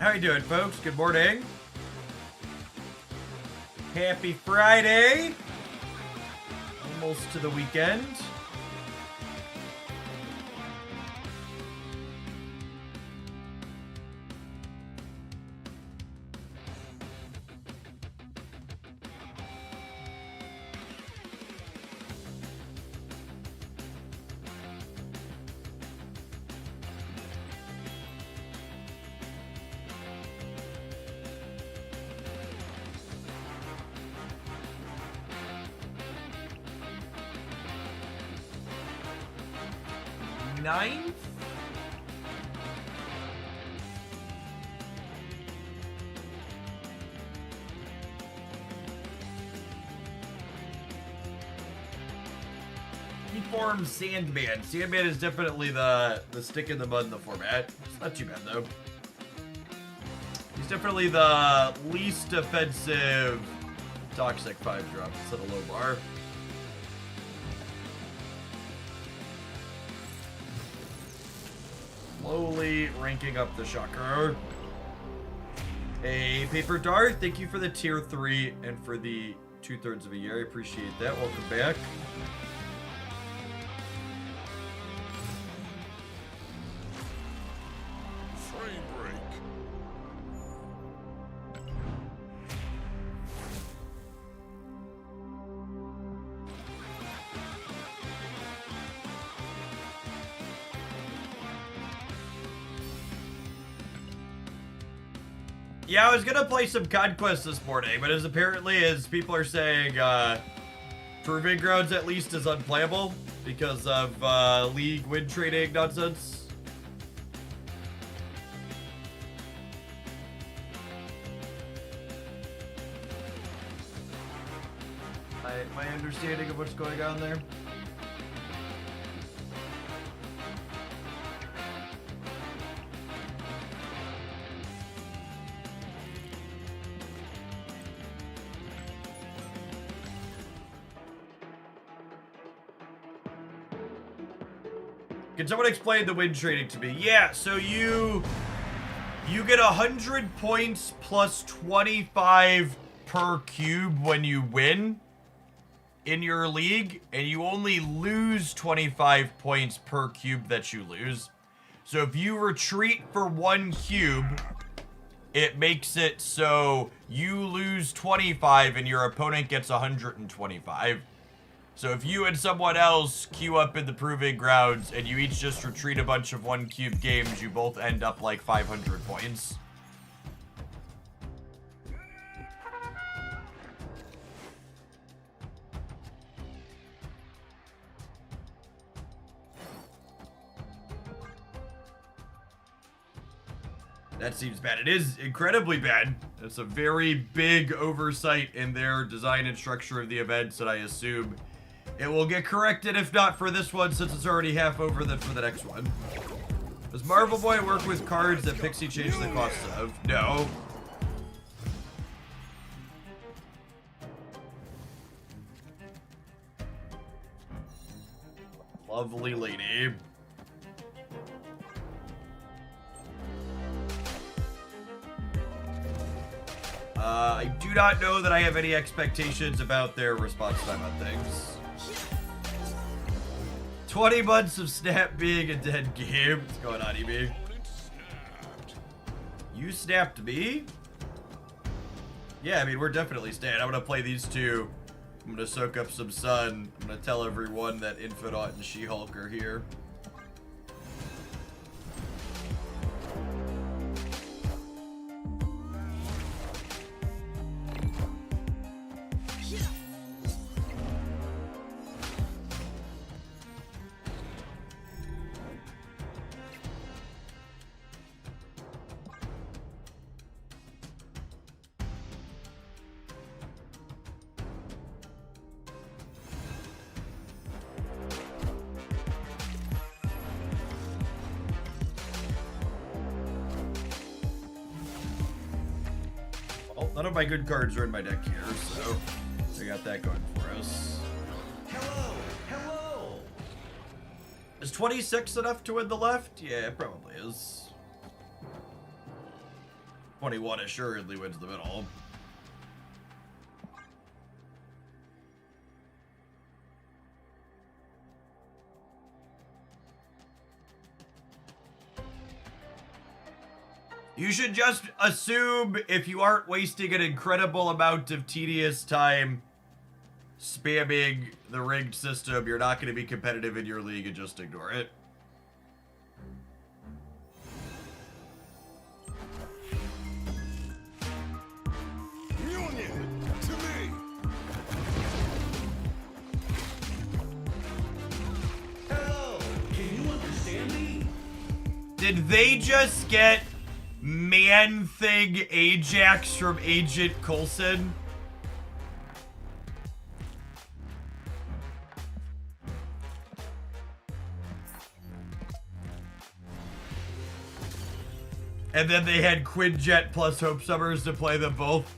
How you doing, folks? Good morning. Happy Friday. Almost to the weekend. Ninth? He forms Sandman. Sandman is definitely the stick in the mud in the format. It's not too bad though. He's definitely the least offensive Toxic 5-drop. Set a low bar. Slowly ranking up the shocker. A Paper Dart, thank you for the tier 3 and for the 2/3 of a year. I appreciate that. Welcome back. Frame break. Yeah, I was gonna play some Conquest this morning, but as people are saying, Proving Grounds at least is unplayable because of League win trading nonsense. My understanding of what's going on there. Can someone explain the win trading to me? Yeah, so you get 100 points plus 25 per cube when you win in your league, and you only lose 25 points per cube that you lose. So if you retreat for 1 cube, it makes it so you lose 25 and your opponent gets 125. So if you and someone else queue up in the Proving Grounds and you each just retreat a bunch of 1 cube games, you both end up like 500 points. That seems bad. It is incredibly bad. It's a very big oversight in their design and structure of the events, and I assume it will get corrected, if not for this one, since it's already half over, then for the next one. Does Marvel Boy work with cards that Pixie changed the cost of? No. Lovely lady. I do not know that I have any expectations about their response time on things. 20 months of Snap being a dead game. What's going on, EB? You snapped me? Yeah, I mean, we're definitely staying. I'm gonna play these two. I'm gonna soak up some sun. I'm gonna tell everyone that Infinite and She-Hulk are here. None of my good cards are in my deck here, so I got that going for us. Hello, hello. Is 26 enough to win the left? Yeah, it probably is. 21 assuredly wins the middle. You should just assume if you aren't wasting an incredible amount of tedious time spamming the rigged system, you're not going to be competitive in your league, and just ignore it. Union to me. Hello. Can you understand me? Did they just get Man-Thing Ajax from Agent Coulson? And then they had Quinjet plus Hope Summers to play them both.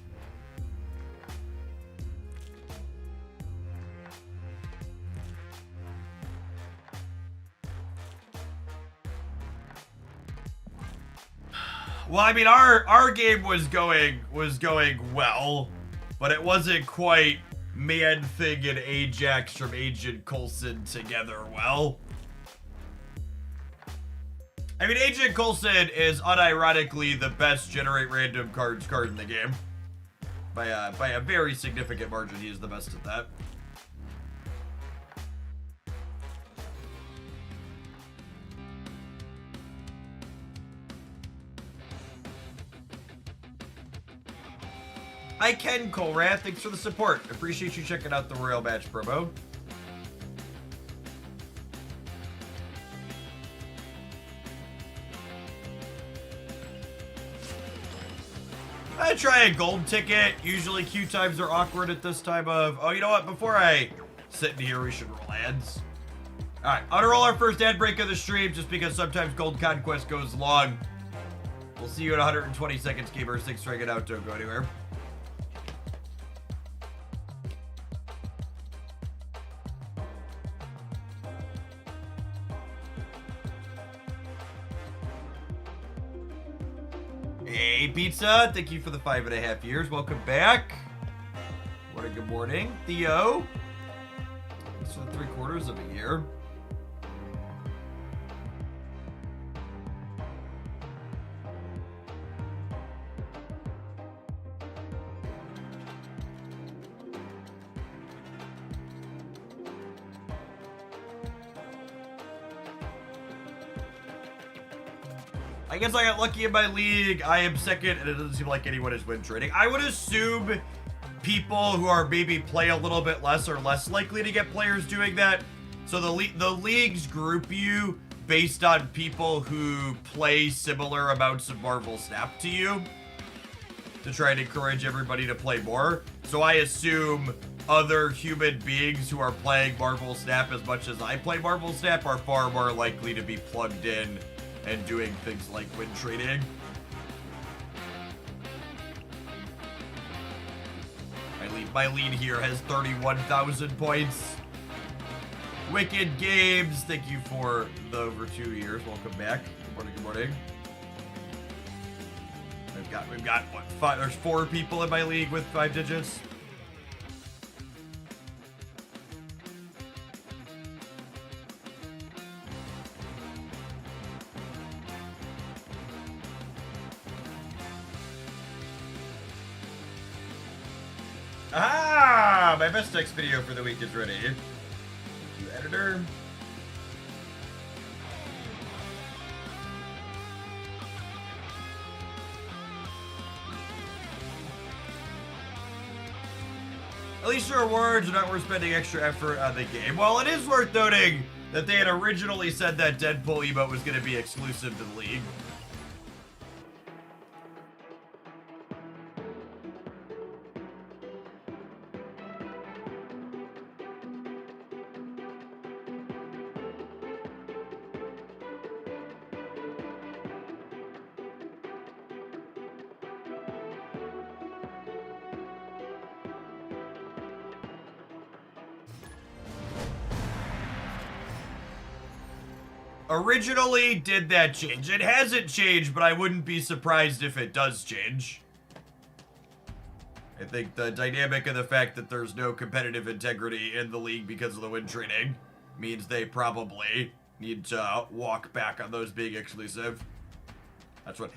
Well, I mean, our game was going well, but it wasn't quite Man-Thing and Ajax from Agent Coulson together well. I mean, Agent Coulson is unironically the best generate random cards card in the game. By a very significant margin, he is the best at that. I can, Colrath. Thanks for the support. Appreciate you checking out the Royal Match promo. I try a gold ticket. Usually queue times are awkward at this time of... Oh, you know what? Before I sit in here, we should roll ads. Alright, I'm gonna roll our first ad break of the stream just because sometimes Gold Conquest goes long. We'll see you in 120 seconds, gamers. Thanks for hanging out. Don't go anywhere. Hey, Pizza. Thank you for the 5.5 years. Welcome back. What a good morning. Theo. Thanks for the 3/4 of a year. I guess I got lucky in my league. I am second, and it doesn't seem like anyone is win trading. I would assume people who are maybe play a little bit less are less likely to get players doing that. So the leagues group you based on people who play similar amounts of Marvel Snap to you to try and encourage everybody to play more. So I assume other human beings who are playing Marvel Snap as much as I play Marvel Snap are far more likely to be plugged in and doing things like win trading. My lead here has 31,000 points. Wicked Games, thank you for the over 2 years. Welcome back. Good morning, good morning. We've got what, 5? There's 4 people in my league with 5 digits. Ah, my best text video for the week is ready. Thank you, editor. At least your rewards are not worth spending extra effort on the game. Well, it is worth noting that they had originally said that Deadpool emote was going to be exclusive to the league. Originally, did that change? It hasn't changed, but I wouldn't be surprised if it does change. I think the dynamic of the fact that there's no competitive integrity in the league because of the win trading means they probably need to walk back on those being exclusive.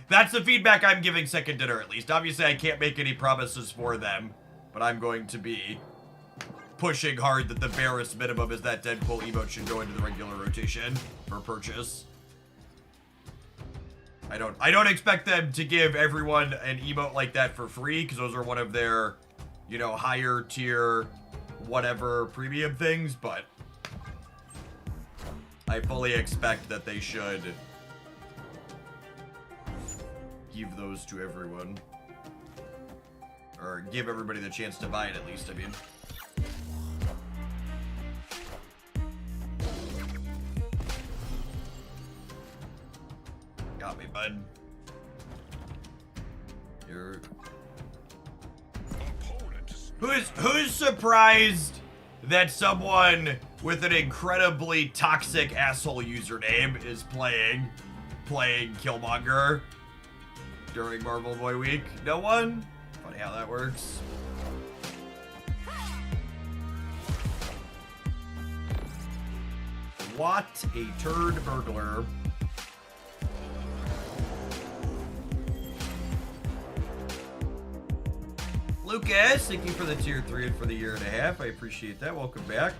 That's the feedback I'm giving Second Dinner, at least. Obviously, I can't make any promises for them, but I'm going to be pushing hard that the barest minimum is that Deadpool emote should go into the regular rotation for purchase. I don't expect them to give everyone an emote like that for free, because those are one of their, you know, higher tier whatever premium things, but I fully expect that they should give those to everyone. Or give everybody the chance to buy it, at least, I mean. Got me, bud. You're... Who's surprised that someone with an incredibly toxic asshole username is playing Killmonger during Marvel Boy Week? No one? Funny how that works. What a turd burglar. Lucas, thank you for the tier 3 and for the year and a half. I appreciate that. Welcome back.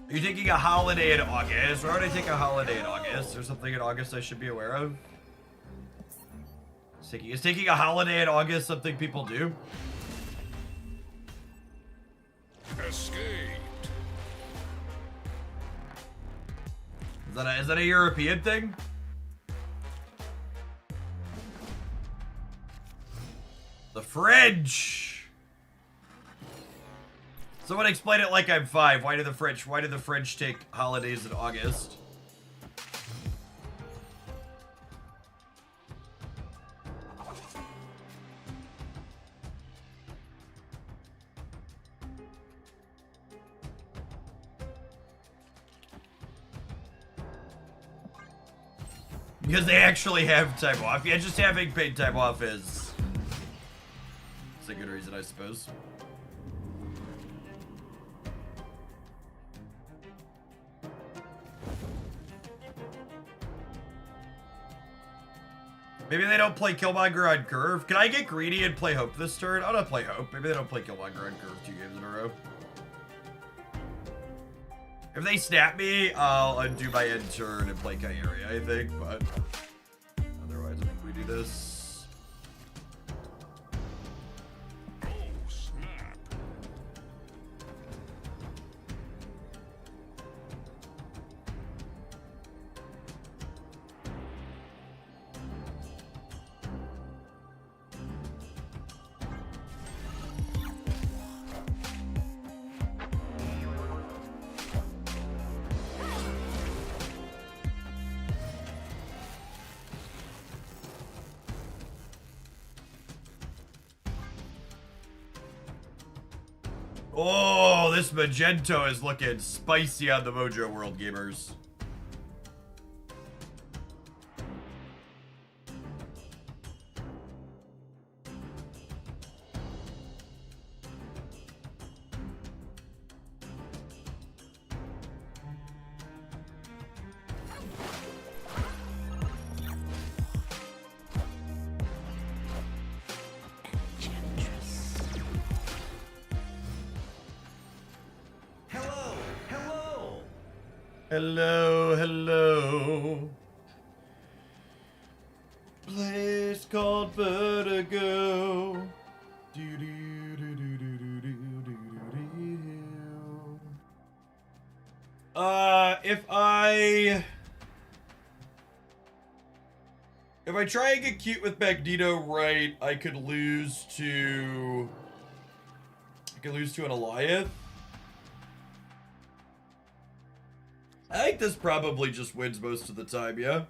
Are you taking a holiday in August? Why would I take a holiday in August? Is there something in August I should be aware of? Is taking a holiday in August something people do? Escaped. Is that a European thing? The fridge. Someone explain it like I'm 5. Why do the French take holidays in August? Because they actually have time off. Yeah, just having paid time off is a good reason, I suppose. Maybe they don't play Killmonger on Curve. Can I get greedy and play Hope this turn? I'm gonna play Hope. Maybe they don't play Killmonger on Curve 2 games in a row. If they snap me, I'll undo my end turn and play Kyrie, I think, but otherwise I think we do this. Oh, snap. Oh, this Magento is looking spicy on the Mojo World, gamers. Hello, hello. Place called Vertigo. If I try and get cute with Magneto right, I could lose to an Alioth. I think this probably just wins most of the time, yeah?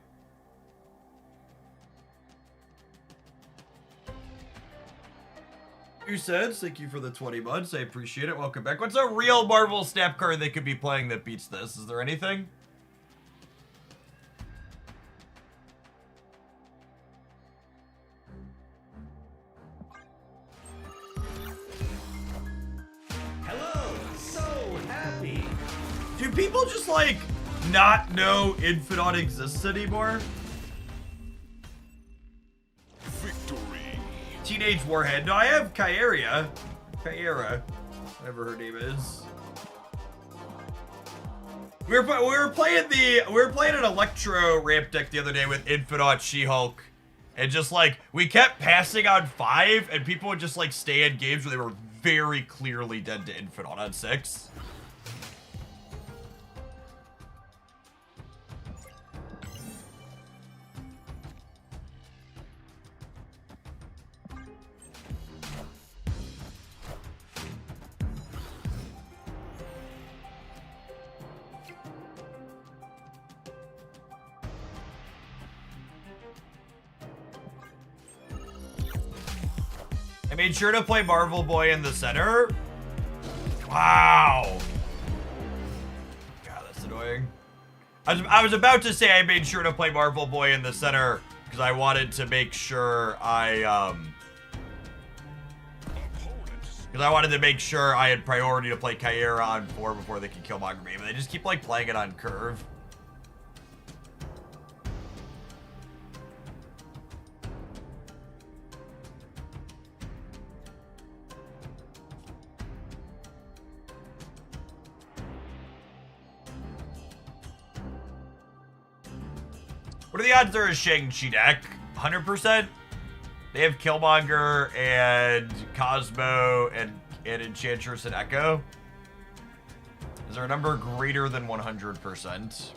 You said, thank you for the 20 months. I appreciate it. Welcome back. What's a real Marvel Snap card they could be playing that beats this? Is there anything? Hello, so happy. Do people just, like, not know Infinite exists anymore? Victory. Teenage Warhead. No, I have Kyria, whatever her name is. We were playing an Electro ramp deck the other day with Infinite She-Hulk, and just like we kept passing on 5, and people would just like stay in games where they were very clearly dead to Infinite on 6. I made sure to play Marvel Boy in the center. Wow. God, that's annoying. I was about to say I made sure to play Marvel Boy in the center because I wanted to make sure I had priority to play Kyra on 4 before they could Killmonger me, but they just keep like playing it on curve. What are the odds they're a Shang-Chi deck? 100%? They have Killmonger and Cosmo and Enchantress and Echo. Is there a number greater than 100%?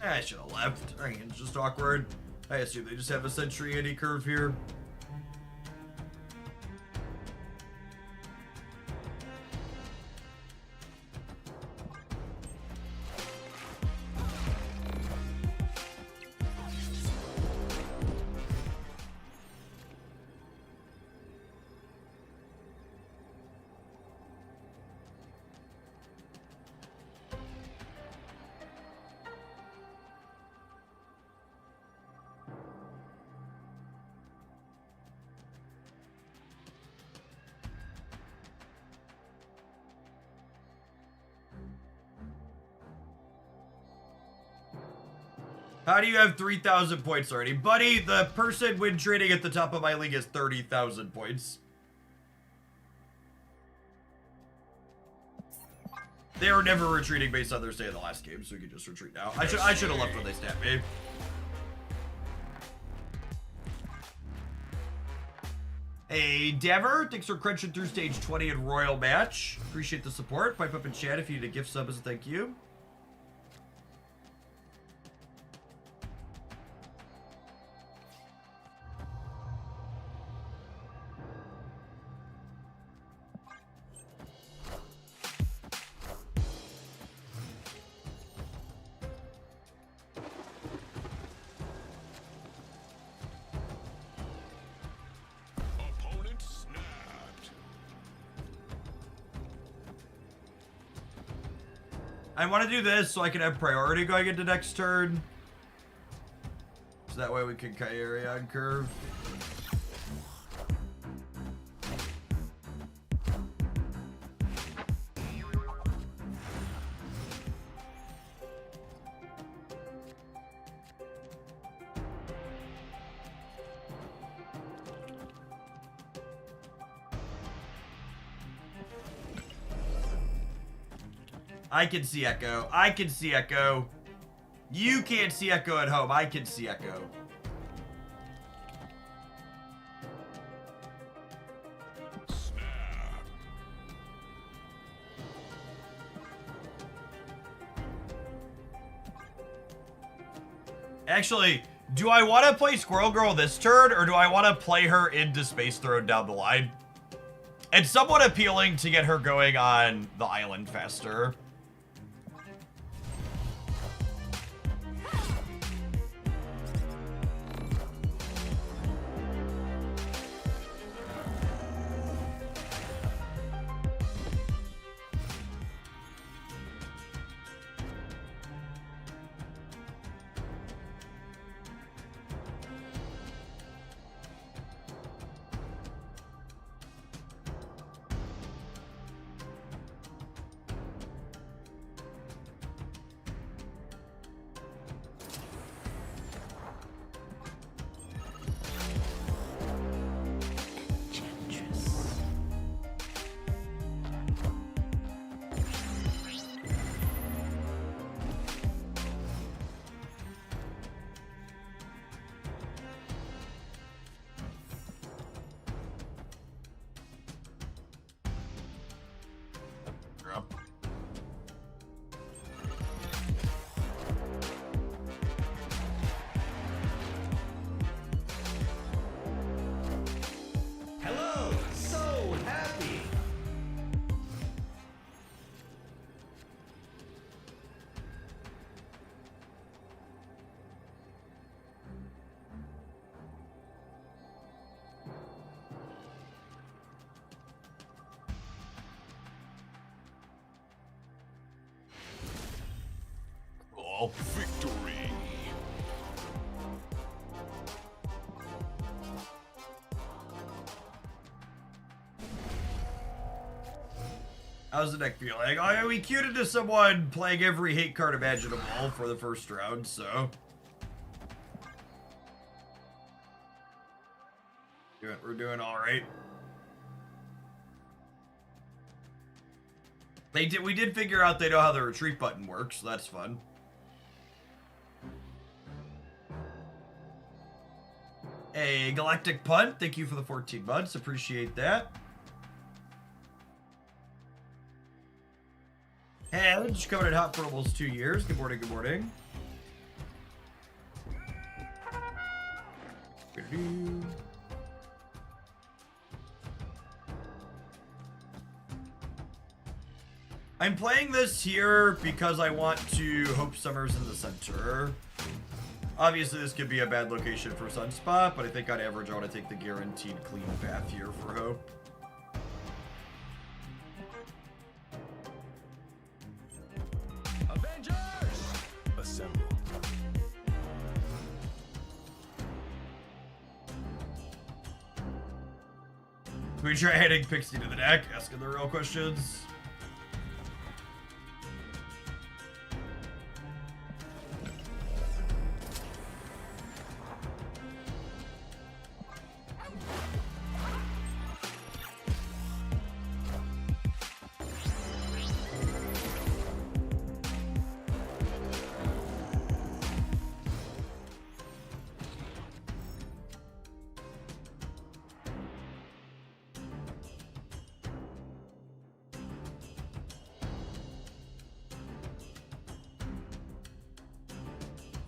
I should have left. Alright, it's just awkward. I assume they just have a Sentry anti-curve here. How do you have 3,000 points already? Buddy, the person win trading at the top of my league has 30,000 points. They were never retreating based on their stay in the last game, so we can just retreat now. I should have left when they snapped me. Hey, Dever, thanks for crunching through stage 20 in Royal Match. Appreciate the support. Pipe up in chat if you need a gift sub as a thank you. I want to do this so I can have priority going into next turn. So that way we can carry on curve. I can see Echo. I can see Echo. You can't see Echo at home. I can see Echo. Actually, do I want to play Squirrel Girl this turn, or do I want to play her into Space Throne down the line? It's somewhat appealing to get her going on the island faster. Hello, so happy. Cool. Victory. How's the deck feeling? Oh, we queued into someone playing every hate card imaginable for the first round, so. We're doing alright. We did figure out they know how the retreat button works, so that's fun. Hey, Galactic Punt, thank you for the 14 months. Appreciate that. Hedge, coming in hot for almost 2 years. Good morning, good morning. I'm playing this here because I want to hope Summer's in the center. Obviously, this could be a bad location for Sunspot, but I think on average I want to take the guaranteed clean path here for hope. Avengers! Assemble. Can we try adding Pixie to the deck? Asking the real questions.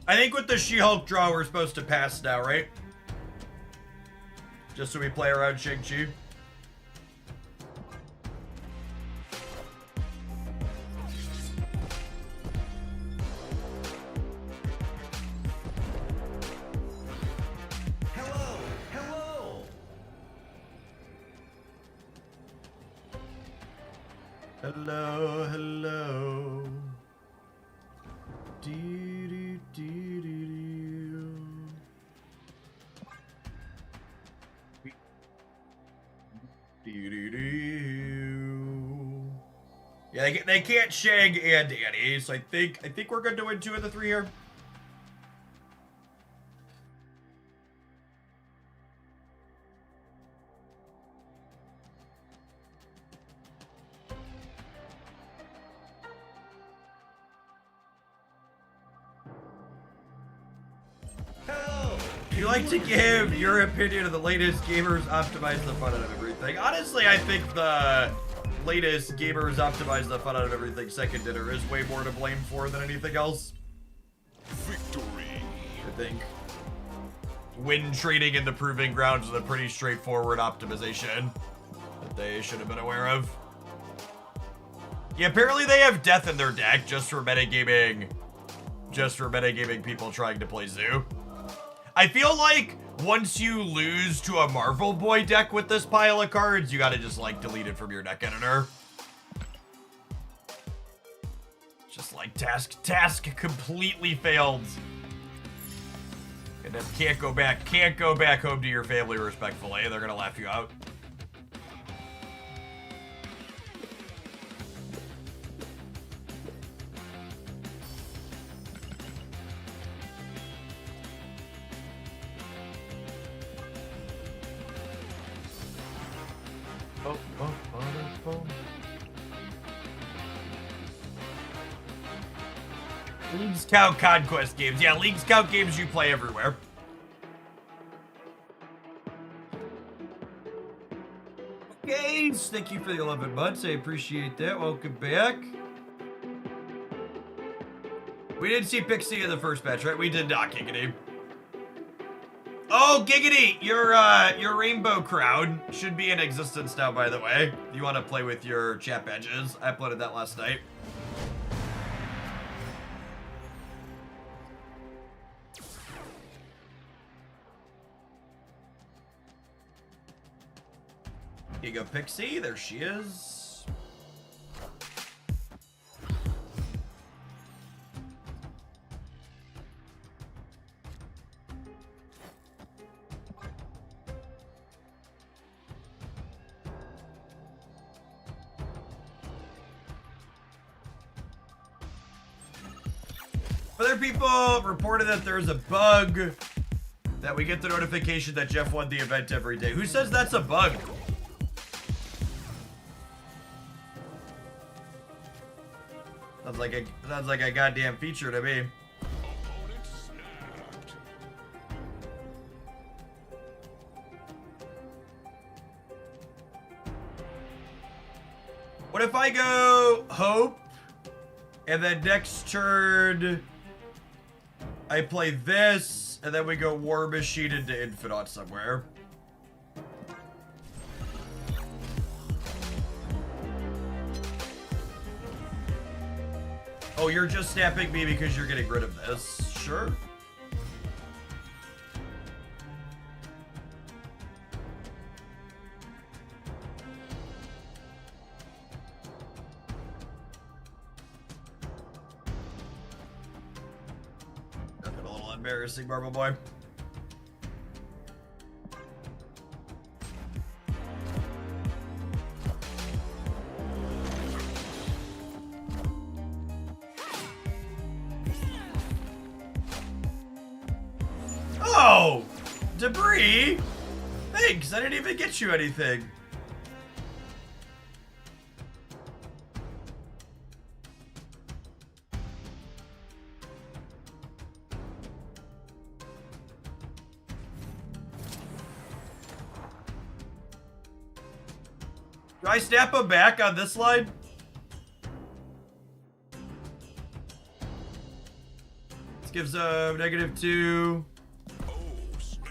I think with the She-Hulk draw, we're supposed to pass now, right? Just so we play around Shang-Chi. Hello, hello. Hello, hello. Dee-dee-dee-dee-dee. Dee-dee-dee. Yeah, they can't Shang and Annie, so I think we're good to win 2 of the 3 here. like to give your opinion of the latest Gamers Optimize the Fun Out of Everything? Honestly, I think the latest Gamers Optimize the Fun Out of Everything second dinner is way more to blame for than anything else. Victory. I think win trading in the Proving Grounds is a pretty straightforward optimization that they should have been aware of. Yeah, apparently they have Death in their deck just for metagaming people trying to play Zoo. I feel like once you lose to a Marvel Boy deck with this pile of cards, you gotta just like delete it from your deck editor. Just like task completely failed. And then can't go back home to your family respectfully. They're gonna laugh you out. League Scout Conquest games. Yeah, League Scout games you play everywhere. Okay, thank you for the 11 months. I appreciate that. Welcome back. We didn't see Pixie in the first match, right? We did not, Giggity. Oh, Giggity! Your rainbow crowd should be in existence now, by the way. You want to play with your chat badges. I uploaded that last night. Here you go, Pixie. There she is. Other people reported that there's a bug that we get the notification that Jeff won the event every day. Who says that's a bug? Sounds like a goddamn feature to me. Opponent snapped. What if I go Hope, and then next turn I play this, and then we go War Machine into Infinite somewhere? Oh, you're just snapping me because you're getting rid of this. Sure. That's a little embarrassing, Marble Boy. Oh! Debris? Thanks, I didn't even get you anything. Do I snap him back on this line? This gives a -2. Oh, snap.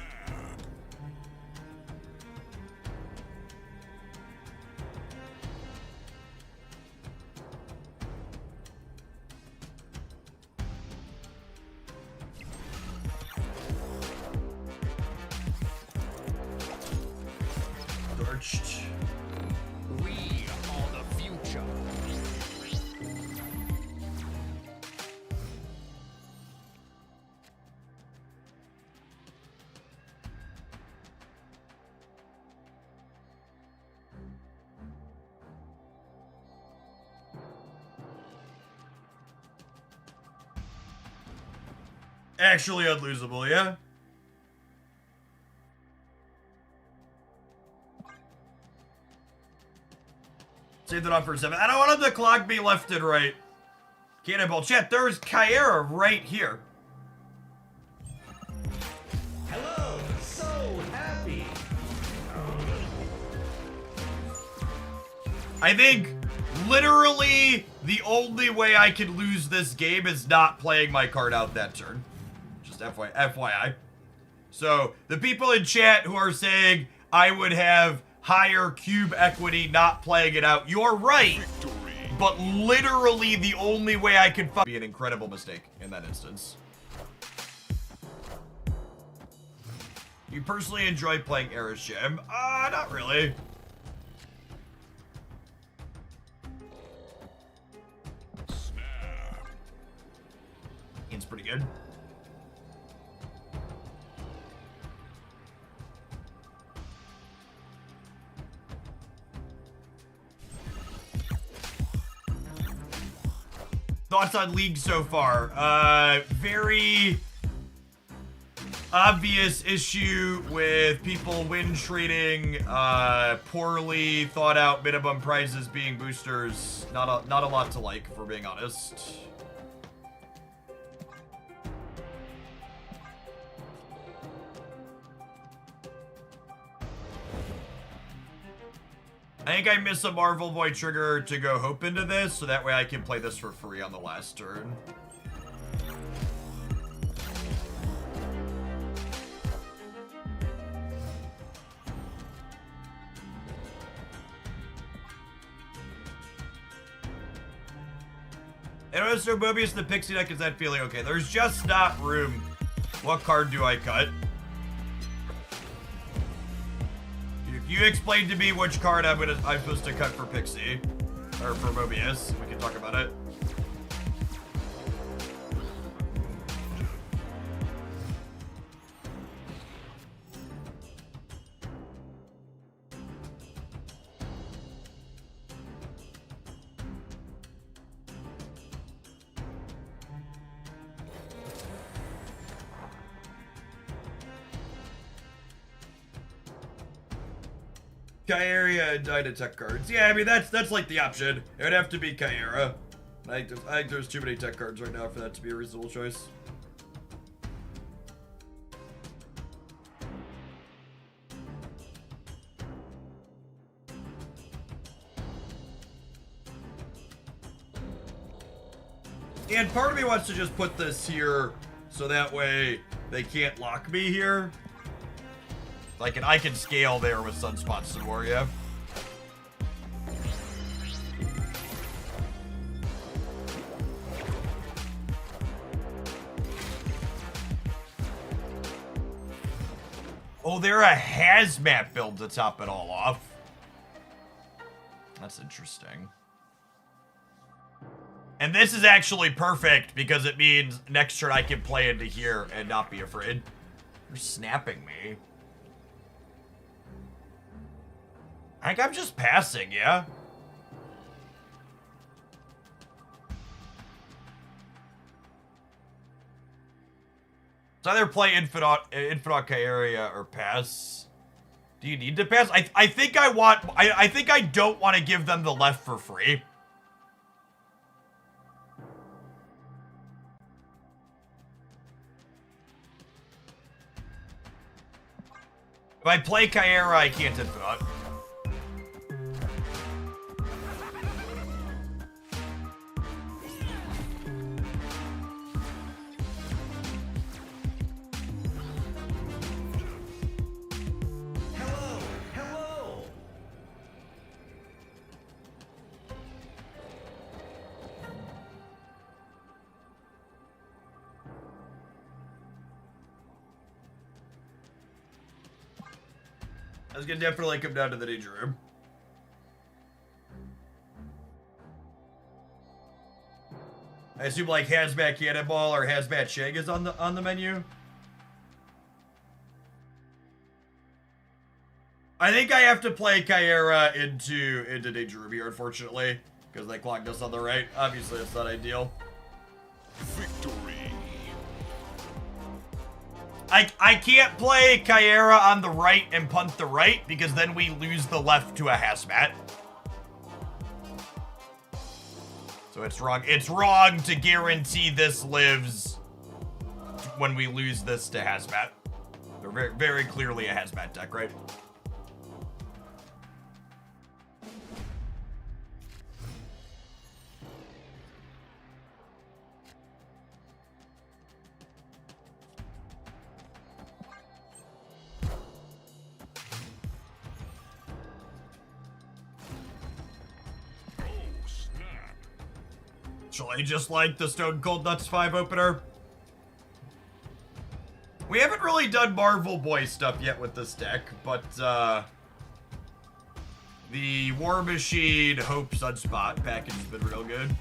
Torched. We are the future. Actually unlosable, yeah? Save that on for 7. I don't want him to clock me left and right. Cannonball. Chat, there's Kyra right here. Hello. I think literally the only way I can lose this game is not playing my card out that turn. Just FYI. So the people in chat who are saying I would have higher cube equity not playing it out, you're right. Victory. But literally the only way I could be an incredible mistake in that instance. You personally enjoy playing Aeroshim? Not really. Snap. It's pretty good. Thoughts on League so far? Very obvious issue with people win trading, poorly thought out minimum prizes being boosters. Not a lot to like, if we're being honest. I think I miss a Marvel Void trigger to go Hope into this, so that way I can play this for free on the last turn. And so Mobius, the Pixie deck, is that feeling okay? There's just not room. What card do I cut? You explained to me which card I'm supposed to cut for Pixie. Or for Mobius. We can talk about it. Kyria and Dynatech cards. Yeah, I mean that's like the option. It would have to be Kyria. I think there's too many tech cards right now for that to be a reasonable choice. And part of me wants to just put this here so that way they can't lock me here. Like, I can scale there with Sunspots and Waria. Oh, they're a hazmat build to top it all off. That's interesting. And this is actually perfect because it means next turn I can play into here and not be afraid. You're snapping me. I think I'm just passing, yeah? It's either play Infinite Kyria or pass. Do you need to pass? I think I think I don't want to give them the left for free. If I play Kyria, I can't Infinite. I was gonna definitely come down to the danger room. I assume like Hazmat Cannonball or Hazmat Shag is on the menu. I think I have to play Kyria into danger room here, unfortunately, because they clocked us on the right. Obviously, it's not ideal. Victory. I can't play Kyria on the right and punt the right because then we lose the left to a Hazmat. So it's wrong. It's wrong to guarantee this lives when we lose this to Hazmat. They're very, very clearly a Hazmat deck, right? Actually, just like the Stone Cold Nuts 5 opener. We haven't really done Marvel Boy stuff yet with this deck, but the War Machine Hope Sunspot package has been real good.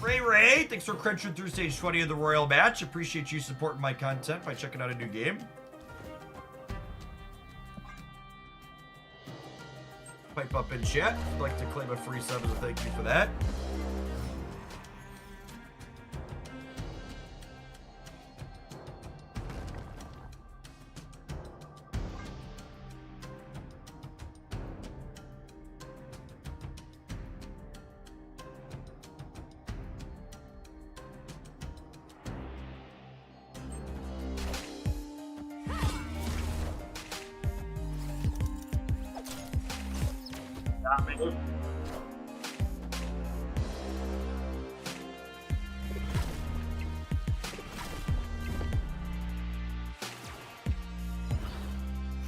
Ray, thanks for crunching through stage 20 of the Royal Match. Appreciate you supporting my content by checking out a new game. Pipe up in chat. I'd like to claim a free sub as a thank you for that.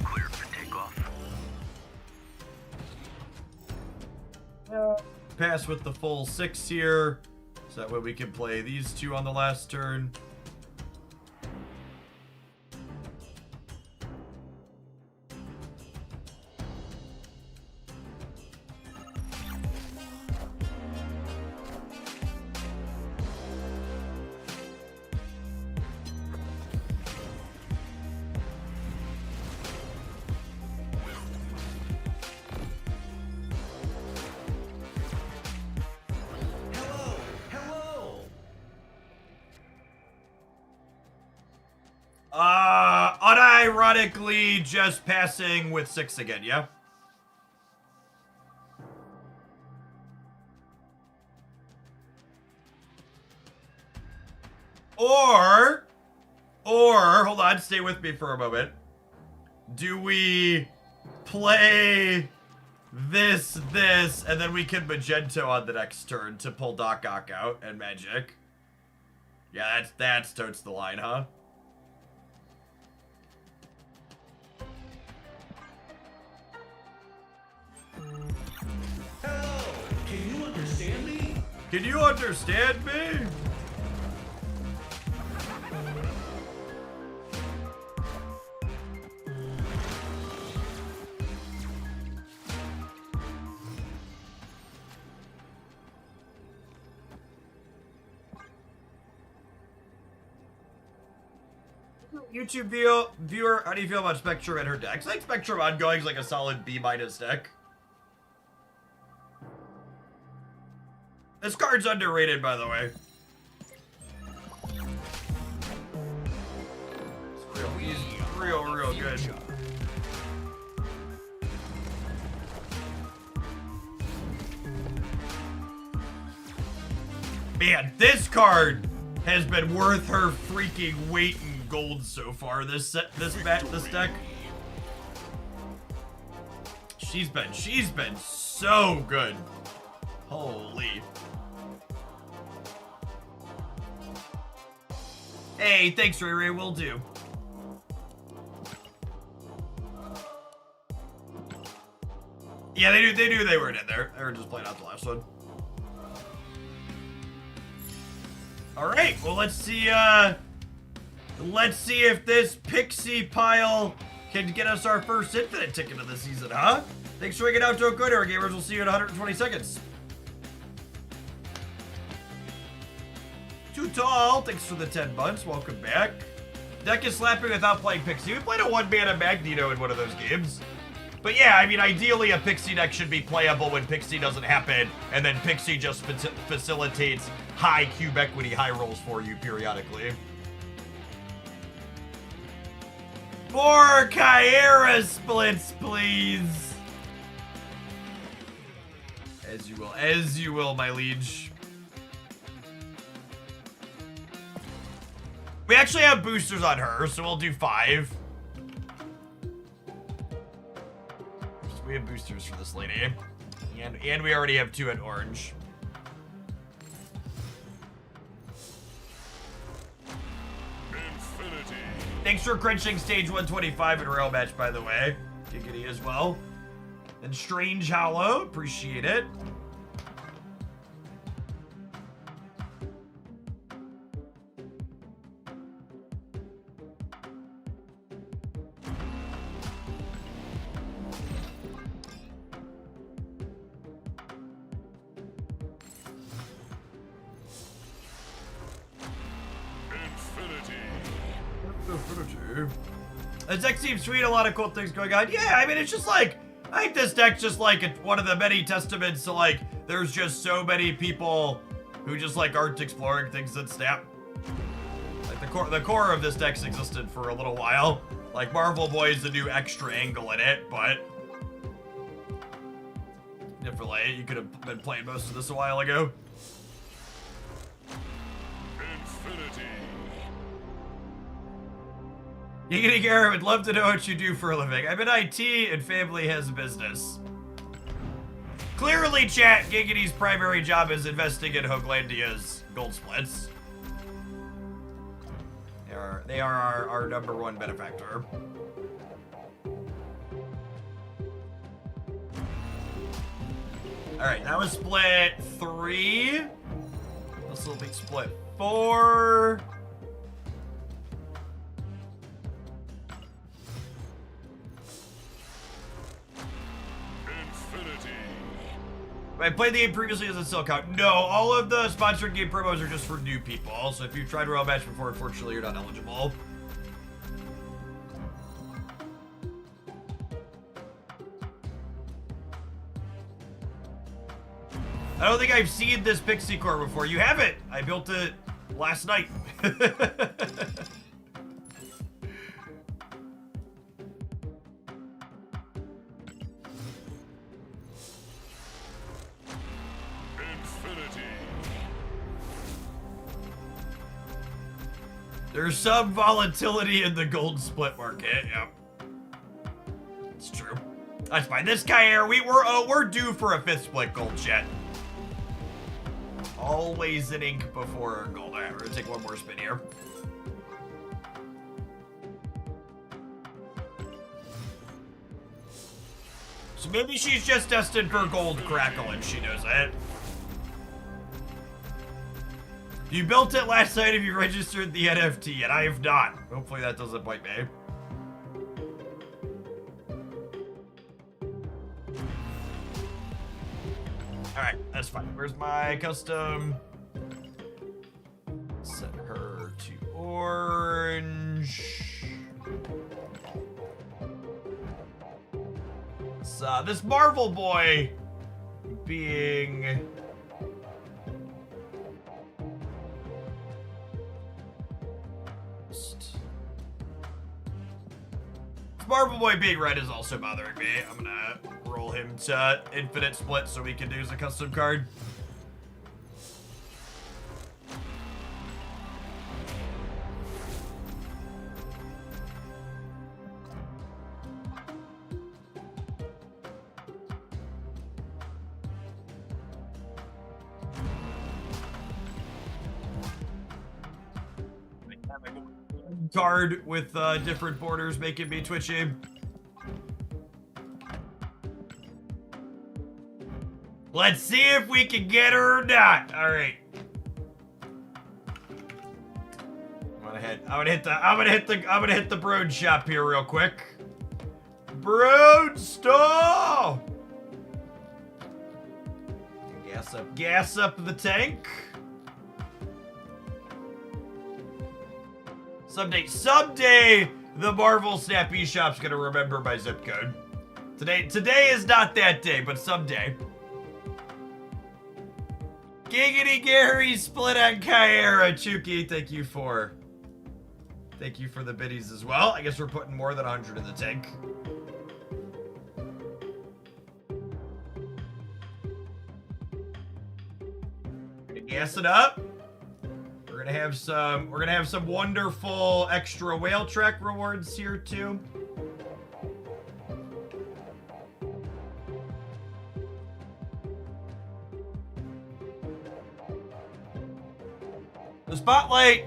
Clear for takeoff. Pass with the full 6 here, so that way we can play these two on the last turn. Unironically just passing with 6 again, yeah? Or, hold on, stay with me for a moment. Do we play this, and then we can Magento on the next turn to pull Doc Ock out and Magic? Yeah, that's totes the line, huh? Hello, can you understand me? Can you understand me? YouTube viewer, how do you feel about Spectrum and her decks? I think Spectrum ongoing is like a solid B- deck. This card's underrated, by the way. He's real good. Man, this card has been worth her freaking weight in gold so far. This deck. She's been so good. Holy. Hey, thanks, Ray. Will do. Yeah, they knew they weren't in there. They were just playing out the last one. All right. Well, let's see if this pixie pile can get us our first infinite ticket of the season, huh? Thanks for hanging out, Joe Good. Our gamers will see you in 120 seconds. Too tall. Thanks for the 10 months. Welcome back. Deck is slapping without playing Pixie. We played a 1-mana Magneto in one of those games. But yeah, I mean, ideally a Pixie deck should be playable when Pixie doesn't happen, and then Pixie just facilitates high cube equity, high rolls for you periodically. More Kyra splits, please. As you will, my liege. We actually have boosters on her, so we'll do 5. We have boosters for this lady. And we already have 2 at orange. Infinity. Thanks for crunching stage 125 in Royal Match, by the way. Giggity as well. And Strange Hollow, appreciate it. The deck seems sweet, a lot of cool things going on. Yeah, I mean, it's just like, I think this deck's just like one of the many testaments to like, there's just so many people who just like aren't exploring things that snap. Like the core of this deck's existed for a little while. Like Marvel Boy is the new extra angle in it, but differently, you could have been playing most of this a while ago. Giggity Garrett would love to know what you do for a living. I'm in IT and family has a business. Clearly, chat, Giggity's primary job is investing in Hoaglandia's gold splits. They are our number one benefactor. Alright, that was split 3. This will be split 4. I played the game previously, does it still count? No, all of the sponsored game promos are just for new people. So if you've tried Royal Match before, unfortunately, you're not eligible. I don't think I've seen this pixie core before. You haven't. I built it last night. There's some volatility in the gold split market. Yep. It's true. That's fine. This guy here, we're due for a 5th split gold chat. Always an ink before gold. Alright, we're gonna take one more spin here. So maybe she's just destined for gold crackle and she knows it. You built it last night if you registered the NFT, and I have not. Hopefully that doesn't bite me. Alright, that's fine. Where's my custom? Set her to orange. So, this Marvel Boy being... Marvel Boy being red is also bothering me. I'm gonna roll him to infinite split so we can use a custom card. Card with different borders making me twitchy. Let's see if we can get her or not. All right. I'm gonna hit the Broad shop here real quick. Broad store. Gas up the tank. Someday, the Marvel Snap eShop's gonna remember my zip code. Today is not that day, but someday. Giggity Gary split on Kyra. Chuki, thank you for the biddies as well. I guess we're putting more than 100 in the tank. Gonna gas it up. We're gonna have some wonderful extra whale track rewards here too. The spotlight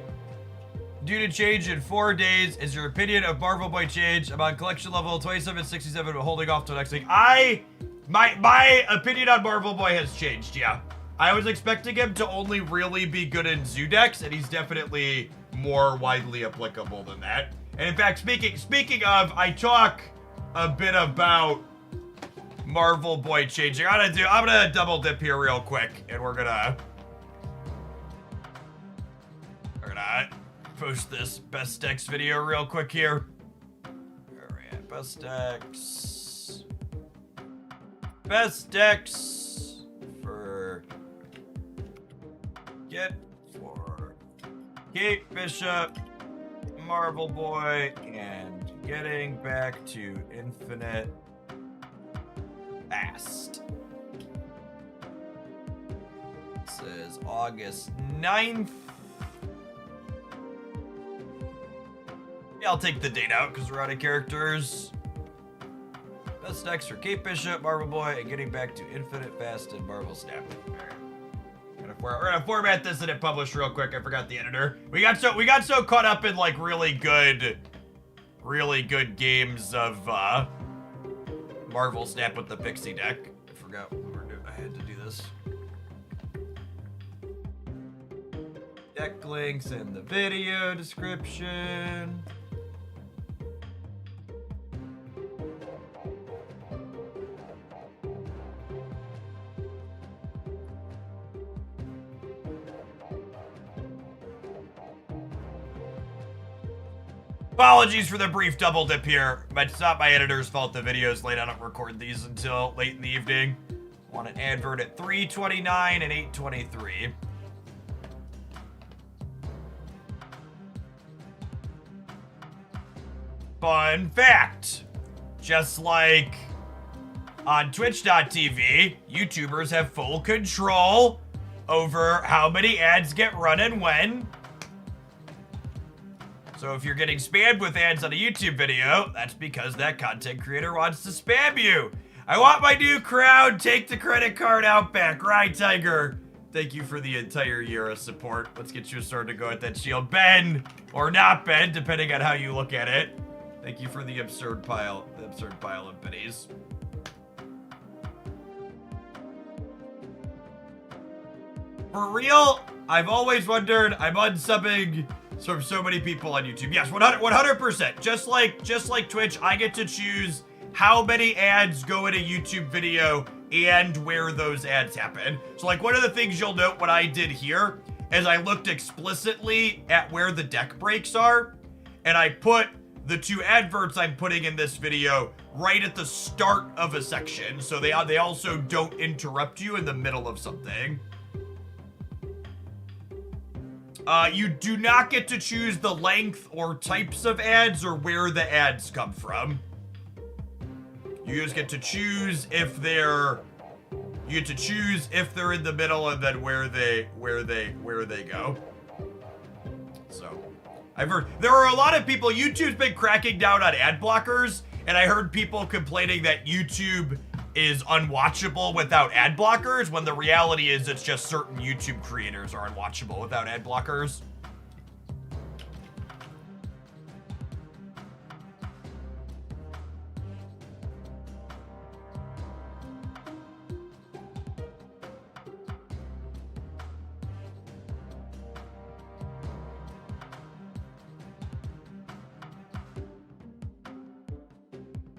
due to change in 4 days. Is your opinion of Marvel Boy change? I'm on collection level 2767, but holding off till next week. I My opinion on Marvel Boy has changed, yeah. I was expecting him to only really be good in zoo decks, and he's definitely more widely applicable than that. And in fact, speaking of, I talk a bit about Marvel Boy changing. I'm gonna double dip here real quick, and we're gonna post this best decks video real quick here. Where are we at? Best decks. Best decks for Kate Bishop, Marvel Boy, and getting back to infinite fast. This is August 9th. Yeah, I'll take the date out because we're out of characters. Best decks for Kate Bishop, Marvel Boy, and getting back to infinite fast and Marvel Snap. We're gonna format this and hit publish real quick. I forgot the editor. We got so caught up in like really good games of Marvel Snap with the Pixie deck. I forgot what we were doing. I had to do this. Deck links in the video description. Apologies for the brief double dip here, but it's not my editor's fault. The video's late. I don't record these until late in the evening. Want an advert at 3:29 and 8:23. Fun fact, just like on Twitch.tv, YouTubers have full control over how many ads get run and when. So if you're getting spammed with ads on a YouTube video, that's because that content creator wants to spam you. I want my new crown. Take the credit card out back. Right, Tiger. Thank you for the entire year of support. Let's get you a sword to go at that shield. Ben, or not Ben, depending on how you look at it. Thank you for the absurd pile of pennies. For real, I've always wondered, I'm unsubbing from so many people on YouTube. Yes, 100%. Just like Twitch, I get to choose how many ads go in a YouTube video and where those ads happen. So like one of the things you'll note what I did here is I looked explicitly at where the deck breaks are, and I put the two adverts I'm putting in this video right at the start of a section, so they also don't interrupt you in the middle of something. You do not get to choose the length or types of ads or where the ads come from. You just get to choose if they're in the middle and then where they go. So, I've heard there are a lot of people. YouTube's been cracking down on ad blockers, and I heard people complaining that YouTube is unwatchable without ad blockers, when the reality is it's just certain YouTube creators are unwatchable without ad blockers.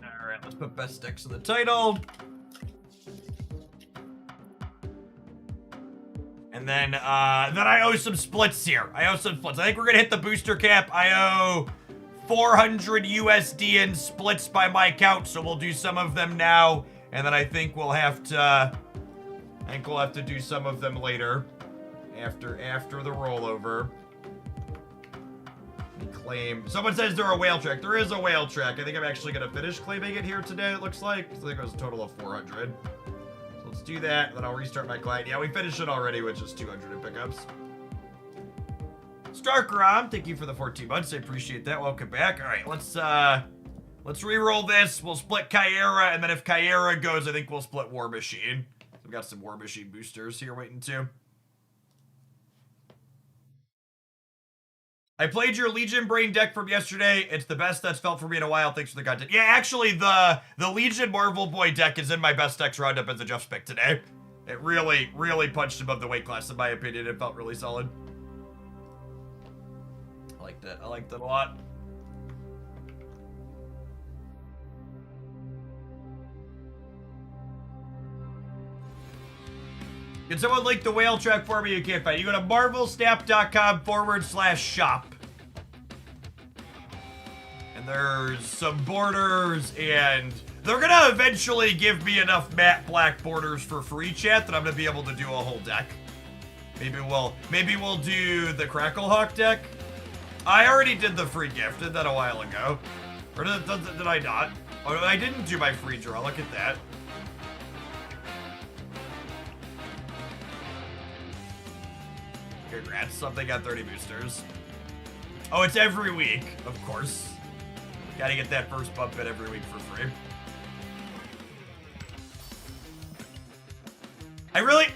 All right, let's put best decks in the title. And then I owe some splits here. I think we're gonna hit the booster cap. I owe 400 USD in splits by my count, so we'll do some of them now, and then I think we'll have to do some of them later, after the rollover. Claim. Someone says they're a whale track. There is a whale track. I think I'm actually gonna finish claiming it here today. It looks like. I think it was a total of 400. Let's do that, then I'll restart my client. Yeah, we finished it already, which is 200 in pickups. Starkram, thank you for the 14 months. I appreciate that. Welcome back. All right, let's re-roll this. We'll split Kyera, and then if Kyera goes, I think we'll split War Machine. We've got some War Machine boosters here waiting too. I played your Legion Brain deck from yesterday. It's the best that's felt for me in a while. Thanks for the content. Yeah, actually, the Legion Marvel Boy deck is in my best decks roundup as a Jeff's pick today. It really, really punched above the weight class, in my opinion. It felt really solid. I liked it. I liked it a lot. Can someone link the whale track for me? You can't find it. You go to marvelsnap.com/shop. And there's some borders, and they're gonna eventually give me enough matte black borders for free, chat, that I'm gonna be able to do a whole deck. Maybe we'll do the Cracklehawk deck. I already did the free gift, did that a while ago. Or did I not? Oh, I didn't do my free draw. Look at that. Congrats, something got 30 boosters. Oh, it's every week, of course. Gotta get that first bump in every week for free.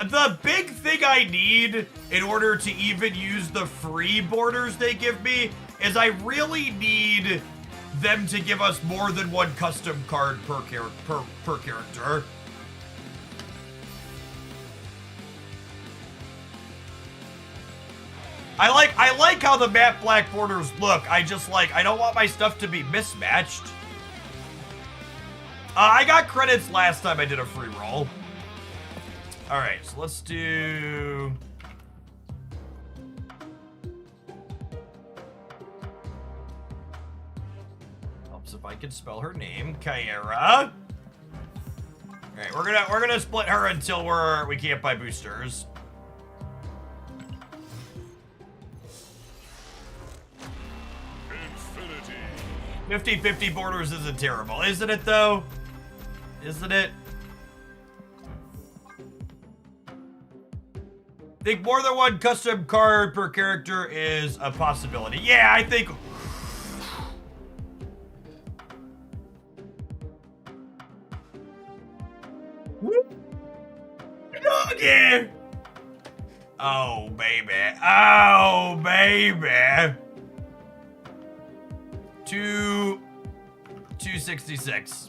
The big thing I need in order to even use the free borders they give me is I really need them to give us more than one custom card per character. I like how the matte black borders look. I don't want my stuff to be mismatched. I got credits last time I did a free roll. All right, so let's do... Helps if I can spell her name, Kyera. All right, we're gonna split her until we can't buy boosters. 50-50 borders isn't terrible, isn't it, though? Isn't it? Think more than one custom card per character is a possibility. Yeah, I think... Doggy! Oh, baby. Oh, baby. 266.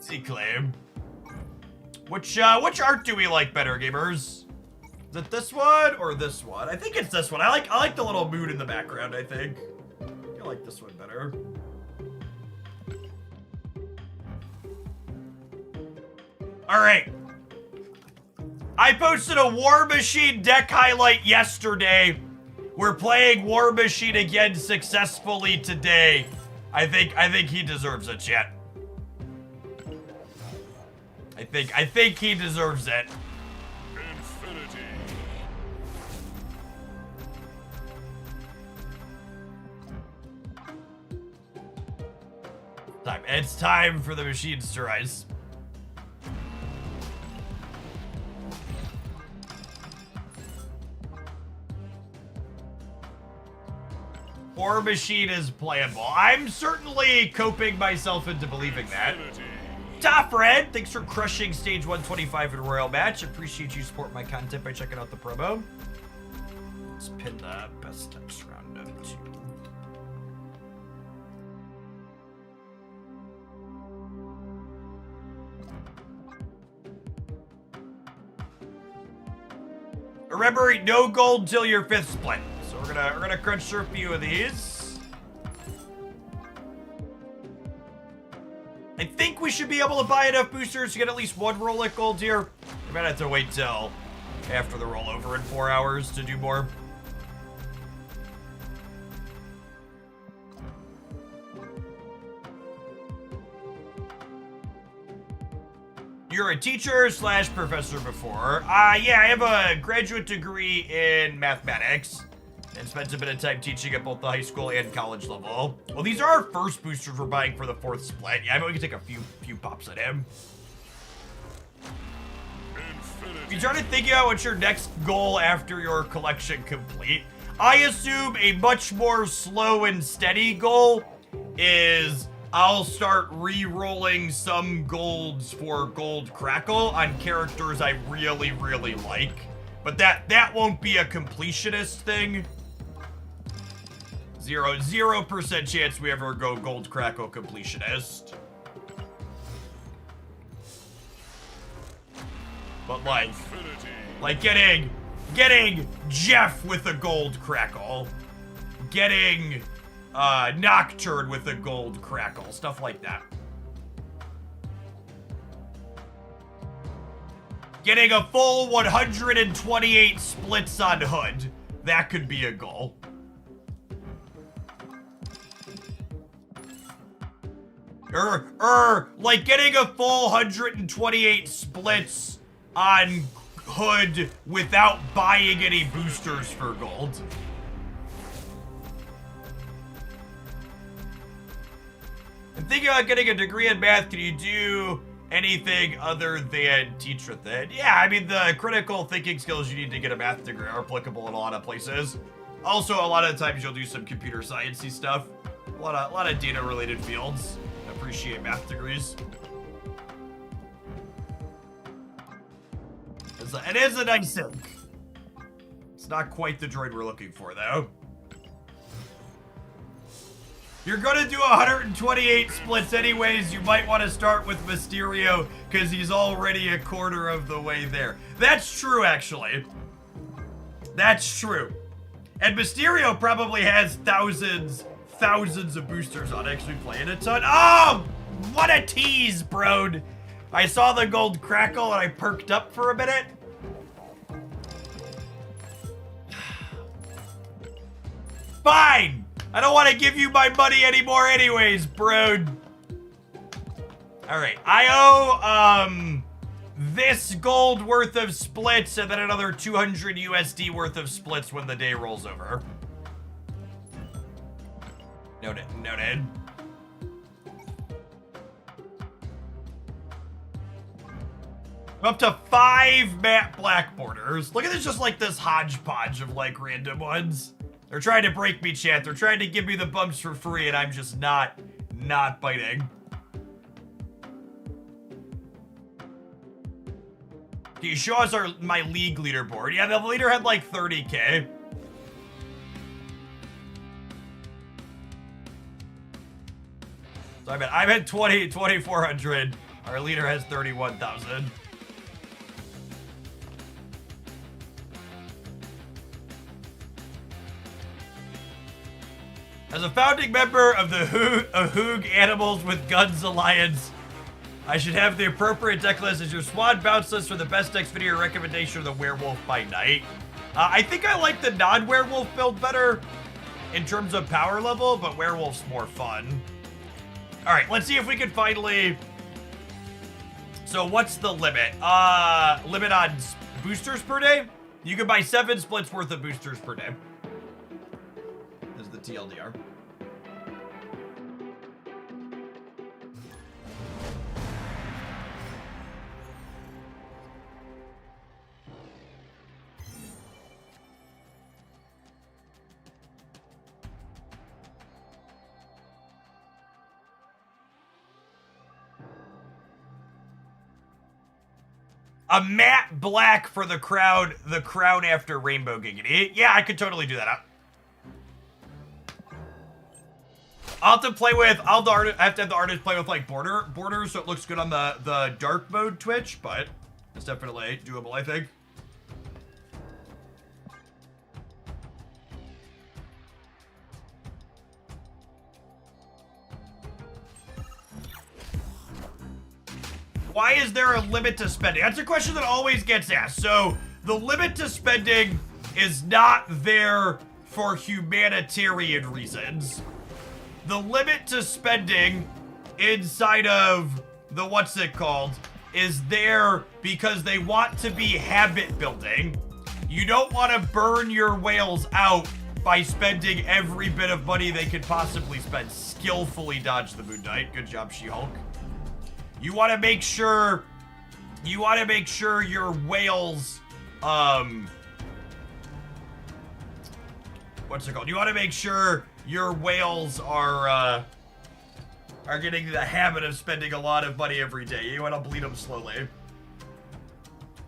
See claim. Which art do we like better, gamers? Is it this one or this one? I think it's this one. I like the little mood in the background, I think. I like this one better. All right. I posted a War Machine deck highlight yesterday. We're playing War Machine again successfully today. I think he deserves it, chat. I think he deserves it. Infinity. It's time for the machines to rise. War Machine is playable. I'm certainly coping myself into believing that. Top Red, thanks for crushing stage 125 in Royal Match. Appreciate you support my content by checking out the promo. Let's pin the best text roundup too. Remember, no gold till your 5th split. So we're gonna crunch through a few of these. I think we should be able to buy enough boosters to get at least one roll at gold here. We might have to wait till after the rollover in 4 hours to do more. You're a teacher / professor before. Yeah, I have a graduate degree in mathematics and spent a bit of time teaching at both the high school and college level. Well, these are our first boosters we're buying for the 4th split. Yeah, I bet we can take a few pops at him. If you started thinking about what's your next goal after your collection complete, I assume a much more slow and steady goal is I'll start re-rolling some golds for Gold Crackle on characters I really, really like. But that won't be a completionist thing. 0% chance we ever go Gold Crackle completionist. But like getting Jeff with a Gold Crackle, getting Nocturne with a Gold Crackle, stuff like that. Getting a full 128 splits on Hood, that could be a goal. Like getting a full 128 splits on Hood without buying any boosters for gold. I'm thinking about getting a degree in math. Can you do anything other than teach with it? Yeah, I mean, the critical thinking skills you need to get a math degree are applicable in a lot of places. Also, a lot of times you'll do some computer sciencey stuff. A lot of data related fields. Appreciate math degrees. It is a nice ink. It's not quite the droid we're looking for, though. You're gonna do 128 splits anyways. You might want to start with Mysterio, because he's already a quarter of the way there. That's true, actually. That's true. And Mysterio probably has thousands of boosters on actually playing a ton. Oh, what a tease, bro. I saw the Gold Crackle and I perked up for a minute. Fine. I don't want to give you my money anymore anyways, bro. All right, I owe this gold worth of splits and then another 200 USD worth of splits when the day rolls over. Noted. Up to 5 matte black borders. Look at this, just like this hodgepodge of like random ones. They're trying to break me, chat. They're trying to give me the bumps for free and I'm just not biting. Can you show us my league leaderboard? Yeah, the leader had like 30K. So I'm at 2,400. Our leader has 31,000. As a founding member of the Hoog Animals with Guns Alliance, I should have the appropriate deck list as your squad bounce list for the best decks video recommendation of the Werewolf by Night. I think I like the non-Werewolf build better in terms of power level, but Werewolf's more fun. All right, let's see if we can finally... So what's the limit? Limit on boosters per day? You can buy 7 splits worth of boosters per day. Is the TLDR. A matte black for the crown after Rainbow Giggity. Yeah, I could totally do that. I'll have to play with, I have to have the artist play with like borders so it looks good on the dark mode Twitch, but it's definitely doable, I think. Why is there a limit to spending? That's a question that always gets asked. So the limit to spending is not there for humanitarian reasons. The limit to spending inside of the what's it called is there because they want to be habit building. You don't want to burn your whales out by spending every bit of money they could possibly spend. Skillfully dodge the Moon Knight. Good job, She-Hulk. You want to make sure your whales, what's it called? You want to make sure your whales are, are getting in the habit of spending a lot of money every day. You want to bleed them slowly.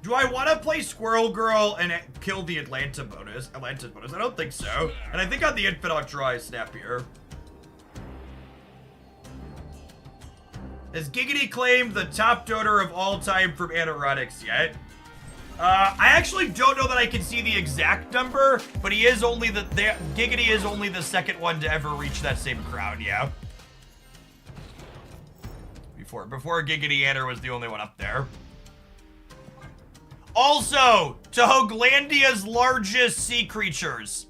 Do I want to play Squirrel Girl and kill the Atlantis bonus? I don't think so. And I think on the Infinite draw I snappier. Has Giggity claimed the top donor of all time from Anoreutics yet? I actually don't know that I can see the exact number, but he is only Giggity is only the second one to ever reach that same crown, yeah. Before Giggity Anner was the only one up there. Also, to Hoaglandia's largest sea creatures.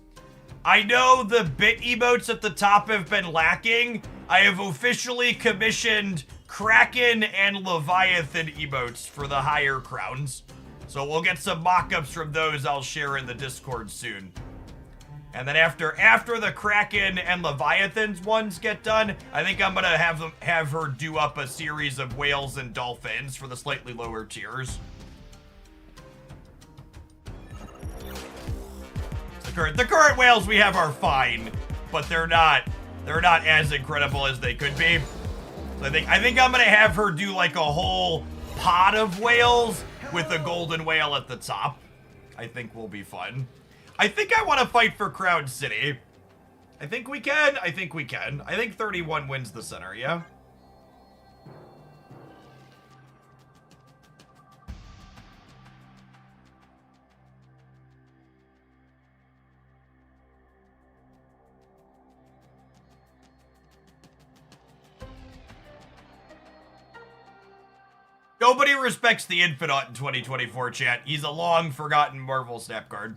I know the bit emotes at the top have been lacking. I have officially commissioned Kraken and Leviathan emotes for the higher crowns. So we'll get some mock-ups from those I'll share in the Discord soon. And then after the Kraken and Leviathans ones get done, I think I'm gonna have her do up a series of whales and dolphins for the slightly lower tiers. The current whales we have are fine, but they're not as incredible as they could be. So I think I'm gonna have her do like a whole pod of whales with a golden whale at the top. I think will be fun. I think I want to fight for Crown City. I think we can. I think 31 wins the center, yeah? Nobody respects the Infinite in 2024, chat. He's a long-forgotten Marvel snap card.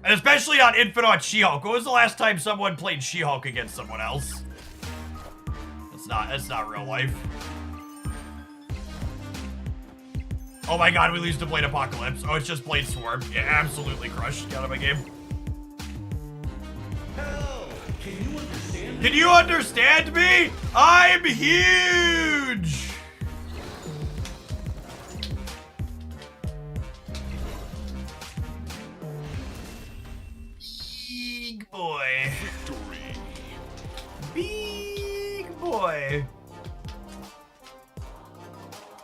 And especially on Infinite She-Hulk. When was the last time someone played She-Hulk against someone else? It's not real life. Oh my god, we lose to Blade Apocalypse. Oh, it's just Blade Swarm. Yeah, absolutely crushed. Get out of my game. Hello, can you understand me? Can you understand me? I'm huge! Big boy. Victory. Big boy.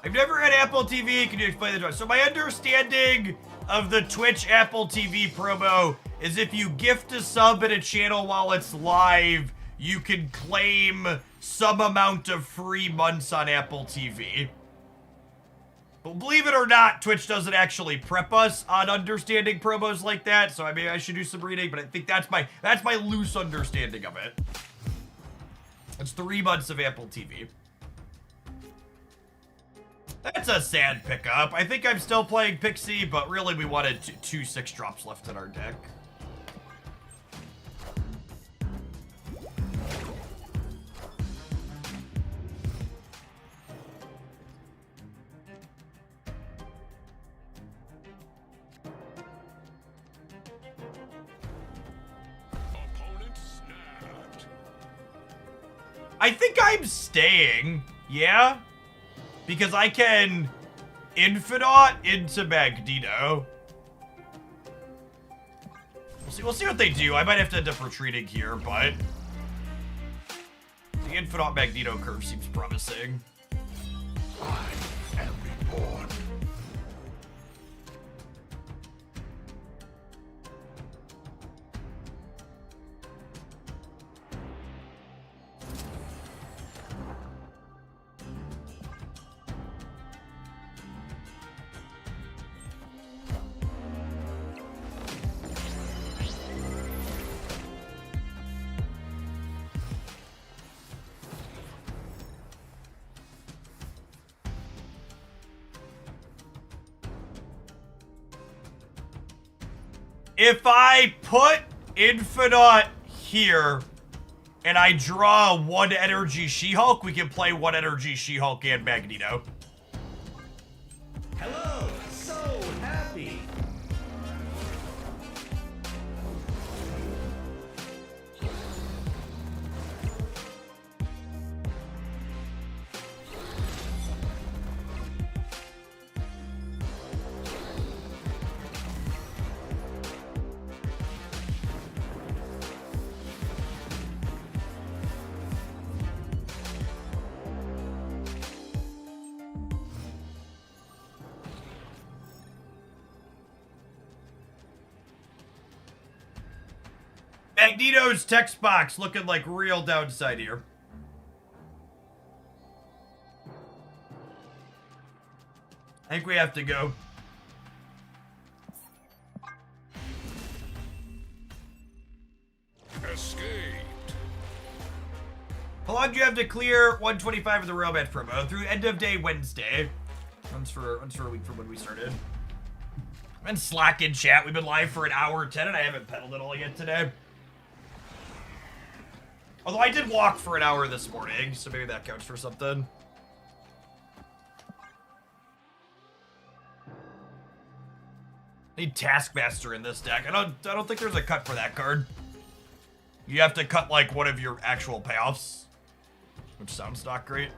I've never had Apple TV. Can you explain the job? So my understanding of the Twitch Apple TV promo is if you gift a sub at a channel while it's live, you can claim some amount of free months on Apple TV. But believe it or not, Twitch doesn't actually prep us on understanding promos like that, so I mean I should do some reading, but I think that's my loose understanding of it. It's 3 months of Apple TV. That's a sad pickup. I think I'm still playing Pixie, but really we wanted 2 6-drops left in our deck. Opponent snapped. I think I'm staying, yeah? Because I can Infinite into Magneto. We'll see what they do. I might have to end up retreating here, but the Infinite Magneto curve seems promising. I am reborn. If I put Infinite here and I draw 1 energy She-Hulk, we can play 1 energy She-Hulk and Magneto. Hello, so happy. Magneto's text box looking like real downside here. I think we have to go. Escaped. How long do you have to clear 125 of the Railbad promo? Through end of day Wednesday. Runs for a week from when we started. I've been Slack in chat. We've been live for an hour 10 and I haven't pedaled it all yet today. Although I did walk for an hour this morning, so maybe that counts for something. Need Taskmaster in this deck. I don't think there's a cut for that card. You have to cut like one of your actual payoffs, which sounds not great.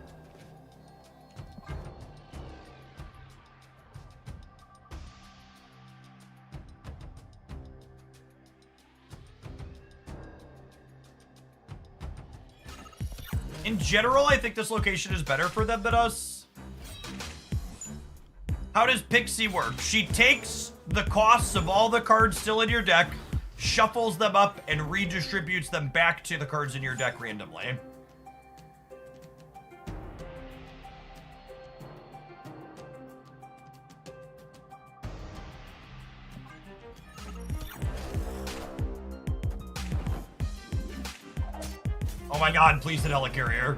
In general, I think this location is better for them than us. How does Pixie work? She takes the costs of all the cards still in your deck, shuffles them up, and redistributes them back to the cards in your deck randomly. Oh my god, please hit Helicarrier.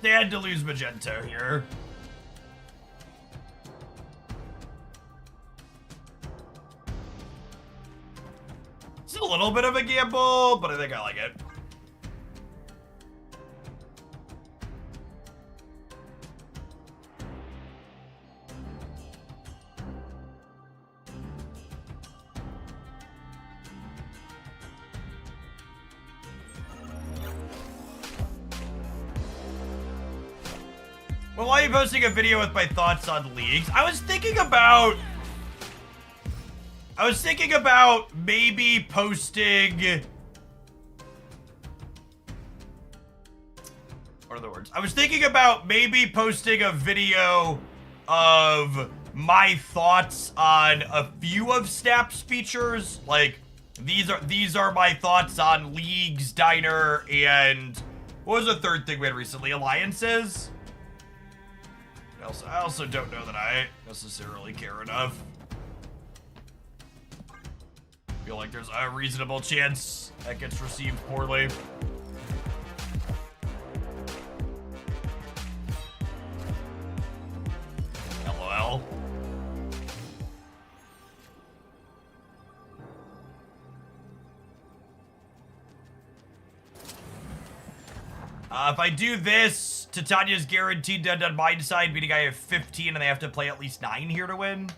They had to lose Magento here. It's a little bit of a gamble, but I think I like it. Well, why are you posting a video with my thoughts on leagues? I was thinking about maybe posting... What are the words? I was thinking about maybe posting a video of my thoughts on a few of Snap's features. Like, these are my thoughts on leagues, diner, and what was the third thing we had recently? Alliances? I also don't know that I necessarily care enough. Feel like there's a reasonable chance that gets received poorly. LOL. If I do this, Titania's guaranteed dead on my side, meaning I have 15 and they have to play at least 9 here to win.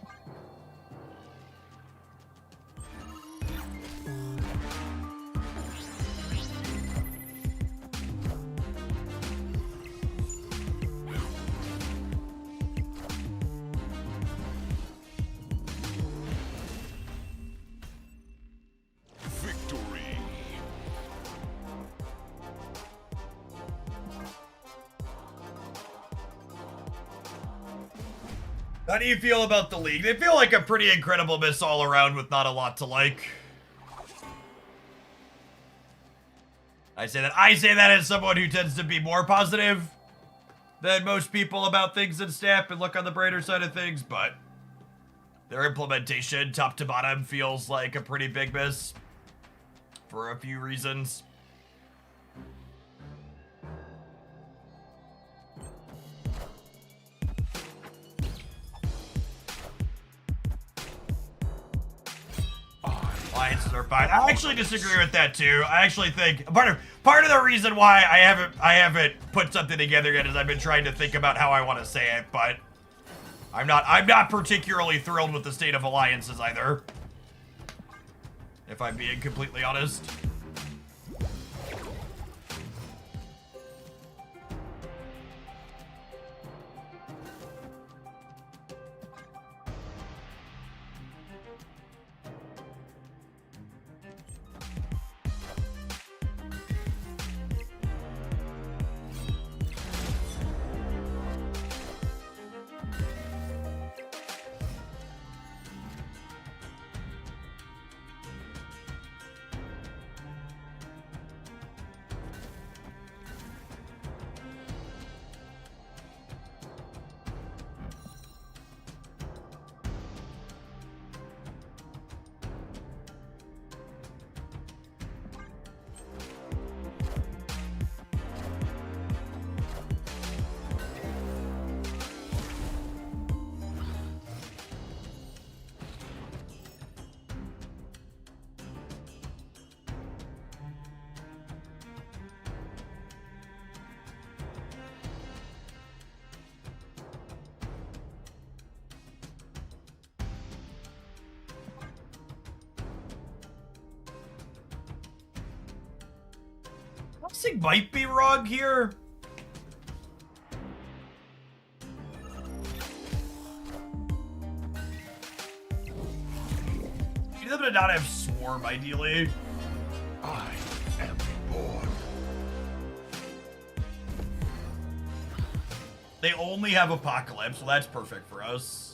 Victory. How do you feel about the league? They feel like a pretty incredible miss all around with not a lot to like. I say that as someone who tends to be more positive than most people about things in Snap and look on the brighter side of things, but their implementation, top to bottom, feels like a pretty big miss for a few reasons. Alliances are fine. I actually disagree with that too. I actually think part of the reason why I haven't put something together yet is I've been trying to think about how I want to say it, but I'm not particularly thrilled with the state of alliances either, if I'm being completely honest. This thing might be wrong here. You need them to not have swarm, ideally. I am reborn. They only have Apocalypse, so that's perfect for us.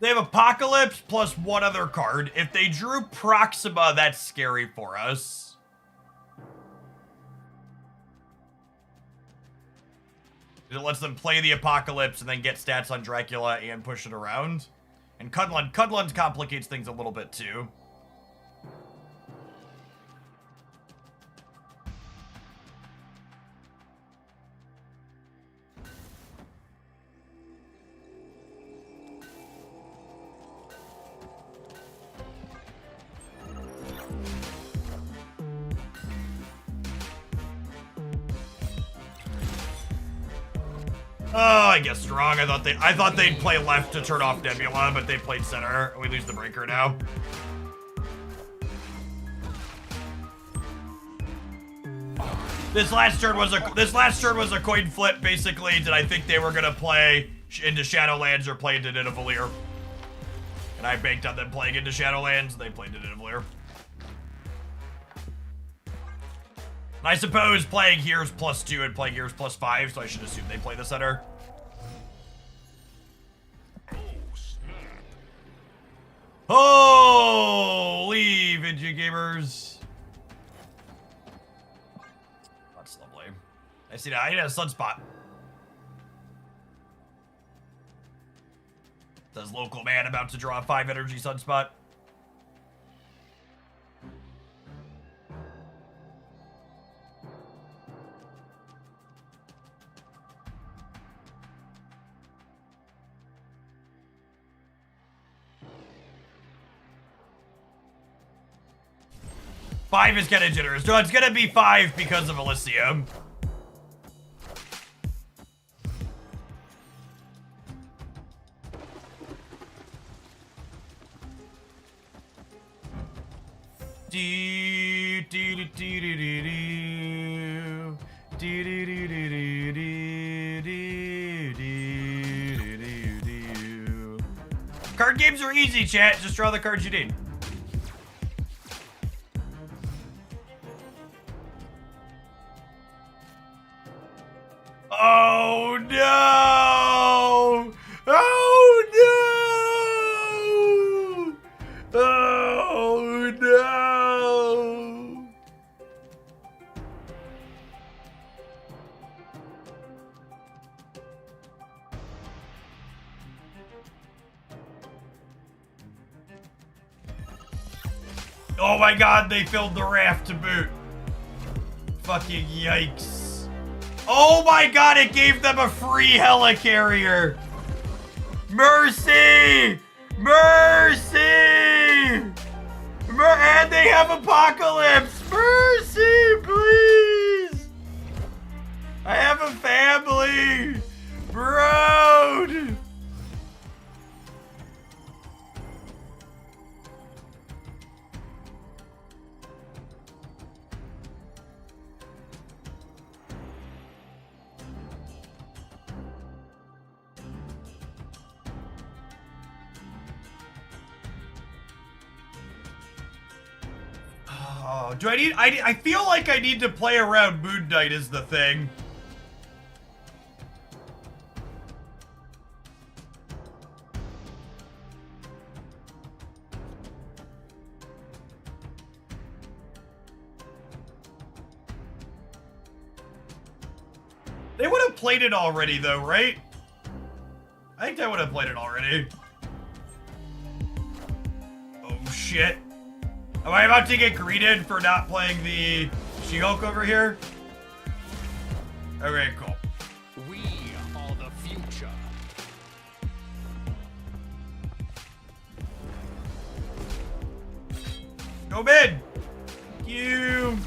They have Apocalypse plus one other card. If they drew Proxima, that's scary for us. It lets them play the Apocalypse and then get stats on Dracula and push it around. And Cudlund complicates things a little bit too. Oh, I guess wrong. I thought they'd play left to turn off Nebula, but they played center. We lose the breaker now. This last turn was a coin flip. Basically, did I think they were gonna play into Shadowlands or play into Nidavellir? And I banked on them playing into Shadowlands. They played into Nidavellir. I suppose playing here is +2 and playing here is +5, so I should assume they play the center. Holy Vinci gamers. That's lovely. I see that. I need a sunspot. Says local man about to draw a 5 energy sunspot. Five is kind of generous. So it's gonna be 5 because of Elysium. Card games are easy, chat. Just draw the cards you need. Oh no! Oh no! Oh no! Oh my god, they filled the raft to boot. Fucking yikes. Oh my god, it gave them a free helicarrier! Mercy! Mercy! And they have Apocalypse! Mercy, please! I have a family! Bro! Oh, do I need... I feel like I need to play around Moon Knight is the thing. They would have played it already, though, right? I think I would have played it already. Oh shit. Am I about to get greeted for not playing the She-Hulk over here? Okay, cool. We are the future. Go mid! Thank you!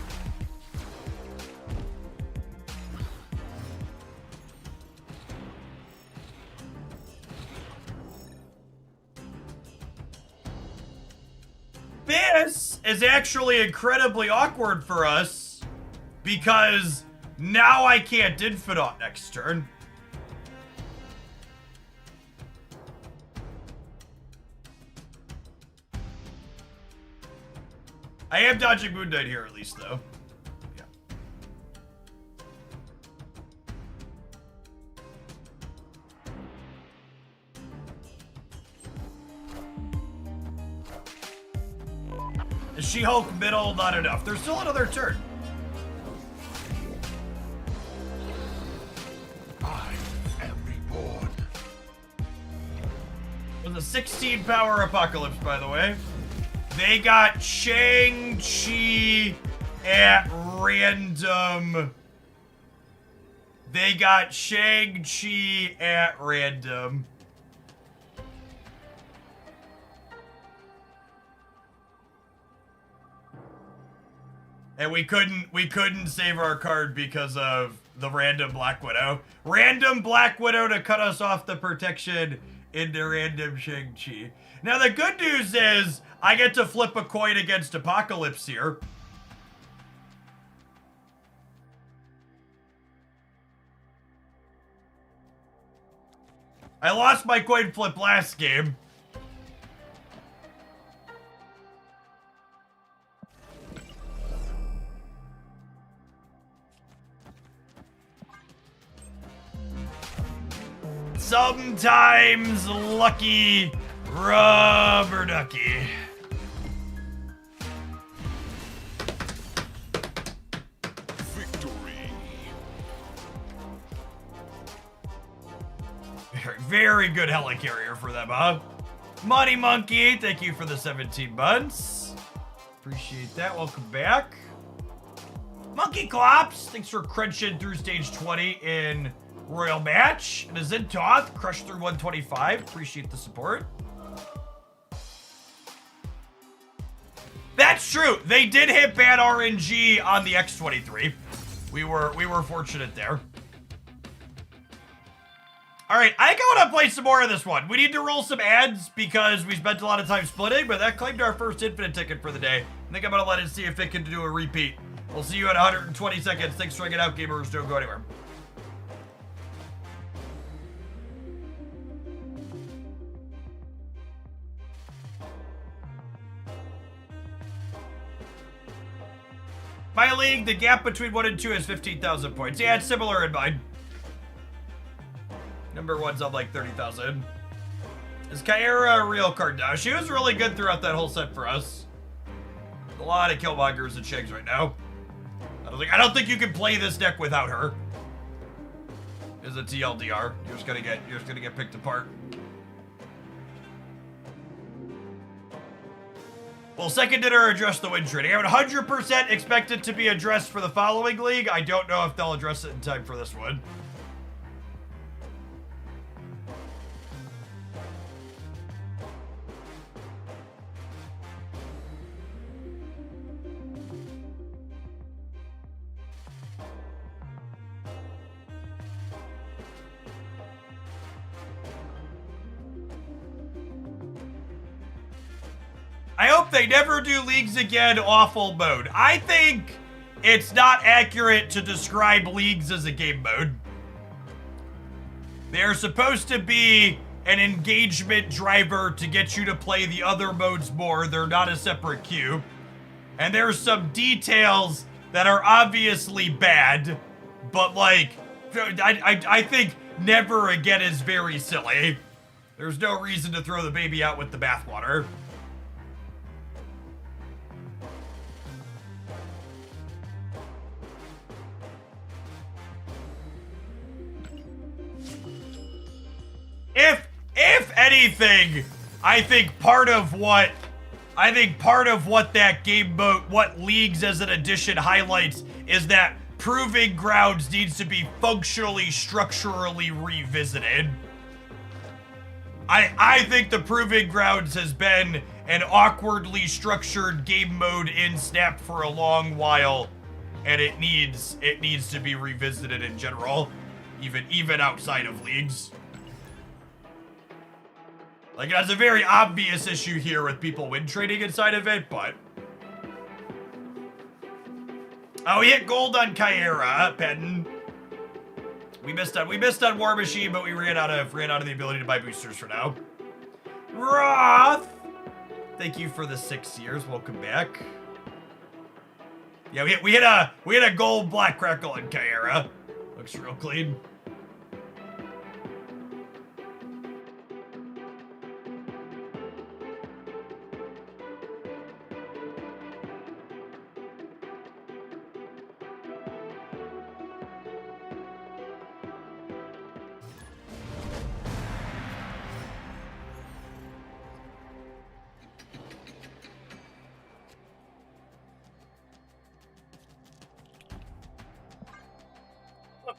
This is actually incredibly awkward for us because now I can't Infidot next turn. I am dodging Moon Knight here at least, though. Yeah. She-Hulk middle, not enough. There's still another turn. I am reborn. With a 16 power Apocalypse, by the way. They got Shang-Chi at random. They got Shang-Chi at random. And we couldn't save our card because of the random Black Widow. Random Black Widow to cut us off the protection into random Shang-Chi. Now the good news is I get to flip a coin against Apocalypse here. I lost my coin flip last game. Sometimes lucky rubber ducky. Victory. Very good helicarrier for them, huh? Money Monkey, thank you for the 17 months. Appreciate that. Welcome back. Monkey Clops, thanks for crunching through stage 20 in Royal Match. And a Zintoth, crushed through 125. Appreciate the support. That's true. They did hit bad RNG on the X23. We were fortunate there. All right, I think I want to play some more of this one. We need to roll some ads because we spent a lot of time splitting, but that claimed our first infinite ticket for the day. I think I'm going to let it see if it can do a repeat. We'll see you in 120 seconds. Thanks for hanging out, gamers. Don't go anywhere. My league, the gap between 1 and 2 is 15,000 points. Yeah, it's similar in mine. Number 1's on like 30,000. Is Kyra a real card now? She was really good throughout that whole set for us. A lot of Killmongers and Shags right now. I don't think you can play this deck without her. Is a TLDR. You're just gonna get picked apart. Will second dinner address the win trading? I would 100% expect it to be addressed for the following league. I don't know if they'll address it in time for this one. I hope they never do leagues again awful mode. I think it's not accurate to describe leagues as a game mode. They're supposed to be an engagement driver to get you to play the other modes more. They're not a separate queue. And there's some details that are obviously bad, but like, I think never again is very silly. There's no reason to throw the baby out with the bathwater. If anything, I think part of what that game mode, what leagues as an addition highlights, is that Proving Grounds needs to be functionally, structurally revisited. I think the Proving Grounds has been an awkwardly structured game mode in Snap for a long while, and it needs to be revisited in general, even outside of leagues. Like, it has a very obvious issue here with people win trading inside of it, but... Oh, we hit gold on Kyera, Penton. We missed on War Machine, but we ran out of the ability to buy boosters for now. Roth! Thank you for the 6 years. Welcome back. Yeah, we hit a gold black crackle on Kyera. Looks real clean.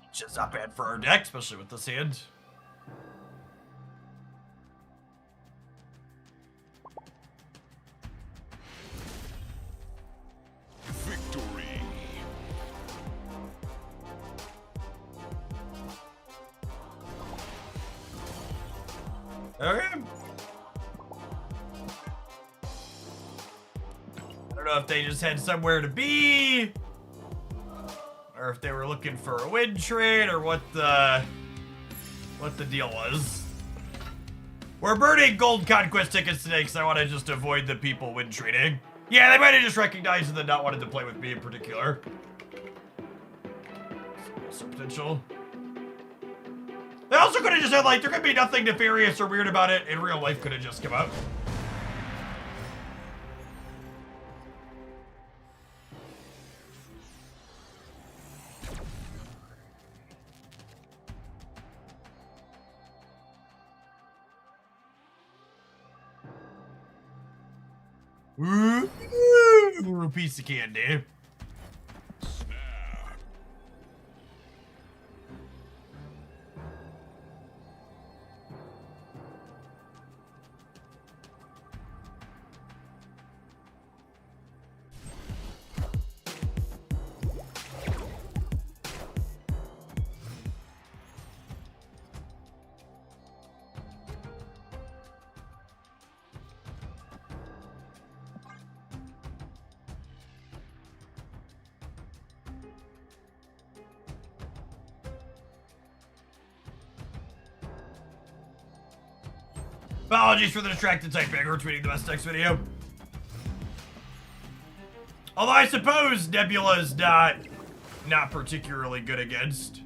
Which is not bad for our deck, especially with this hand. Victory. Okay. I don't know if they just had somewhere to be, or if they were looking for a win trade, or what the deal was. We're burning gold conquest tickets today because I want to just avoid the people win trading. Yeah, they might have just recognized and then not wanted to play with me in particular. Also potential. They also could have just said, like, there could be nothing nefarious or weird about it. In real life, could have just come up. Ooh, piece of candy. Apologies for the distracted typing or tweeting the best text video. Although I suppose Nebula is not particularly good against.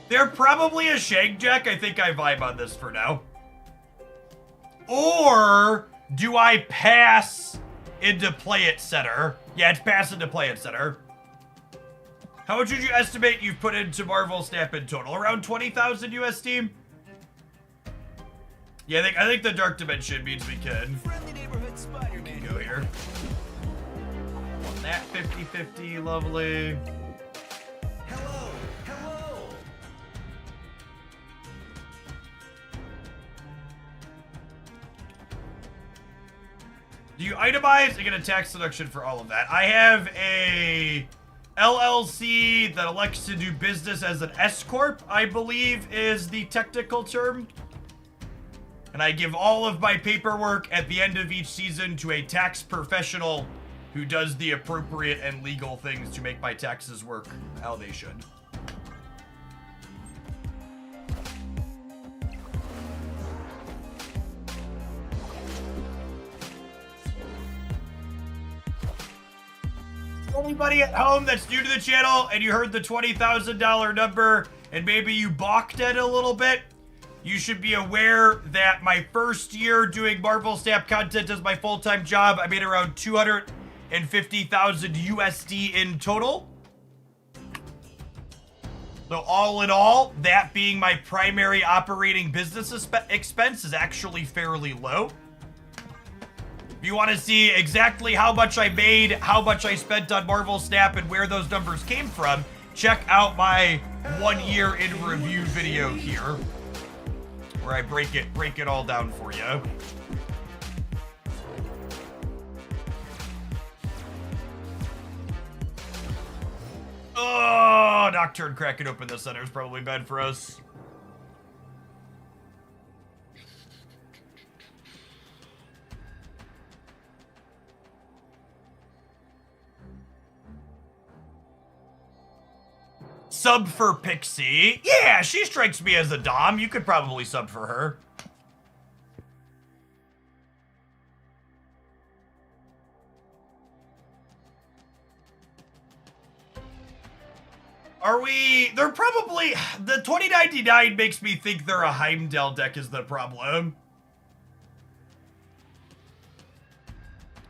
They're probably a Shag Jack. I think I vibe on this for now. Or do I pass into Play It Center? Yeah, it's pass into Play It Center. How much would you estimate you've put into Marvel Snap in total? Around 20,000 USD? Yeah, I think the Dark Dimension means we can. Friendly neighborhood Spider-Man. Go here. That 50-50, lovely. Hello. Hello. Do you itemize and get a tax deduction for all of that? I have a LLC that elects to do business as an S-Corp, I believe is the technical term. And I give all of my paperwork at the end of each season to a tax professional who does the appropriate and legal things to make my taxes work how they should. Anybody at home that's new to the channel and you heard the $20,000 number and maybe you balked at it a little bit, you should be aware that my first year doing Marvel Snap content as my full-time job, I made around 250,000 USD in total. So all in all, that being my primary operating business expense is actually fairly low. If you want to see exactly how much I made, how much I spent on Marvel Snap, and where those numbers came from, check out my 1 year in review video here, where I break it all down for you. Oh, Nocturne cracking open the center is probably bad for us. Sub for Pixie. Yeah, she strikes me as a dom. You could probably sub for her. Are we... They're probably... The 2099 makes me think they're a Heimdall deck is the problem.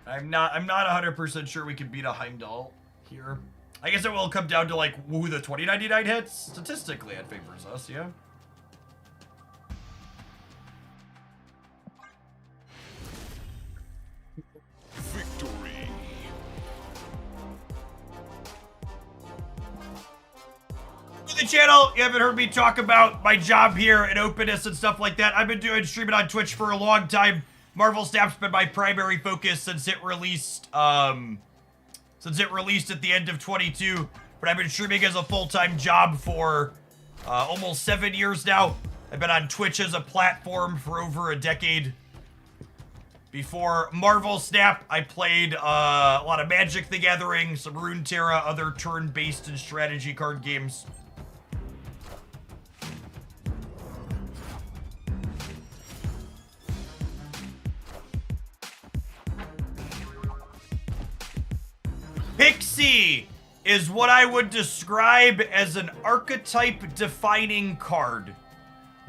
I'm not 100% sure we can beat a Heimdall here. I guess it will come down to, like, who the 2099 hits. Statistically, it favors us, yeah. Victory. To the channel, you haven't heard me talk about my job here and openness and stuff like that. I've been doing streaming on Twitch for a long time. Marvel Snap's been my primary focus since it released, at the end of 22, but I've been streaming as a full-time job for almost 7 years now. I've been on Twitch as a platform for over a decade. Before Marvel Snap, I played a lot of Magic the Gathering, some Runeterra, other turn-based and strategy card games. Pixie is what I would describe as an archetype-defining card.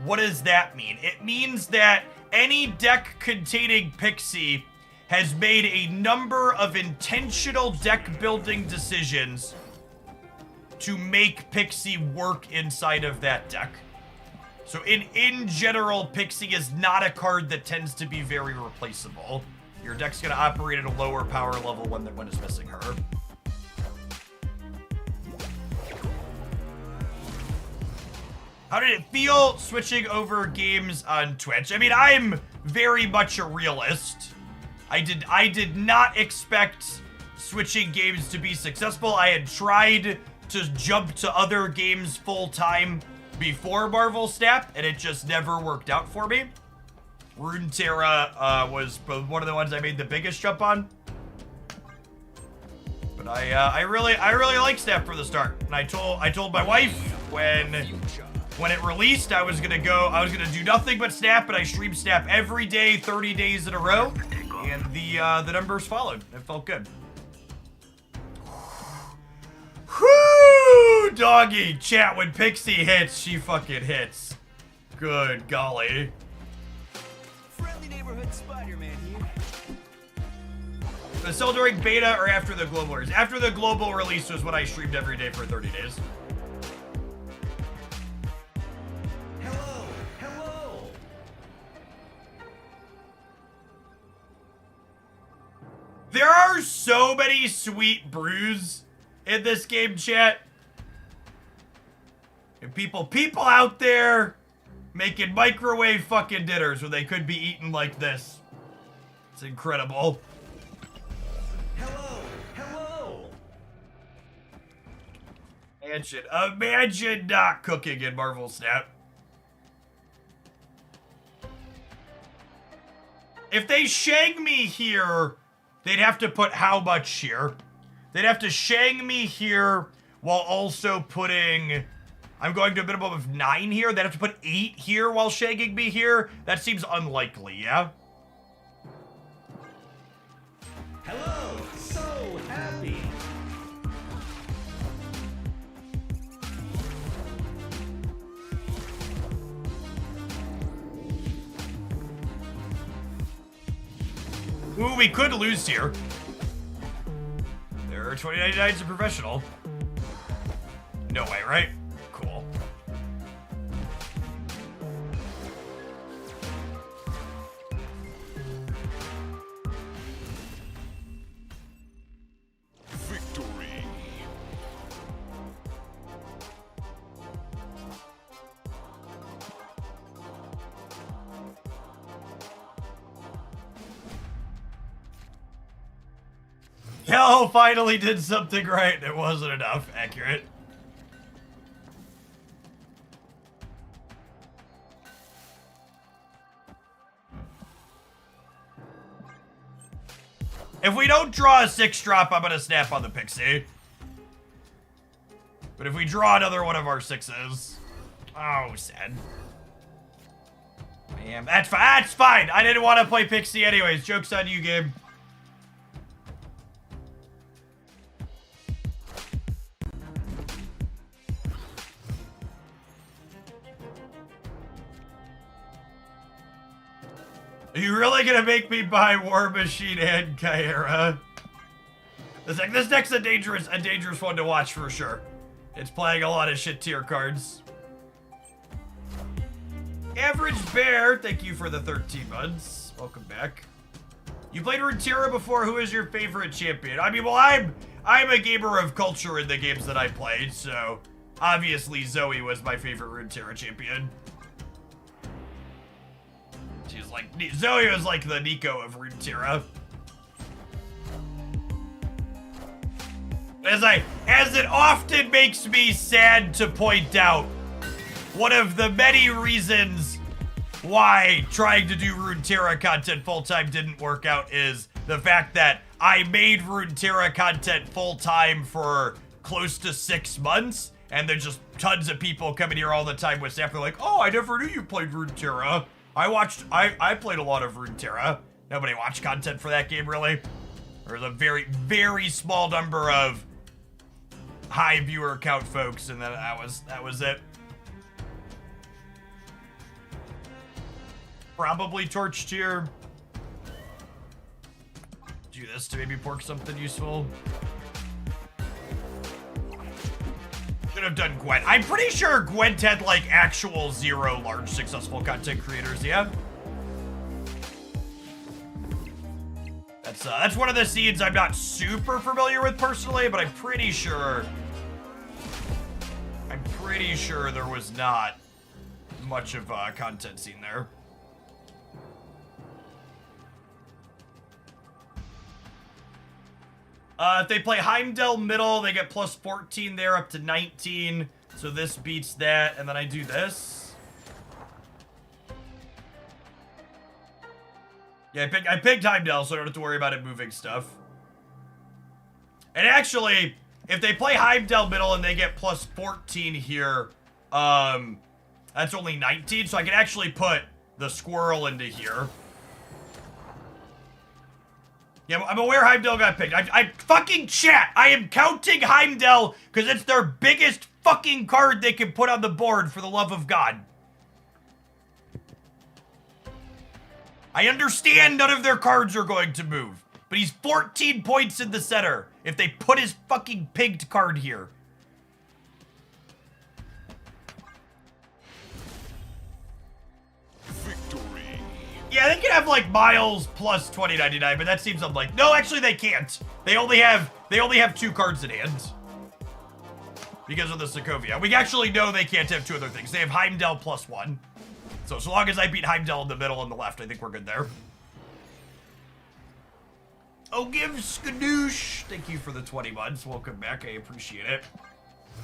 What does that mean? It means that any deck containing Pixie has made a number of intentional deck-building decisions to make Pixie work inside of that deck. So in general, Pixie is not a card that tends to be very replaceable. Your deck's going to operate at a lower power level when it's missing her. How did it feel switching over games on Twitch? I mean, I'm very much a realist. I did not expect switching games to be successful. I had tried to jump to other games full time before Marvel Snap, and it just never worked out for me. Runeterra was one of the ones I made the biggest jump on. But I really like Snap from the start. And I told my wife when it released, I was gonna do nothing but Snap, and I streamed Snap every day, 30 days in a row, and the numbers followed. It felt good. Whoo, doggy, chat, when Pixie hits, she fucking hits. Good golly. Friendly neighborhood Spider-Man here. Was it still during beta or after the global release? After the global release was when I streamed every day for 30 days. Hello. There are so many sweet brews in this game, chat. And people out there making microwave fucking dinners when they could be eating like this. It's incredible. Hello. Imagine not cooking in Marvel Snap. If they Shang me here, they'd have to put how much here? They'd have to Shang me here while also putting... I'm going to a minimum of 9 here. They'd have to put 8 here while Shanging me here. That seems unlikely, yeah? Hello. So happy. Ooh, we could lose here. $20.99 a professional. No way, right? Cool. Victory. Yellow finally did something right. It wasn't enough. Accurate. If we don't draw a 6-drop, I'm gonna snap on the pixie. But if we draw another one of our 6s... Oh, sad. Man, that's fine. That's fine. I didn't want to play pixie anyways. Joke's on you, game. Are you really gonna make me buy War Machine and Kyera? This deck's a dangerous one to watch for sure. It's playing a lot of shit tier cards. Average Bear, thank you for the 13 months. Welcome back. You played Runeterra before. Who is your favorite champion? I mean, well, I'm a gamer of culture in the games that I played, so obviously Zoe was my favorite Runeterra champion. She's like, Zoe was like the Nico of Runeterra. As it often makes me sad to point out, one of the many reasons why trying to do Runeterra content full-time didn't work out is the fact that I made Runeterra content full-time for close to 6 months, and there's just tons of people coming here all the time with stuff. They're like, oh, I never knew you played Runeterra. I played a lot of Runeterra. Nobody watched content for that game, really. There's a very, very small number of high viewer count folks, and then that was it. Probably torch tier. Do this to maybe pork something useful. Should have done Gwent. I'm pretty sure Gwent had like actual 0 large successful content creators, yeah? That's one of the scenes I'm not super familiar with personally, but I'm pretty sure there was not much of a content scene there. If they play Heimdall middle, they get plus 14 there, up to 19. So this beats that, and then I do this. Yeah, I picked Heimdall, so I don't have to worry about it moving stuff. And actually, if they play Heimdall middle and they get plus 14 here, that's only 19, so I can actually put the squirrel into here. Yeah, I'm aware Heimdall got picked. I fucking chat. I am counting Heimdall because it's their biggest fucking card they can put on the board, for the love of God. I understand none of their cards are going to move, but he's 14 points in the center if they put his fucking pigged card here. Yeah, they can have like Miles plus 20.99, but that seems unlikely. No, actually they can't. They only have 2 cards in hand. Because of the Sokovia. We actually know they can't have 2 other things. They have Heimdall plus 1. So long as I beat Heimdall in the middle and the left, I think we're good there. Oh, give Skadoosh. Thank you for the 20 months. Welcome back. I appreciate it.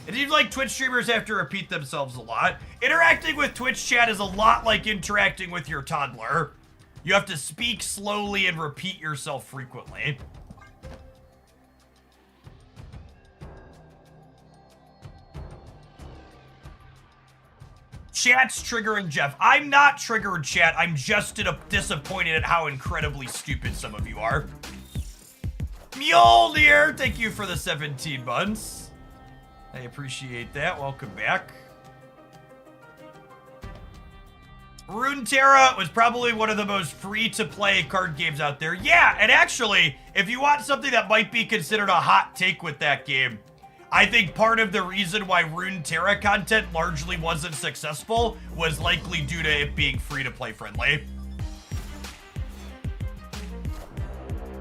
It seems like Twitch streamers have to repeat themselves a lot. Interacting with Twitch chat is a lot like interacting with your toddler. You have to speak slowly and repeat yourself frequently. Chat's triggering Jeff. I'm not triggered, chat. I'm just disappointed at how incredibly stupid some of you are. Mjolnir, thank you for the 17 months. I appreciate that. Welcome back. Runeterra was probably one of the most free-to-play card games out there. Yeah, and actually, if you want something that might be considered a hot take with that game, I think part of the reason why Runeterra content largely wasn't successful was likely due to it being free-to-play friendly.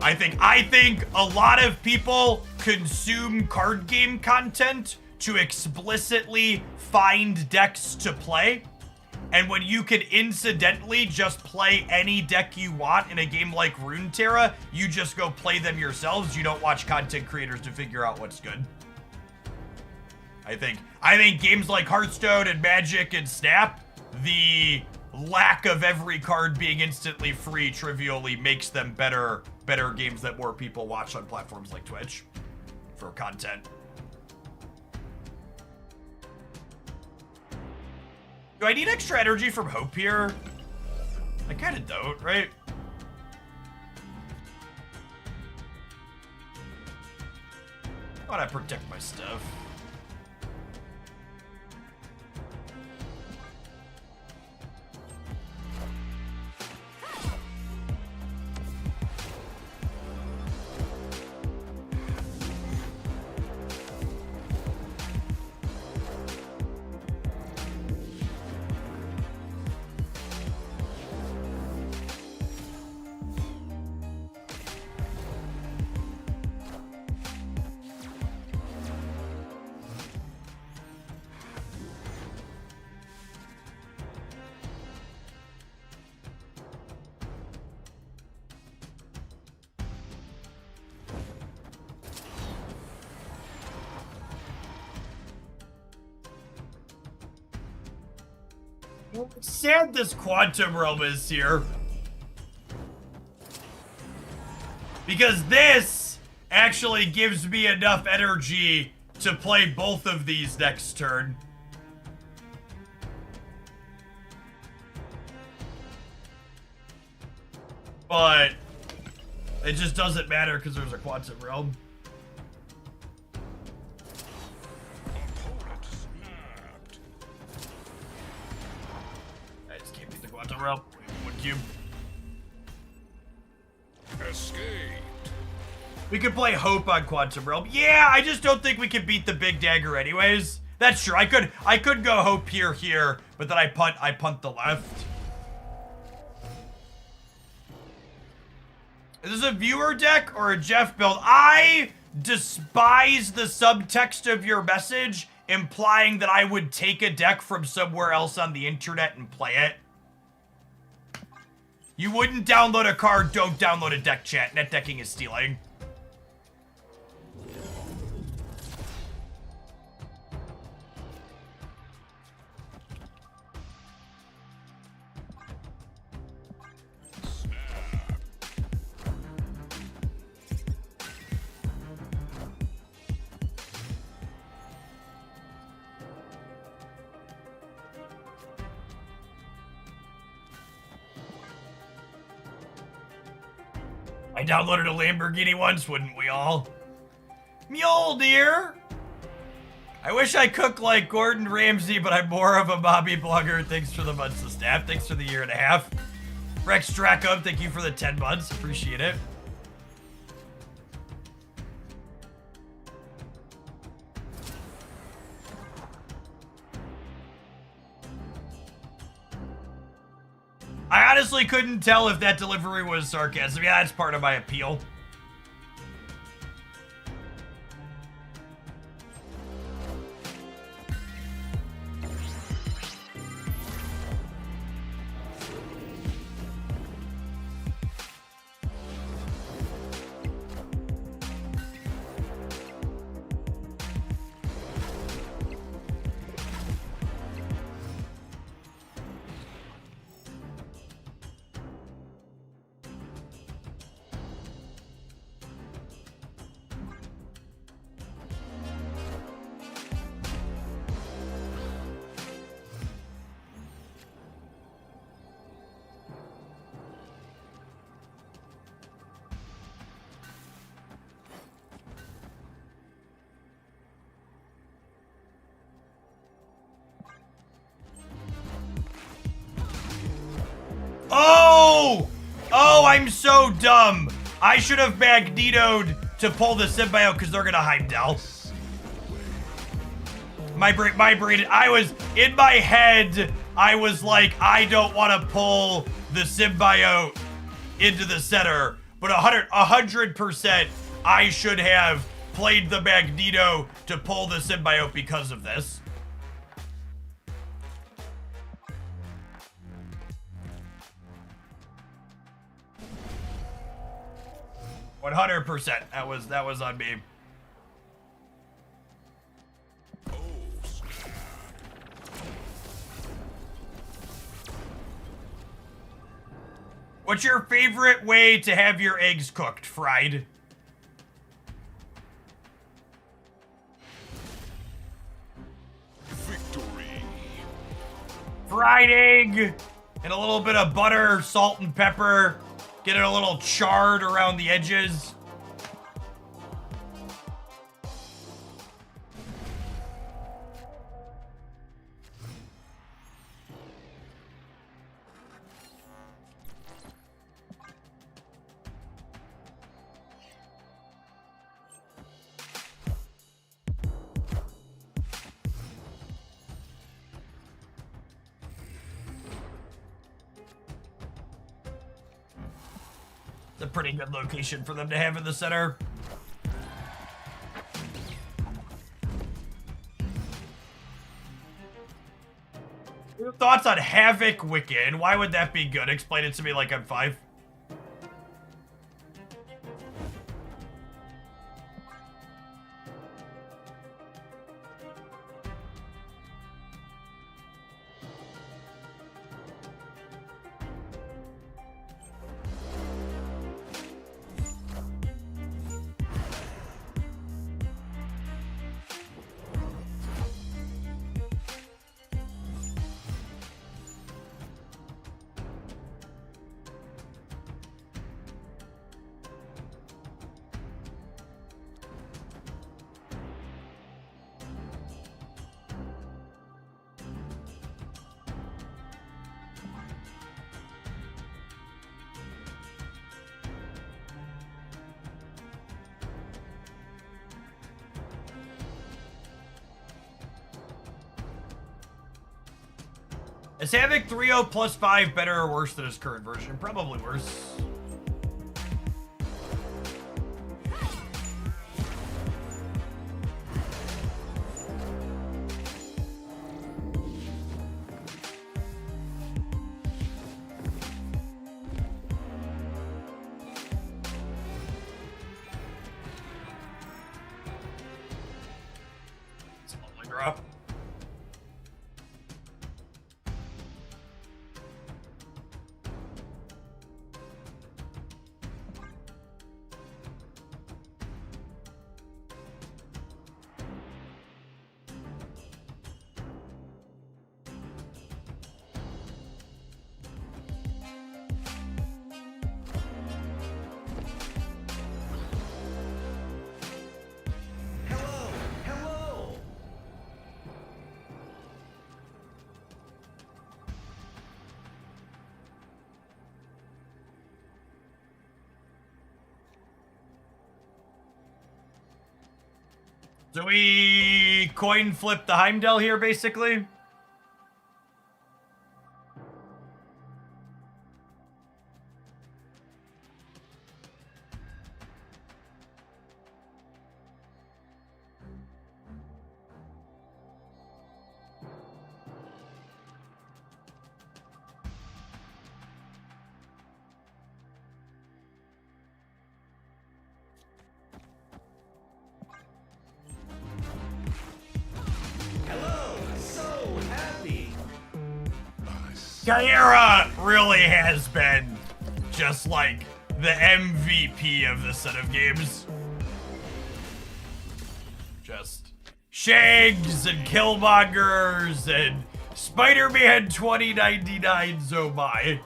I think a lot of people consume card game content to explicitly find decks to play. And when you could incidentally just play any deck you want in a game like Runeterra, you just go play them yourselves. You don't watch content creators to figure out what's good. I think games like Hearthstone and Magic and Snap, the lack of every card being instantly free trivially makes them better games that more people watch on platforms like Twitch for content. Do I need extra energy from Hope here? I kind of don't, right? Why don't I protect my stuff? Sad this Quantum Realm is here. Because this actually gives me enough energy to play both of these next turn. But it just doesn't matter because there's a Quantum Realm. Realm. One cube. Escaped. We could play Hope on Quantum Realm. Yeah, I just don't think we can beat the big dagger anyways. That's true. I could go Hope here, but then I punt the left. Is this a viewer deck or a Jeff build? I despise the subtext of your message implying that I would take a deck from somewhere else on the internet and play it. You wouldn't download a card, don't download a deck, chat. Net decking is stealing. I downloaded a Lamborghini once, wouldn't we all? Mule deer! I wish I cooked like Gordon Ramsay, but I'm more of a Bobby blogger. Thanks for the months of staff. Thanks for the 1.5 years. Rex Dracum, thank you for the 10 months. Appreciate it. I honestly couldn't tell if that delivery was sarcasm. Yeah, that's part of my appeal. Oh, I'm so dumb. I should have magnetoed to pull the symbiote because they're gonna Heimdall. My brain, I was, in my head, I was like, I don't want to pull the symbiote into the center, but 100%, I should have played the Magneto to pull the symbiote because of this. 100%. That was on me. What's your favorite way to have your eggs cooked? Fried? Victory. Fried egg and a little bit of butter, salt, and pepper. Get it a little charred around the edges. It's a pretty good location for them to have in the center. Your thoughts on Havoc Wiccan? Why would that be good? Explain it to me like I'm 5. Is Havoc 3.0 plus 5 better or worse than his current version? Probably worse. It's a lovely drop. Hello, hello. Do we coin flip the Heimdall here, basically? Hello. So happy. Kyera really has been just like the MVP of this set of games. Just Shags and Killmongers and Spider-Man 2099s, oh my.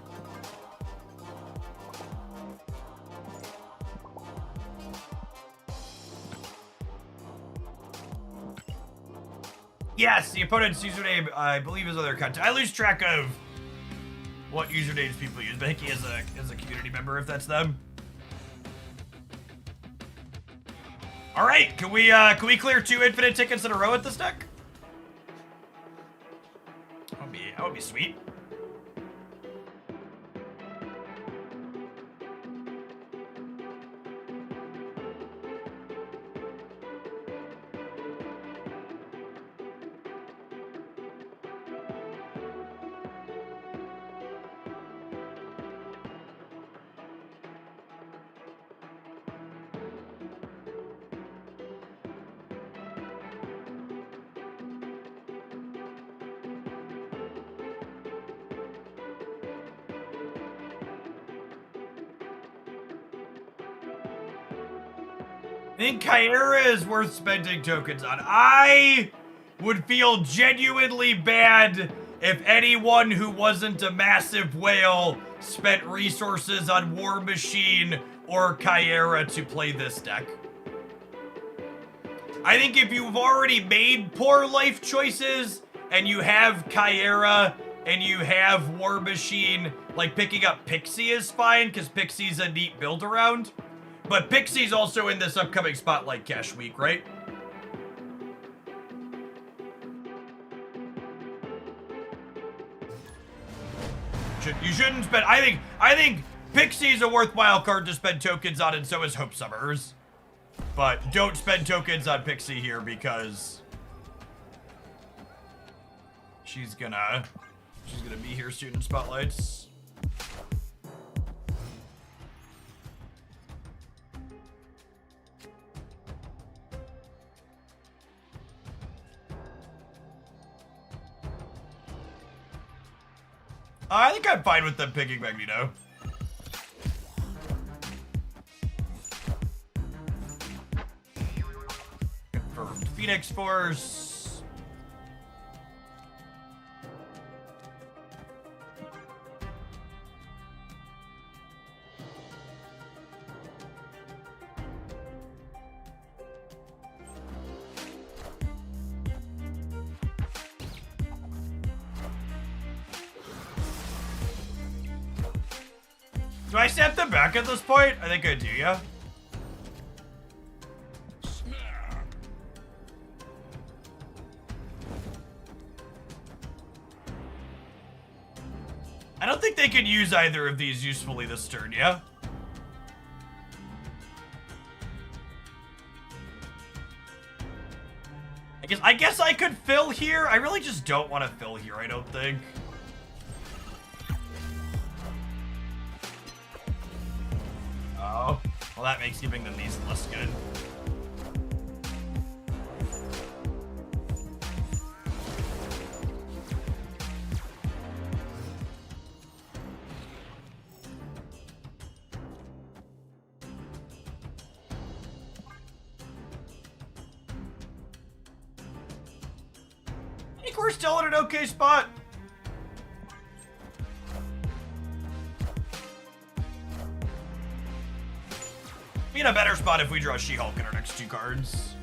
Yes, the opponent's username, I believe, is other content. I lose track of what usernames people use. Becky as a community member, if that's them. All right, can we clear 2 infinite tickets in a row at this deck? That would be sweet. I think Kyra is worth spending tokens on. I would feel genuinely bad if anyone who wasn't a massive whale spent resources on War Machine or Kyra to play this deck. I think if you've already made poor life choices and you have Kyra and you have War Machine, like picking up Pixie is fine because Pixie's a neat build around. But Pixie's also in this upcoming Spotlight Cash week, right? You shouldn't spend. I think Pixie's a worthwhile card to spend tokens on, and so is Hope Summers. But don't spend tokens on Pixie here because she's gonna be here soon in Spotlights. I think I'm fine with them picking Magneto. Confirmed Phoenix Force. Do I step them back at this point? I think I do, yeah. I don't think they could use either of these usefully this turn, yeah? I guess I could fill here. I really just don't want to fill here, I don't think. Oh, well that makes giving them these less good. I think we're still in an okay spot. Be in a better spot if we draw She-Hulk in our next 2 cards.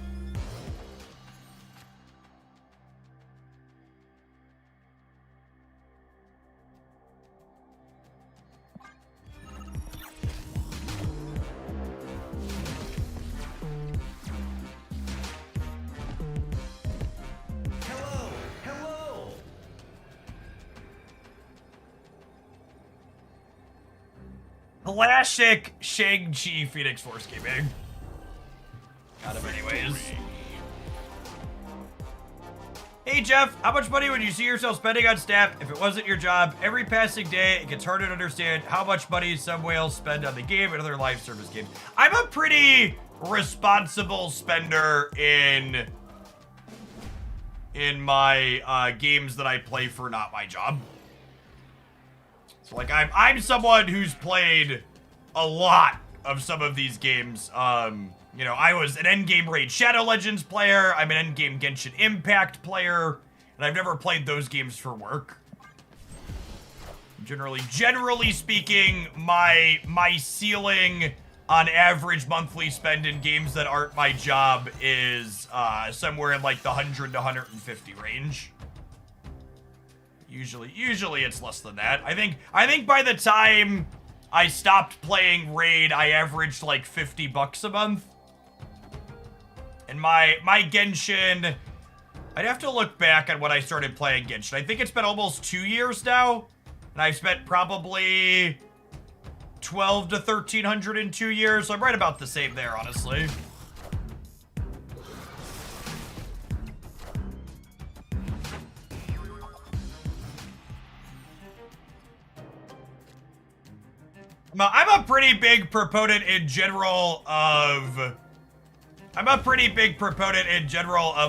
Hello, hello. Classic Shang-Chi Phoenix Force gaming. Got him anyways. Hey Jeff, how much money would you see yourself spending on staff if it wasn't your job? Every passing day, it gets harder to understand how much money some whales spend on the game and other live service games. I'm a pretty responsible spender in my games that I play for not my job. So like I'm someone who's played a lot of some of these games. You know, I was an endgame Raid Shadow Legends player. I'm an endgame Genshin Impact player, and I've never played those games for work. Generally speaking, my ceiling on average monthly spend in games that aren't my job is somewhere in like the 100 to 150 range. Usually it's less than that. I think by the time I stopped playing Raid, I averaged like $50 a month. And my Genshin, I'd have to look back at when I started playing Genshin. I think it's been almost 2 years now, and I've spent probably 12 to 1300 in 2 years. So I'm right about the same there, honestly. I'm a pretty big proponent in general of...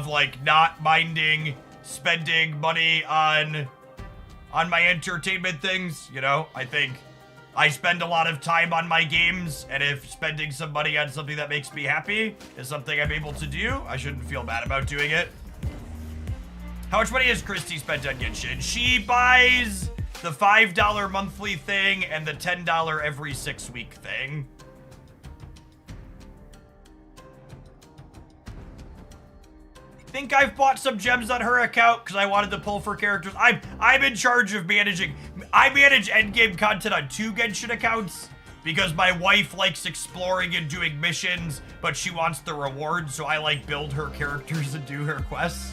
like, not minding spending money on my entertainment things, you know? I think I spend a lot of time on my games, and if spending some money on something that makes me happy is something I'm able to do, I shouldn't feel bad about doing it. How much money has Christy spent on Genshin? She buys the $5 monthly thing and the $10 every 6 week thing. I think I've bought some gems on her account because I wanted to pull for characters. I'm in charge of managing. I manage endgame content on 2 Genshin accounts because my wife likes exploring and doing missions, but she wants the rewards, so I like build her characters and do her quests.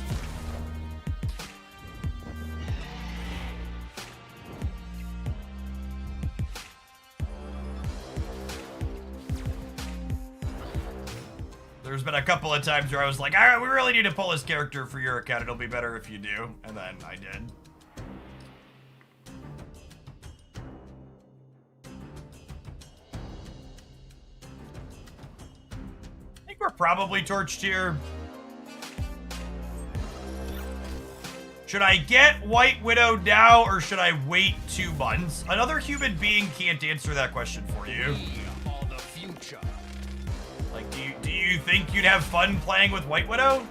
There's been a couple of times where I was like, all right, we really need to pull this character for your account. It'll be better if you do. And then I did. I think we're probably torched here. Should I get White Widow now or should I wait 2 months? Another human being can't answer that question for you. We are the future. Like, do you think you'd have fun playing with White Widow?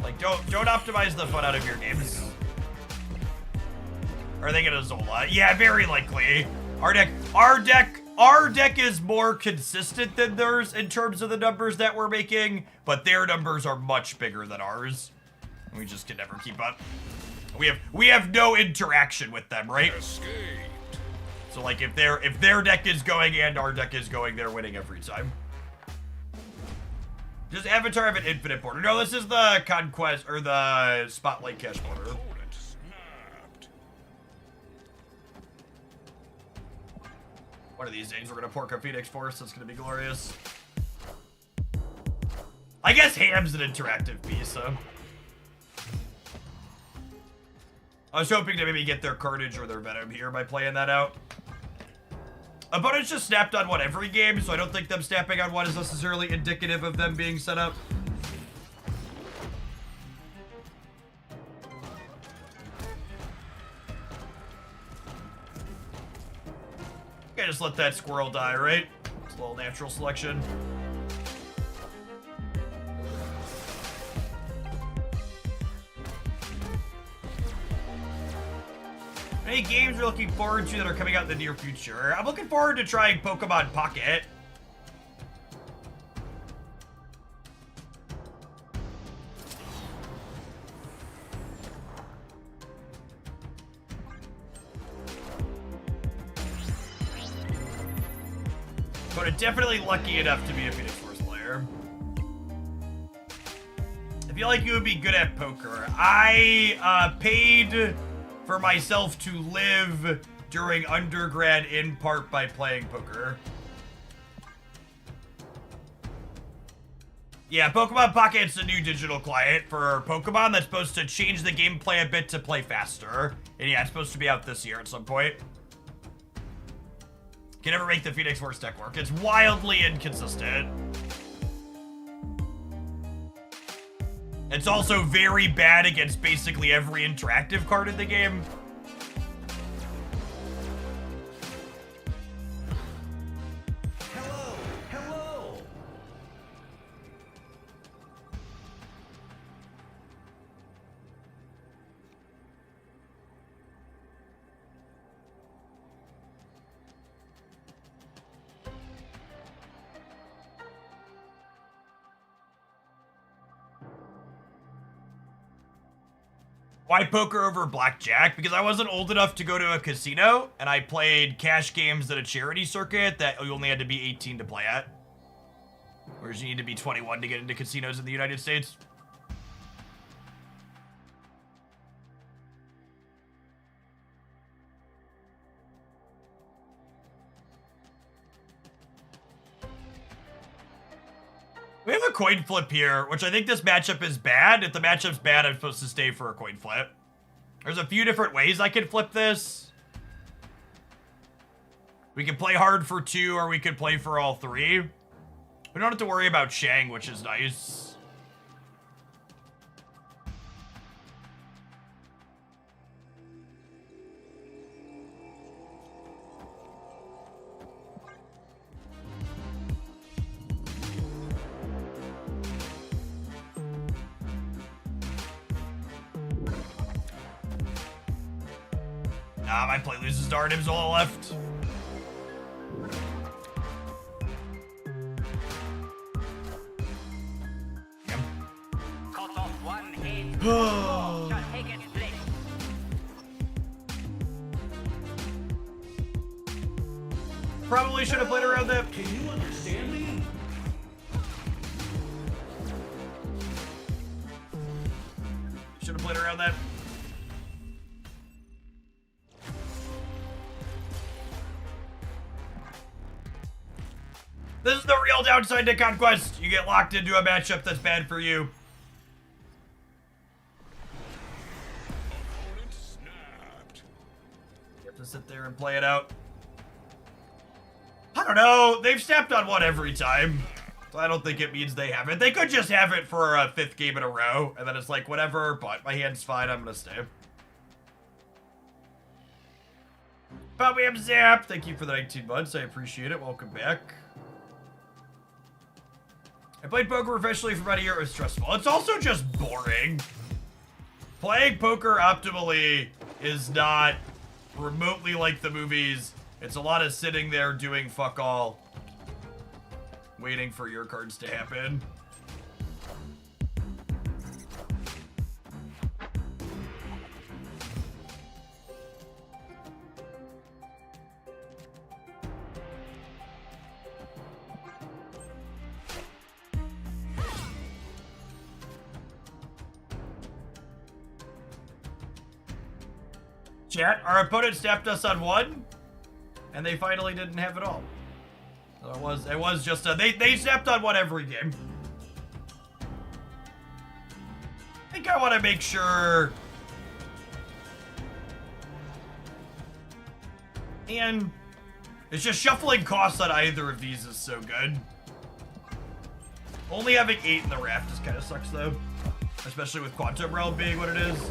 Like, don't optimize the fun out of your games. Or are they gonna Zola? Yeah, very likely. Our deck is more consistent than theirs in terms of the numbers that we're making, but their numbers are much bigger than ours. We just can never keep up. We have no interaction with them, right? Escaped. So like if their deck is going and our deck is going, they're winning every time. Does Avatar have an infinite border? No, this is the Conquest or the Spotlight Cash border. Opponent snapped. One of these days we're gonna pork a Phoenix Force. That's gonna be glorious. I guess Ham's an interactive piece, so. I was hoping to maybe get their Carnage or their Venom here by playing that out. Opponents just snapped on one every game, so I don't think them snapping on one is necessarily indicative of them being set up. Okay, just let that squirrel die, right? It's a little natural selection. Any games you're looking forward to that are coming out in the near future? I'm looking forward to trying Pokemon Pocket. But I'm definitely lucky enough to be a Phoenix Force player. I feel like you would be good at poker. I paid for myself to live during undergrad in part by playing poker. Yeah, Pokemon Pocket's a new digital client for Pokemon that's supposed to change the gameplay a bit to play faster. And yeah, it's supposed to be out this year at some point. Can never make the Phoenix Force deck work. It's wildly inconsistent. It's also very bad against basically every interactive card in the game. Hello, hello. Why poker over blackjack? Because I wasn't old enough to go to a casino, and I played cash games at a charity circuit that you only had to be 18 to play at. Whereas you need to be 21 to get into casinos in the United States. We have a coin flip here, which I think this matchup is bad. If the matchup's bad, I'm supposed to stay for a coin flip. There's a few different ways I can flip this. We can play hard for 2, or we could play for all 3. We don't have to worry about Shang, which is nice. Nah, my play loses to Artem's all left. Cut off one head. Shall take its place. Probably should have played around that. Can you understand me? Should have played around that. This is the real downside to Conquest. You get locked into a matchup that's bad for you. Opponent snapped. You have to sit there and play it out. I don't know. They've snapped on one every time. So I don't think it means they haven't. They could just have it for a 5th game in a row. And then it's like, whatever, but my hand's fine. I'm going to stay. Bobby, I'm Zap. Thank you for the 19 months. I appreciate it. Welcome back. I played poker professionally for about a year. It was stressful. It's also just boring. Playing poker optimally is not remotely like the movies. It's a lot of sitting there doing fuck all, waiting for your cards to happen. Chat, our opponent snapped us on 1, and they finally didn't have it all. So it was just a, they snapped on 1 every game. I think I want to make sure. And it's just shuffling costs on either of these is so good. Only having 8 in the raft just kind of sucks though, especially with Quantum Realm being what it is.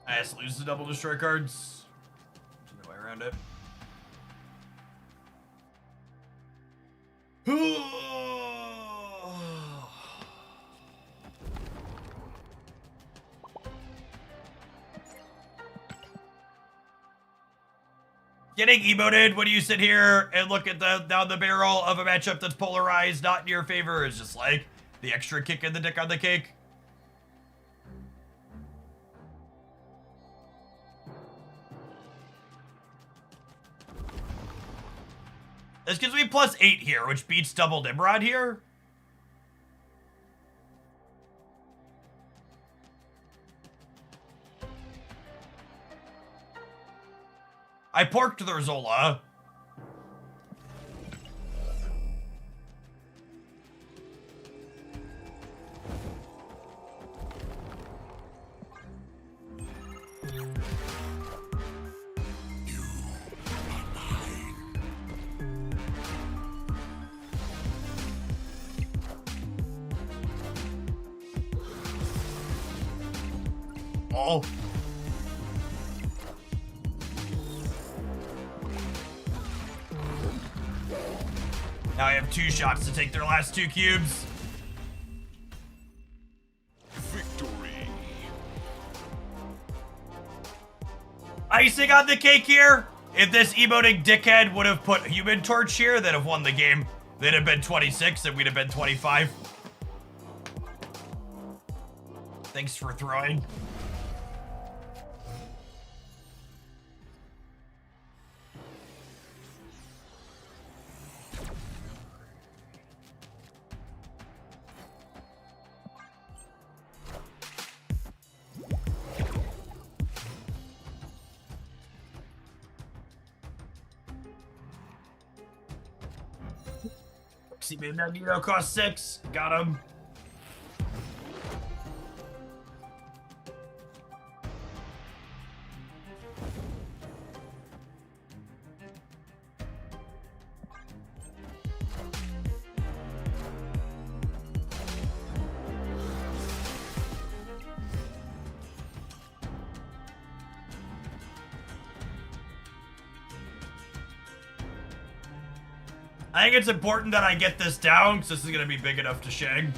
I just lose the double destroy cards. There's no way around it. Getting emoted when you sit here and look at the down the barrel of a matchup that's polarized, not in your favor, is just like the extra kick in the dick on the cake. This gives me +8 here, which beats double Nimrod here. I porked their Zola. Oh. Now I have 2 shots to take their last 2 cubes. Victory. Icing on the cake here. If this emoting dickhead would have put Human Torch here, they'd have won the game. They'd have been 26 and we'd have been 25. Thanks for throwing. See, Magneto cost 6. Got him. I think it's important that I get this down, because this is going to be big enough to shag.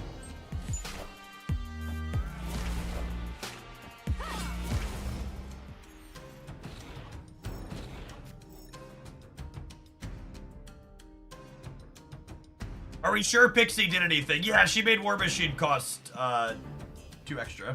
Are we sure Pixie did anything? Yeah, she made War Machine cost 2 extra.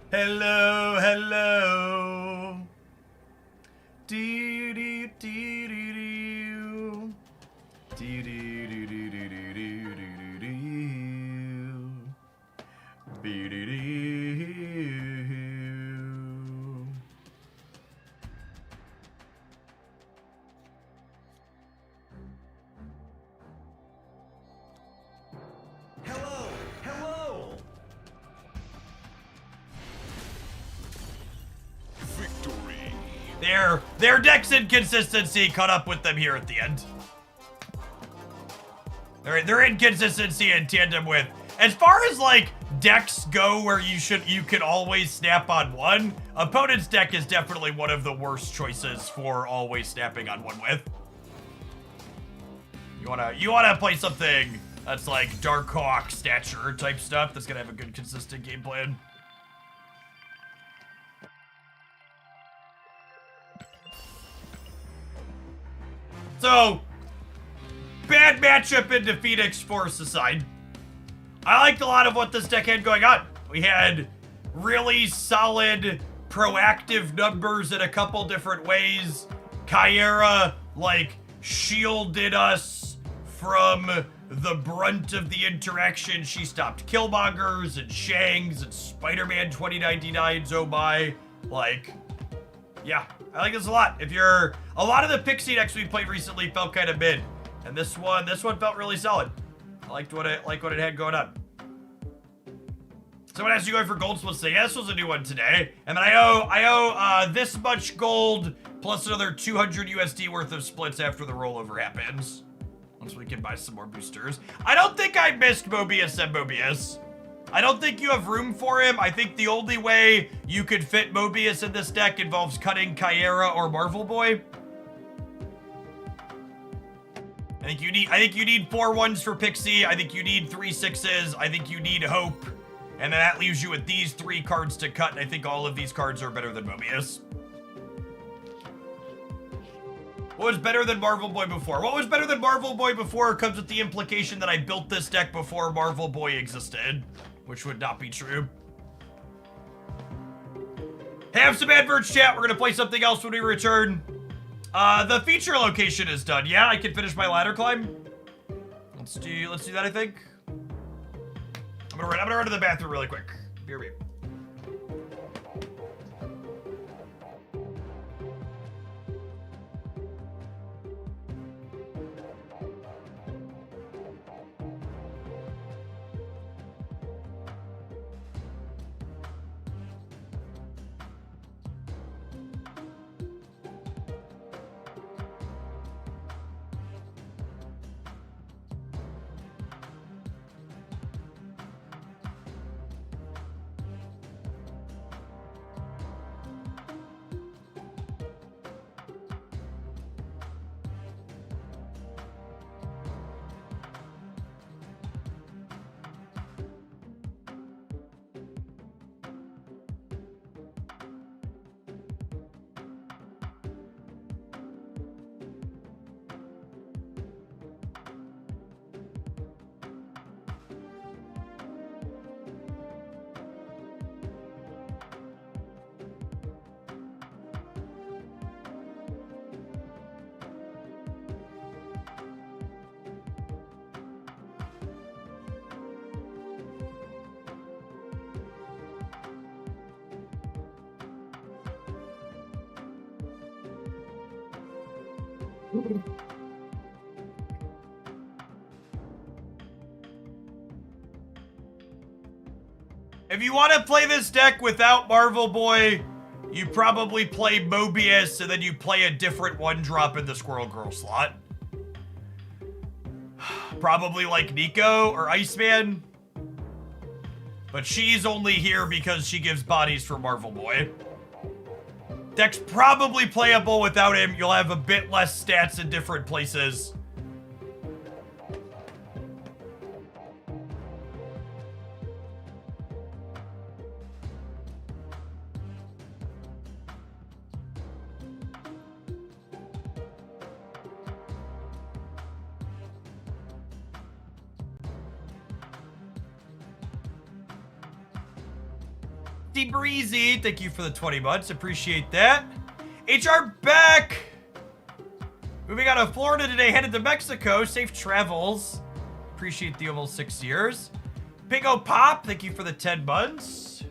Hello, hello. Do do do do do. Do do do do do do do do do. Be do do. Hello, hello. Victory. Their deck's inconsistency caught up with them here at the end. Their inconsistency in tandem with, as far as like decks go where you can always snap on one, opponent's deck is definitely one of the worst choices for always snapping on one with. You wanna play something that's like Darkhawk stature type stuff that's gonna have a good consistent game plan. So, bad matchup into Phoenix Force aside, I liked a lot of what this deck had going on. We had really solid, proactive numbers in a couple different ways. Kyera, like, shielded us from the brunt of the interaction. She stopped Killmongers and Shangs and Spider-Man 2099's oh my. Like, yeah, I like this a lot. A lot of the Pixie decks we played recently felt kind of mid, and this one felt really solid. I liked what it had going on. Someone asked you going for gold splits today. Yeah, this was a new one today, and then I owe this much gold plus another 200 USD worth of splits after the rollover happens. Once we can buy some more boosters. I don't think I missed Mobius and Mobius. I don't think you have room for him. I think the only way you could fit Mobius in this deck involves cutting Kyera or Marvel Boy. I think you need 4 1s for Pixie. I think you need 3 6s. I think you need Hope. And then that leaves you with these 3 cards to cut, and I think all of these cards are better than Mobius. What was better than Marvel Boy before? What was better than Marvel Boy before comes with the implication that I built this deck before Marvel Boy existed, which would not be true. Have some adverts, chat. We're gonna play something else when we return. The feature location is done. Yeah, I can finish my ladder climb. Let's do that, I think. I'm gonna run to the bathroom really quick. BRB. If you want to play this deck without Marvel Boy, you probably play Mobius and then you play a different one drop in the Squirrel Girl slot. Probably like Nico or Iceman. But she's only here because she gives bodies for Marvel Boy. Deck's probably playable without him. You'll have a bit less stats in different places. Breezy, thank you for the 20 months. Appreciate that. HR back. Moving out of Florida today, headed to Mexico. Safe travels. Appreciate the almost 6 years. Pigo Pop, thank you for the 10 months.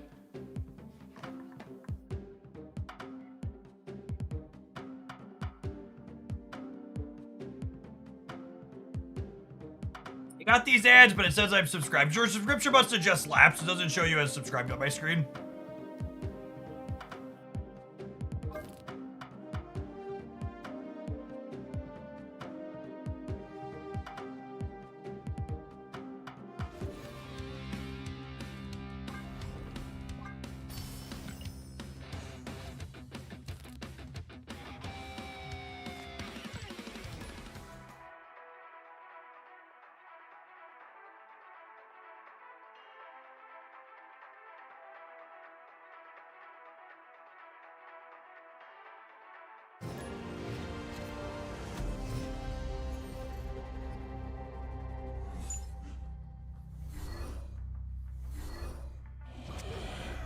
I got these ads, but it says I'm subscribed. Your subscription must have just lapsed. It doesn't show you as subscribed on my screen.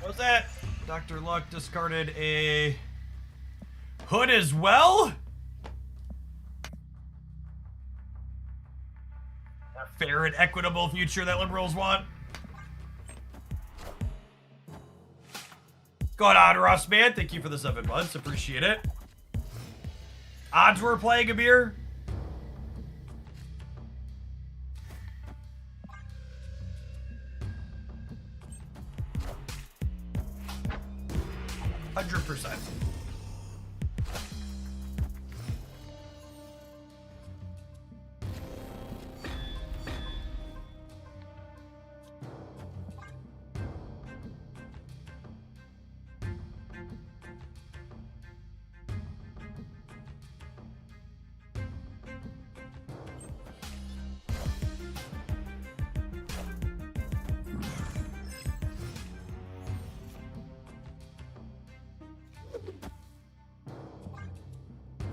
What's that? Dr. Luck discarded a hood as well? A fair and equitable future that liberals want. Going on, Ross, man. Thank you for the 7 months. Appreciate it. Odds we're playing a beer? %.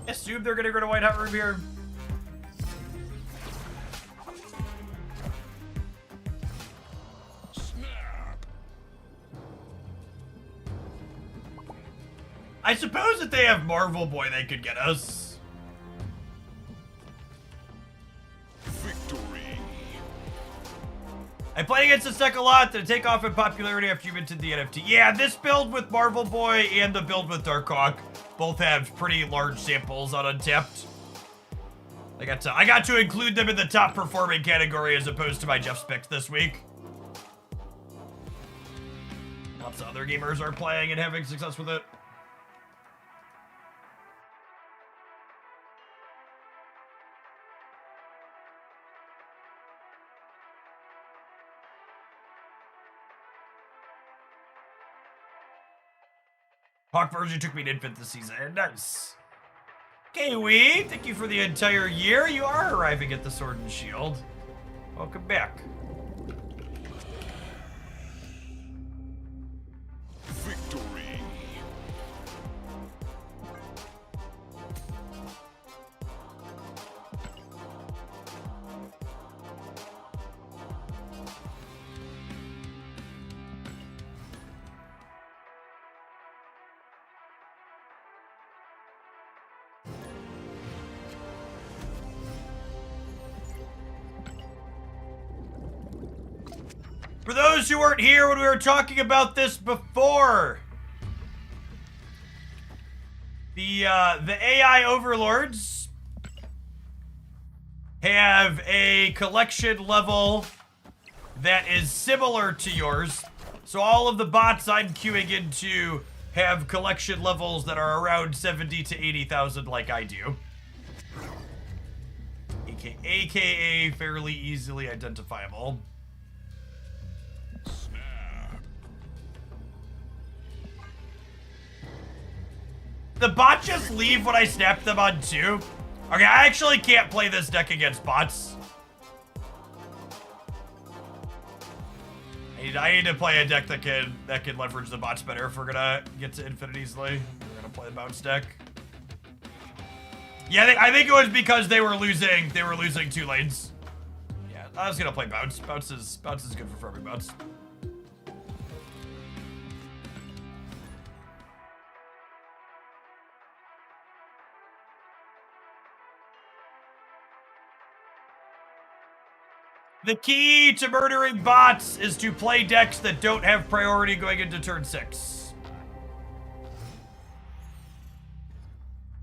Assume they're gonna go to White Hot Room here. I suppose if they have Marvel Boy, they could get us. Victory. I played against this deck a lot. Did it take off in popularity after you minted the NFT? Yeah, this build with Marvel Boy and the build with Darkhawk both have pretty large samples on Untapped. I got to include them in the top performing category as opposed to my Jeff's picks this week. Lots of other gamers are playing and having success with it. Hawk version took me to infant this season. Nice. Kiwi, thank you for the entire year. You are arriving at the Sword and Shield. Welcome back. Victory. For those who weren't here when we were talking about this before, the AI overlords have a collection level that is similar to yours. So all of the bots I'm queuing into have collection levels that are around 70 to 80,000 like I do. AKA fairly easily identifiable. The bot just leave when I snap them on too? Okay, I actually can't play this deck against bots. I need to play a deck that can leverage the bots better if we're gonna get to infinite easily. We're gonna play the bounce deck. Yeah, I think it was because they were losing 2 lanes. Yeah, I was gonna play bounce. Bounce is good for farming bounce. The key to murdering bots is to play decks that don't have priority going into turn 6.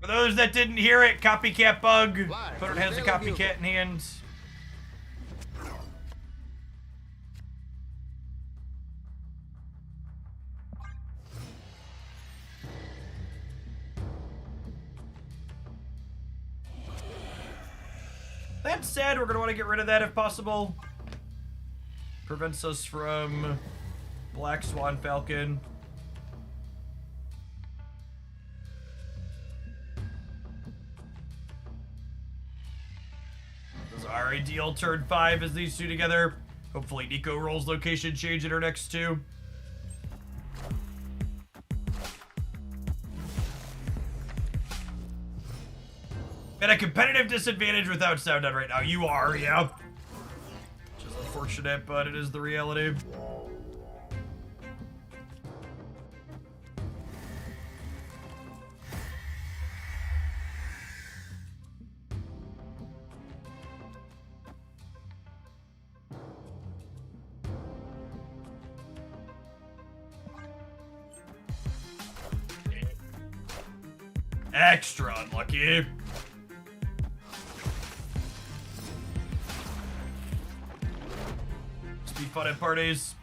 For those that didn't hear it, copycat bug. Opponent has a copycat in hand. That said, we're going to want to get rid of that if possible. Prevents us from Black Swan Falcon. Those are ideal turn 5 as these two together. Hopefully Nico rolls location change in her next 2. At a competitive disadvantage without sound on right now. You are, yeah. Which is unfortunate, but it is the reality. Extra unlucky. Be fun at parties.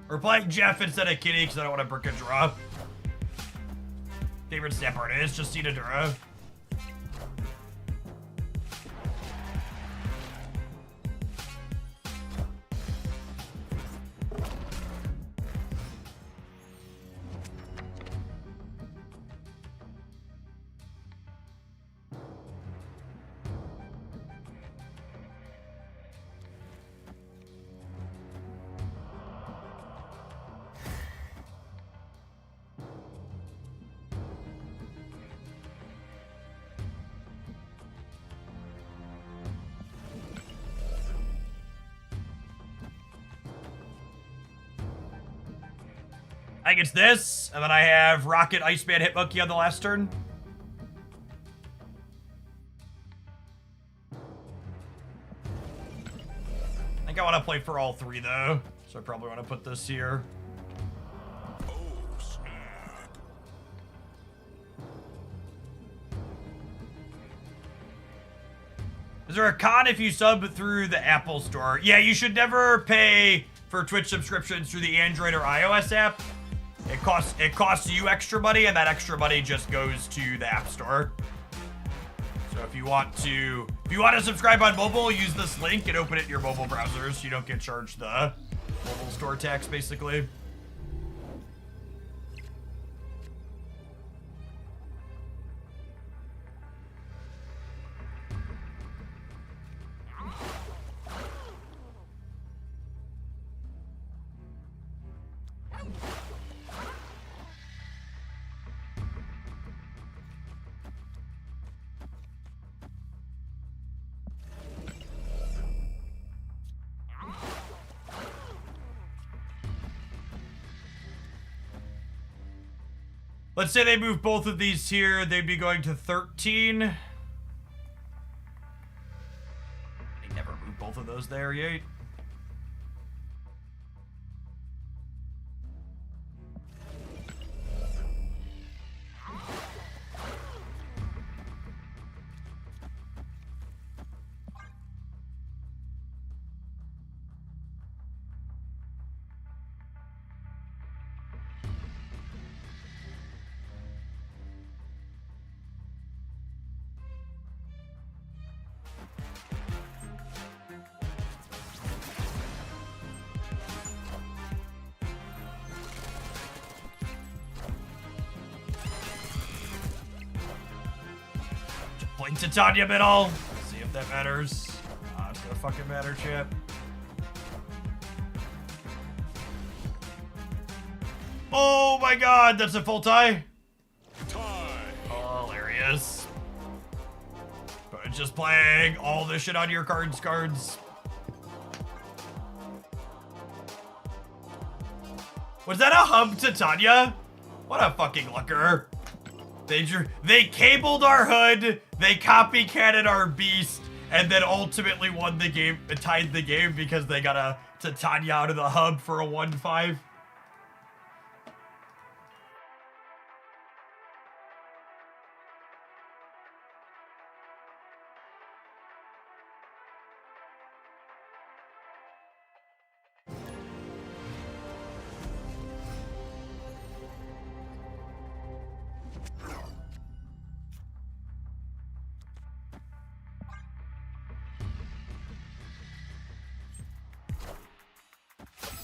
We're playing Jeff instead of Kitty because I don't want to brick a draw. Favorite snap artist, Justina Dura. I think it's this, and then I have Rocket, Iceman, Hit Monkey on the last turn. I think I want to play for all three, though, so I probably want to put this here. Is there a con if you sub through the Apple Store? Yeah, you should never pay for Twitch subscriptions through the Android or iOS app. It costs you extra money, and that extra money just goes to the App Store. So if you want to subscribe on mobile, use this link and open it in your mobile browsers. You don't get charged the mobile store tax, basically. Let's say they move both of these here, they'd be going to 13. They never move both of those there yet. Blink Titania middle. See if that matters. It's gonna fucking matter, chat. Oh my god, that's a full tie. Oh, hilarious. But just playing all this shit on your cards. Was that a hub Titania? What a fucking looker. They cabled our hood, they copycatted our beast, and then ultimately won the game, tied the game because they got a Titania out of the hub for a 1-5.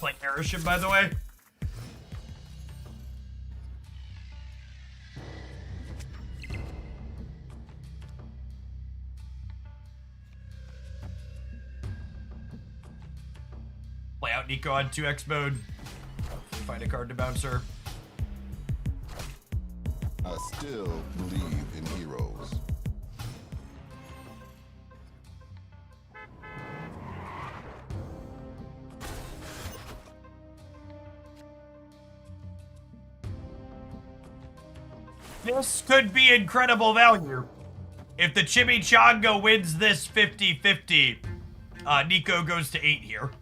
Like Airship, by the way. Play out Nico on 2x mode. Find a card to bounce her. I still believe in heroes. This could be incredible value. If the Chimichanga wins this 50-50, Nico goes to 8 here.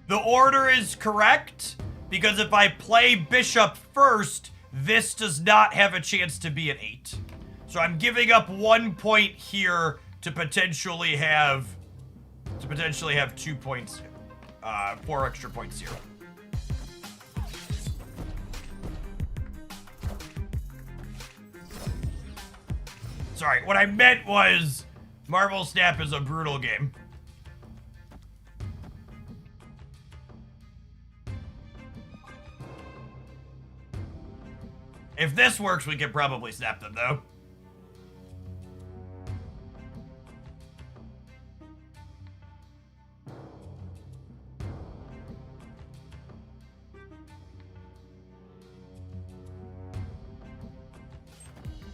The order is correct, because if I play Bishop first, this does not have a chance to be an 8. So I'm giving up 1 point here to potentially have 2 points, 4 extra points here. Sorry, what I meant was Marvel Snap is a brutal game. If this works, we can probably snap them, though.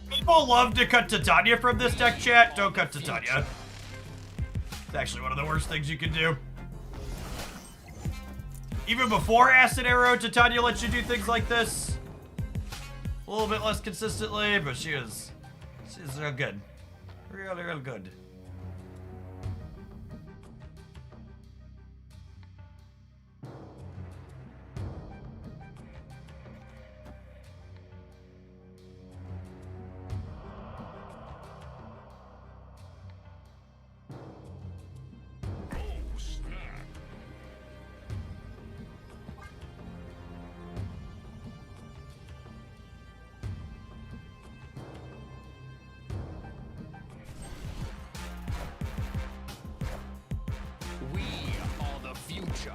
People love to cut Titania from this deck, chat. Don't cut Titania. It's actually one of the worst things you can do. Even before Acid Arrow, Titania lets you do things like this. A little bit less consistently, but she's real good. Real good. We are the future.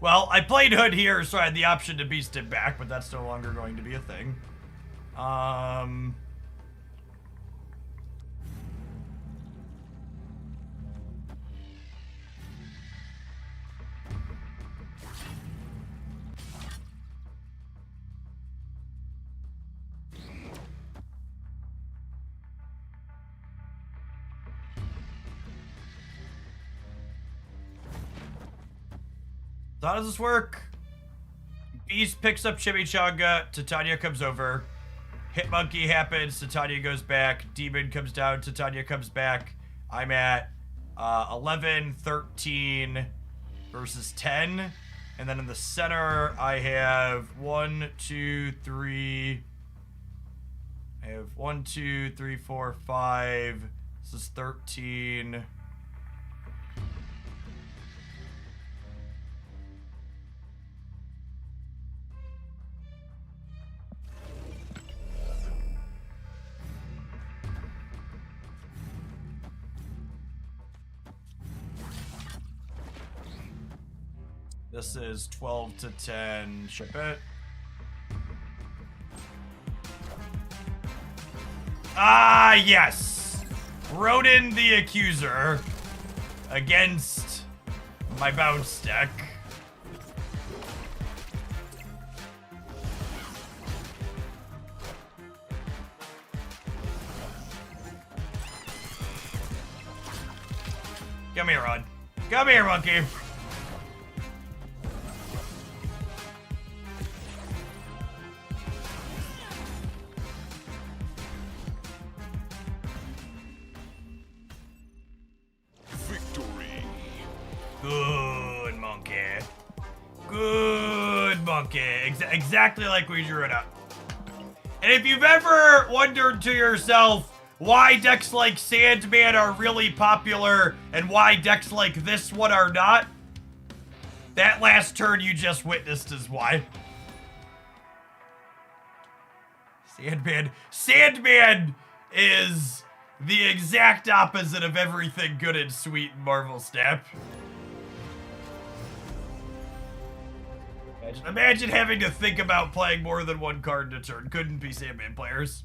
Well, I played Hood here, so I had the option to beast it back, but that's no longer going to be a thing. So how does this work? Beast picks up Chimichanga, Titania comes over. Hit Monkey happens, Titania goes back. Demon comes down, Titania comes back. I'm at 11, 13 versus 10. And then in the center, I have 1, 2, 3. I have 1, 2, 3, 4, 5. This is 13. This is 12 to 10. Ship it. Ah, yes. Ronan the Accuser against my bounce deck. Come here, Rod. Come here, monkey. Good monkey. Good monkey. Exactly like we drew it up. And if you've ever wondered to yourself why decks like Sandman are really popular and why decks like this one are not, that last turn you just witnessed is why. Sandman is the exact opposite of everything good and sweet in Marvel Snap. Imagine having to think about playing more than one card in a turn. Couldn't be Sandman players.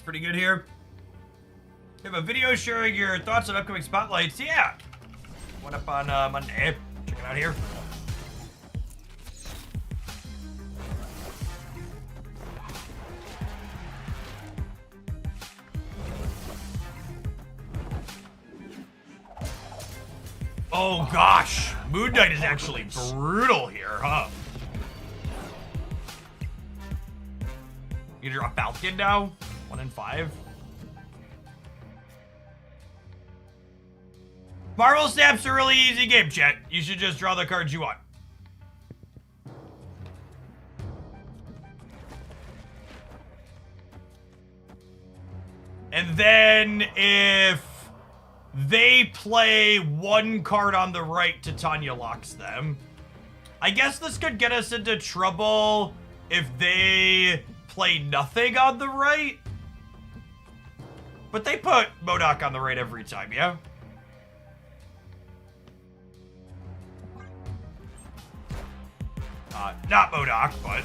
Pretty good here. You have a video sharing your thoughts on upcoming spotlights. Yeah. One up on Monday. Check it out here. Oh gosh. Moon Knight is actually brutal here, huh? You draw Falcon now? 1 in 5. Marvel Snap's a really easy game, chat. You should just draw the cards you want. And then if they play one card on the right, Titania locks them. I guess this could get us into trouble if they play nothing on the right. But they put MODOK on the right every time, yeah? Not MODOK, but...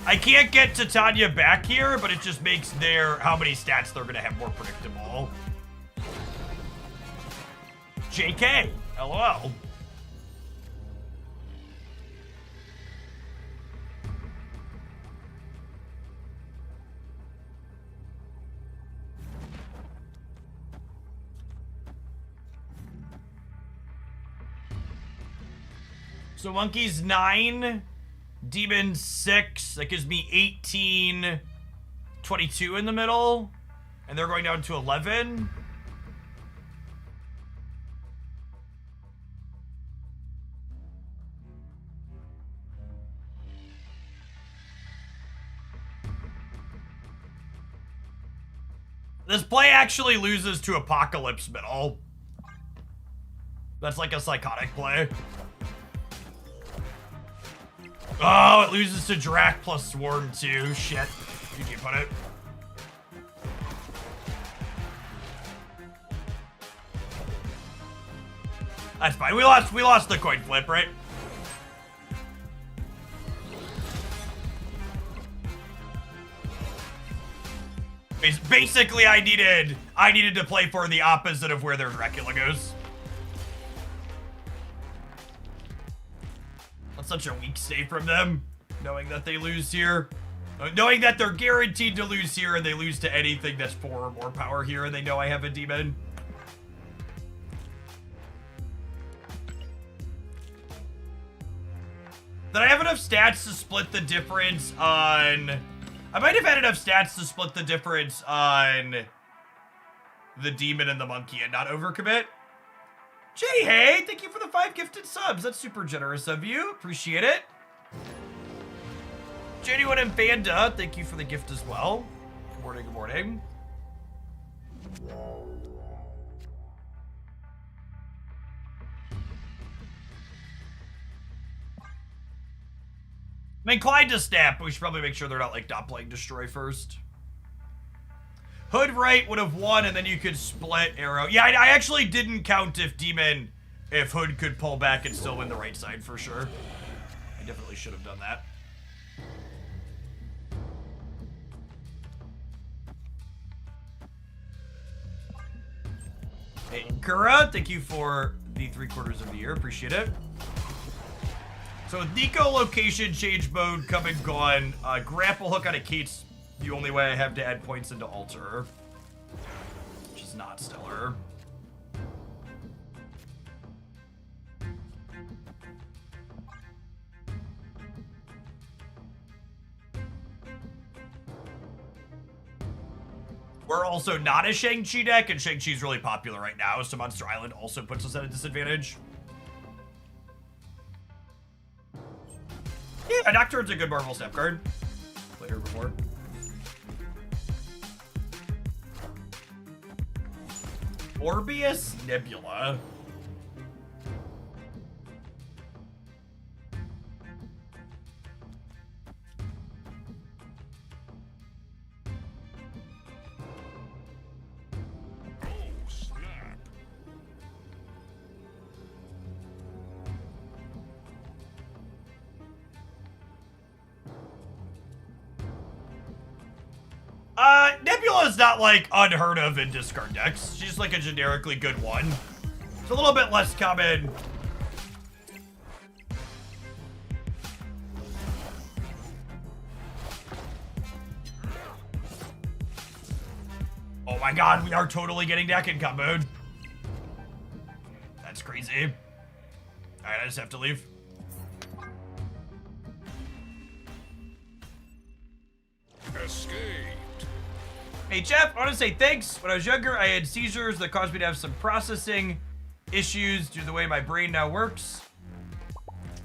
I can't get Titania back here, but it just makes their how many stats they're gonna have more predictable. JK, LOL. So Monkey's 9, Demon 6, that gives me 18, 22 in the middle, and they're going down to 11. This play actually loses to Apocalypse middle. That's like a psychotic play. Oh, it loses to Drac plus Swarm too. Shit. Did you put it? That's fine. We lost the coin flip, right? Basically, I needed to play for the opposite of where their Dracula goes. That's such a weak stay from them, knowing that they lose here. Knowing that they're guaranteed to lose here and they lose to anything that's 4 or more power here and they know I have a demon. Did I have enough stats to split the difference on... I might have had enough stats to split the difference on the demon and the monkey and not overcommit. Jay, hey, thank you for the 5 gifted subs. That's super generous of you. Appreciate it. Genuine and Panda, thank you for the gift as well. Good morning, good morning. I'm inclined to snap, but we should probably make sure they're not like not playing Destroy first. Hood right would have won, and then you could split arrow. Yeah, I actually didn't count if Hood could pull back and still win the right side for sure. I definitely should have done that. Hey, Kura, thank you for the 3/4 of the year. Appreciate it. So with Nico location change mode come and gone, grapple hook on a Kate's the only way I have to add points into altar, which is not stellar. We're also not a Shang-Chi deck, and Shang-Chi's really popular right now, so Monster Island also puts us at a disadvantage. Yeah, Nocturne's a good Marvel Snap card. Played her before. Orbius Nebula. Nebula's not, like, unheard of in discard decks. She's, like, a generically good one. It's a little bit less common. Oh my god, we are totally getting deck in comboed. That's crazy. Alright, I just have to leave. Hey, Jeff, I want to say thanks. When I was younger, I had seizures that caused me to have some processing issues due to the way my brain now works.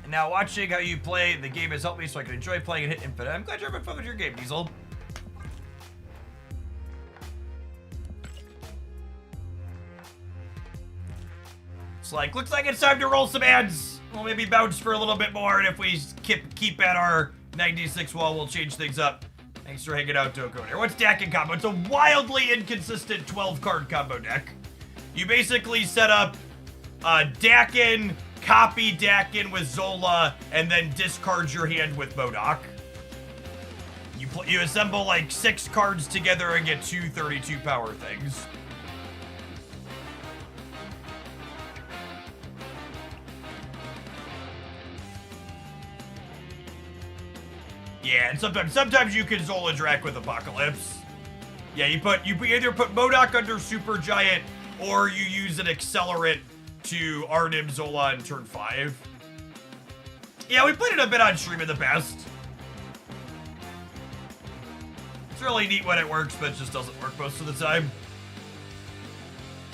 And now watching how you play the game has helped me so I can enjoy playing and hit infinite. I'm glad you're having fun with your game, Diesel. It's like, looks like it's time to roll some ads. We'll maybe bounce for a little bit more, and if we keep at our 96 wall, we'll change things up. Thanks for hanging out, Doko. Here, what's Dakin combo? It's a wildly inconsistent 12-card combo deck. You basically set up Dakin, copy Dakin with Zola, and then discard your hand with MODOK. You assemble like 6 cards together and get 2 32 power things. Yeah, and sometimes you can Zola Drac with Apocalypse. Yeah, you either put MODOK under Super Giant or you use an accelerant to Arnim Zola in turn 5. Yeah, we played it a bit on stream in the past. It's really neat when it works, but it just doesn't work most of the time.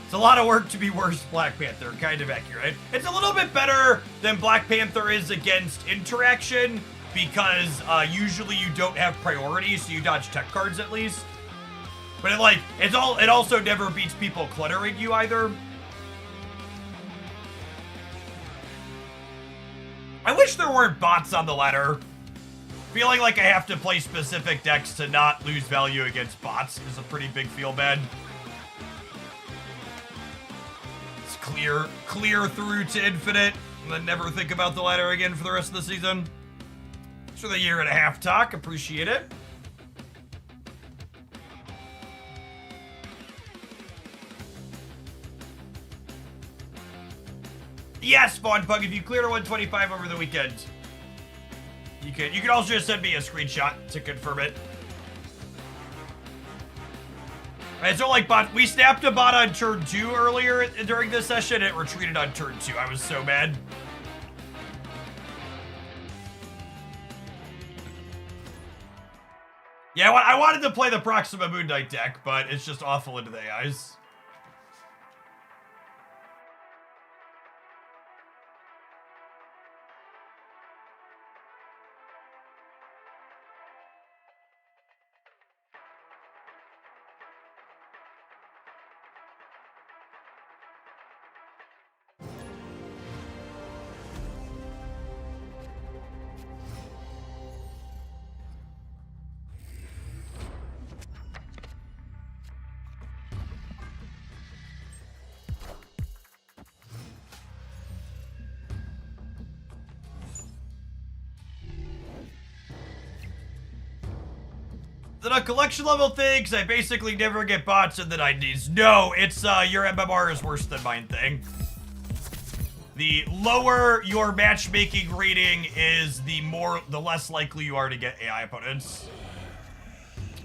It's a lot of work to be worse Black Panther, kind of accurate. It's a little bit better than Black Panther is against interaction, because usually you don't have priority, so you dodge tech cards at least. But it also never beats people cluttering you either. I wish there weren't bots on the ladder. Feeling like I have to play specific decks to not lose value against bots is a pretty big feel bad. It's clear through to infinite, and then never think about the ladder again for the rest of the season. Thanks for the 1.5 talk, appreciate it. Yes, Spawn Pug, if you clear to 125 over the weekend, you can also just send me a screenshot to confirm it. Alright, so like we snapped a bot on turn 2 earlier during this session, and it retreated on turn 2. I was so mad. Yeah, I wanted to play the Proxima Moon Knight deck, but it's just awful into the AIs. Is it a collection level thing? Because I basically never get bots in the 90s. No, it's your MMR is worse than mine thing. The lower your matchmaking rating is, the less likely you are to get AI opponents.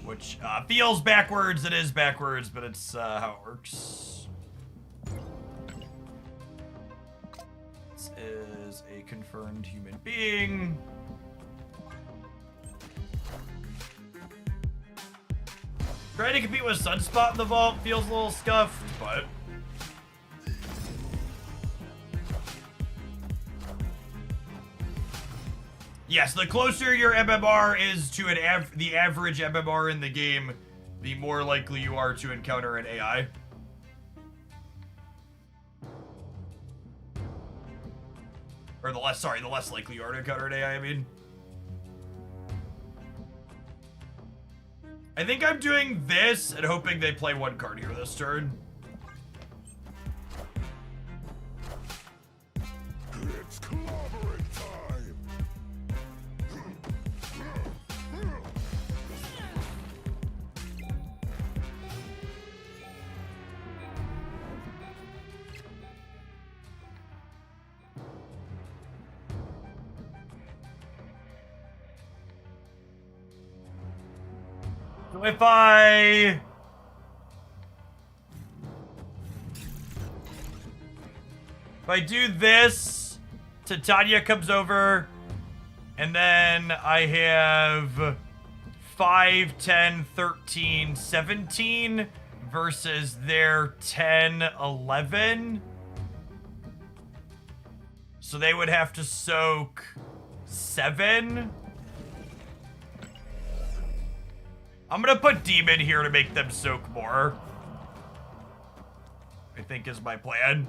Which feels backwards. It is backwards, but it's how it works. This is a confirmed human being. Trying to compete with Sunspot in the vault feels a little scuffed, but... Yes, the closer your MMR is to the average MMR in the game, the more likely you are to encounter an AI. Or the less likely you are to encounter an AI, I mean. I think I'm doing this and hoping they play one card here this turn. It's clobbering time. So if I do this, Titania comes over, and then I have 5, 10, 13, 17 versus their 10, 11. So they would have to soak 7. I'm gonna put Demon here to make them soak more. I think is my plan.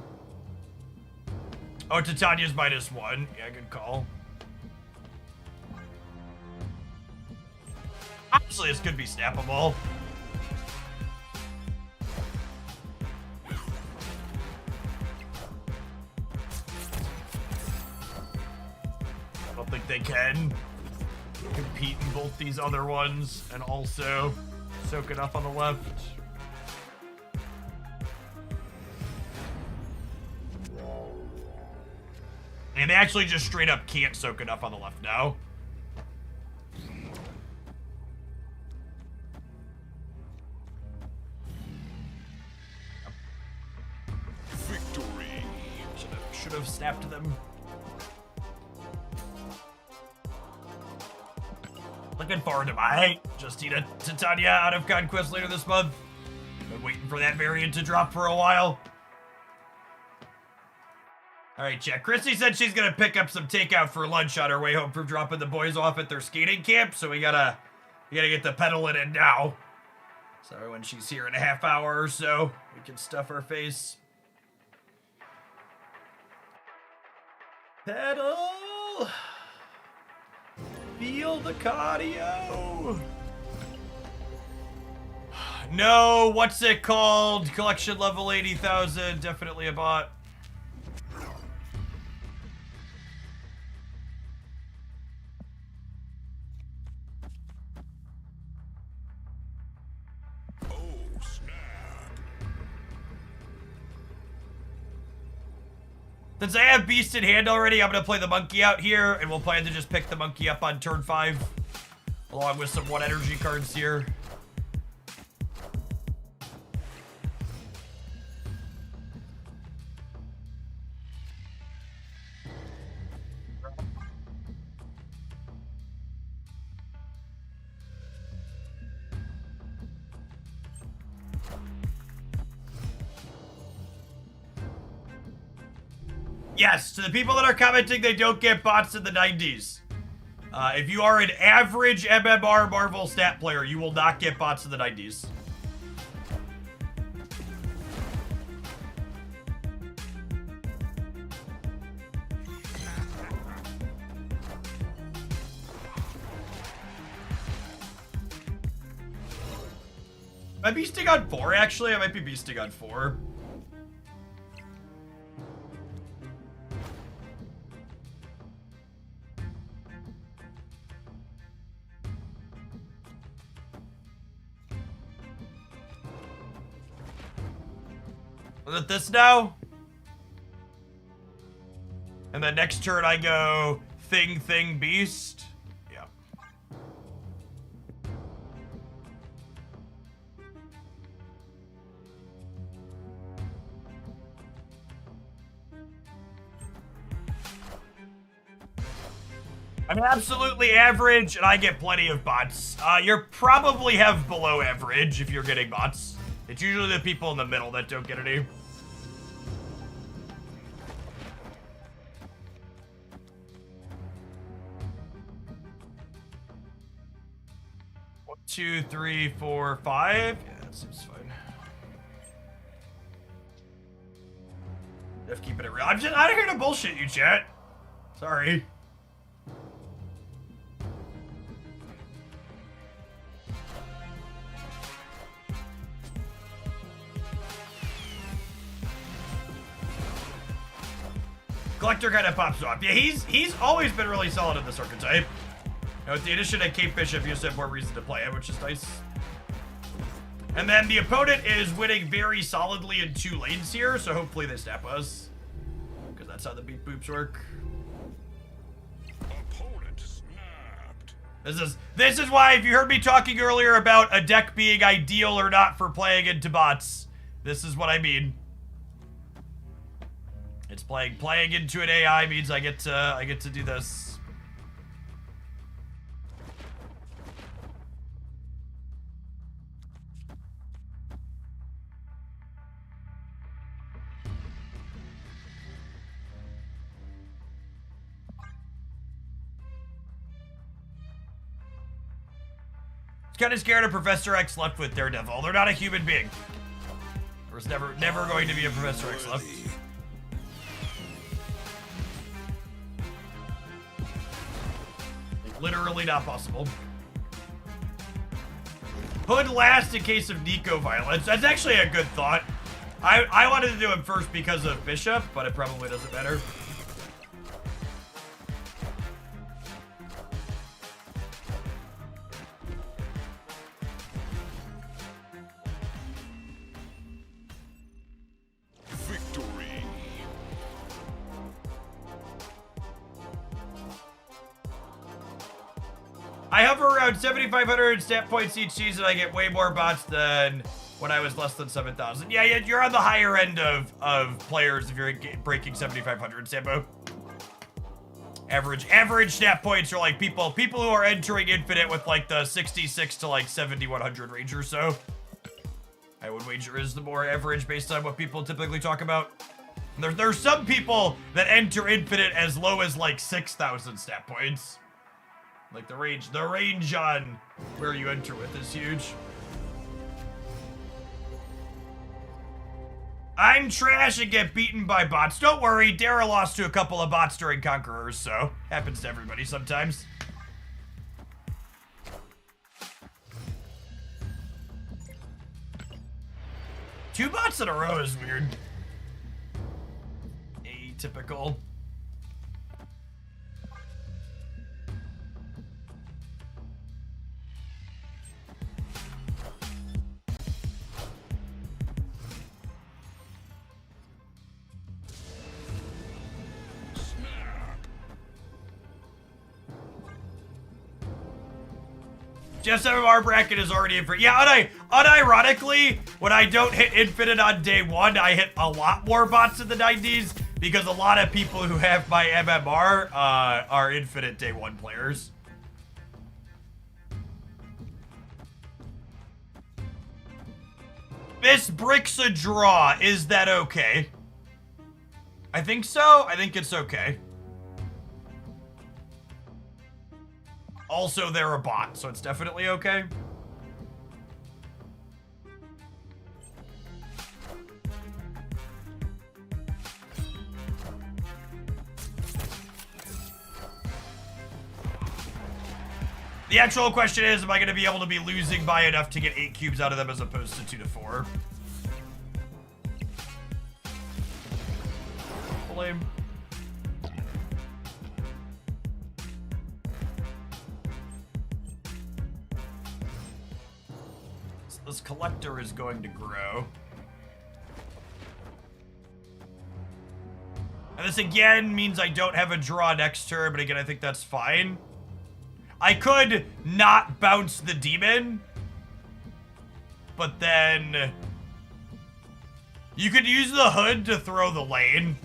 Oh, Titania's -1. Yeah, good call. Honestly, this could be snappable. I don't think they can compete in both these other ones and also soak enough on the left. And they actually just straight up can't soak enough on the left now. Victory. Should have snapped them. Looking forward to my Justina Titania out of Conquest later this month. Been waiting for that variant to drop for a while. Alright, chat. Chrissy said she's gonna pick up some takeout for lunch on her way home from dropping the boys off at their skating camp, so we gotta get the pedaling in now. So when she's here in a half hour or so, we can stuff our face. Pedal! Feel the cardio! No, what's it called? Collection level 80,000, definitely a bot. Since I have Beast in hand already, I'm going to play the monkey out here, and we'll plan to just pick the monkey up on turn 5, along with some 1 energy cards here. Yes, to the people that are commenting they don't get bots in the 90s. If you are an average MMR Marvel stat player, you will not get bots in the 90s. Am I beasting on 4, actually? I might be beasting on 4. Is it this now? And then next turn I go thing, beast. Yeah. I'm absolutely average and I get plenty of bots. You probably have below average if you're getting bots. It's usually the people in the middle that don't get any. One, 2, 3, 4, 5. Yeah, that seems fine. Just keeping it real. I'm just out of here to bullshit you, chat. Sorry. Collector kind of pops off. Yeah, he's always been really solid in this archetype. You know, with the addition of Cape Bishop, you just have more reason to play it, which is nice. And then the opponent is winning very solidly in 2 lanes here, so hopefully they snap us. Because that's how the beat boops work. Opponent snapped. This is why, if you heard me talking earlier about a deck being ideal or not for playing into bots, this is what I mean. It's playing into an AI means I get to do this. Kind of scared of Professor X left with Daredevil. They're not a human being. There's never going to be a Professor X left. Like, literally not possible. Hood last in case of Nico violence. That's actually a good thought. I wanted to do him first because of Bishop, but it probably doesn't matter. Victory. I hover around 7,500 stat points each season. I get way more bots than when I was less than 7,000. Yeah, you're on the higher end of players if you're breaking 7,500, Sambo. Average stat points are like people who are entering Infinite with like the 66 to like 7,100 range or so. I would wager is the more average based on what people typically talk about. There's some people that enter Infinite as low as like 6,000 stat points. Like the range on where you enter with is huge. I'm trash and get beaten by bots. Don't worry, Dara lost to a couple of bots during Conquerors, so happens to everybody sometimes. Two bots in a row is weird. Atypical. Jeff's MMR bracket is already in for yeah. Unironically, when I don't hit Infinite on day one, I hit a lot more bots in the 90s because a lot of people who have my MMR are Infinite day one players. This brick's a draw. Is that okay? I think so. I think it's okay. Also, they're a bot, so it's definitely okay. The actual question is, am I going to be able to be losing by enough to get 8 cubes out of them as opposed to 2 to 4? Lame. This collector is going to grow. And this again means I don't have a draw next turn, but again, I think that's fine. I could not bounce the demon, but then you could use the hood to throw the lane.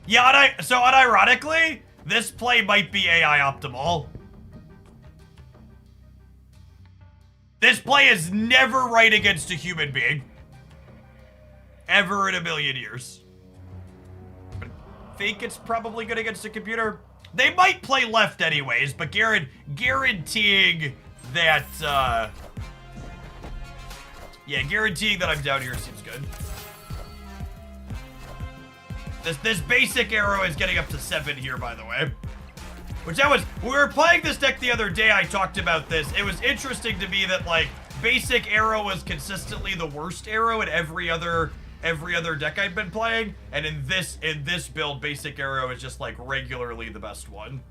Yeah, so unironically, this play might be AI optimal. This play is never right against a human being. Ever in a million years. But I think it's probably good against a computer. They might play left anyways, but guaranteeing that, yeah, guaranteeing that I'm down here seems good. This basic arrow is getting up to 7 here, by the way. Which when we were playing this deck the other day, I talked about this. It was interesting to me that, like, basic arrow was consistently the worst arrow in every other deck I've been playing, and in this build, basic arrow is just like regularly the best one.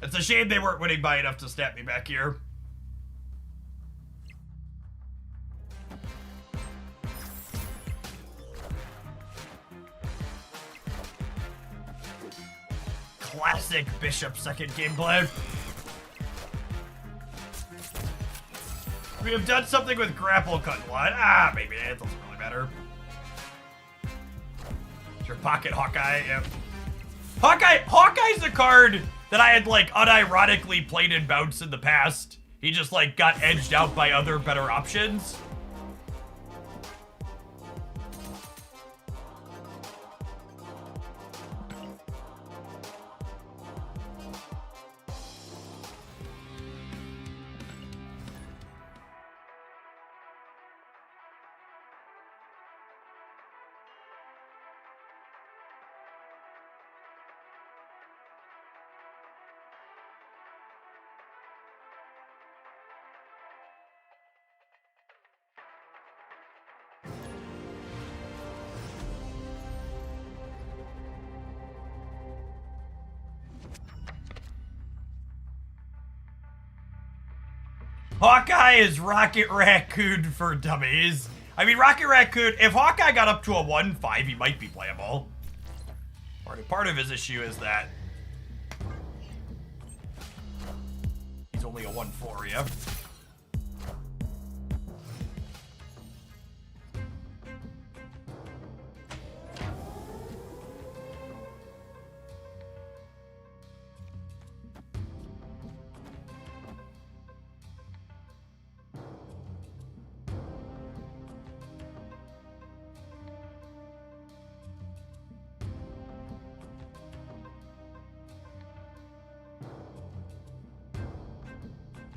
It's a shame they weren't winning by enough to snap me back here. Classic Bishop second gameplay. We have done something with grapple cut one. Ah, maybe it doesn't really matter. Sure, pocket Hawkeye. Yep. Hawkeye's a card that I had, like, unironically played in bouts in the past. He just, like, got edged out by other better options. Hawkeye is Rocket Raccoon for dummies. I mean, Rocket Raccoon, if Hawkeye got up to a 1-5, he might be playable. Part of his issue is that he's only a 1-4, yeah?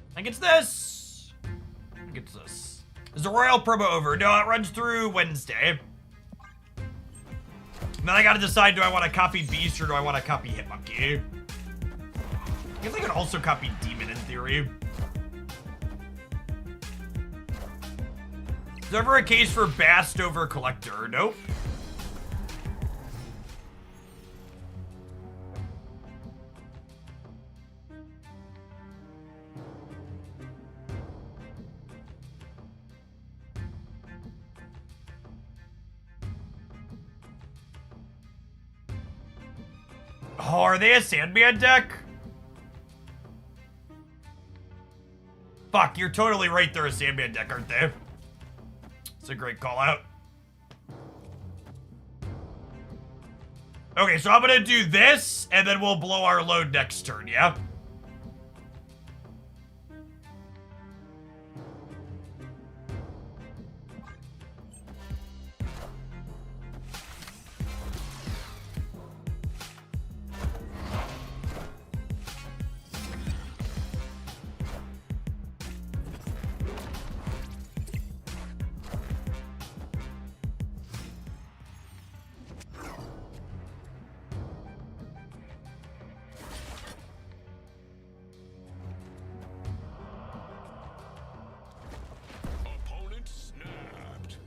I think it's this. I think it's this. Is the Royal promo over? No, it runs through Wednesday. And then I gotta decide, do I want to copy Beast or do I want to copy Hitmonkey? I guess I could also copy Demon in theory. Is there ever a case for Bast over Collector? Nope. Oh, are they a Sandman deck? Fuck, you're totally right, they're a Sandman deck, aren't they? It's a great call out. Okay, so I'm gonna do this, and then we'll blow our load next turn, yeah? Opponent snapped.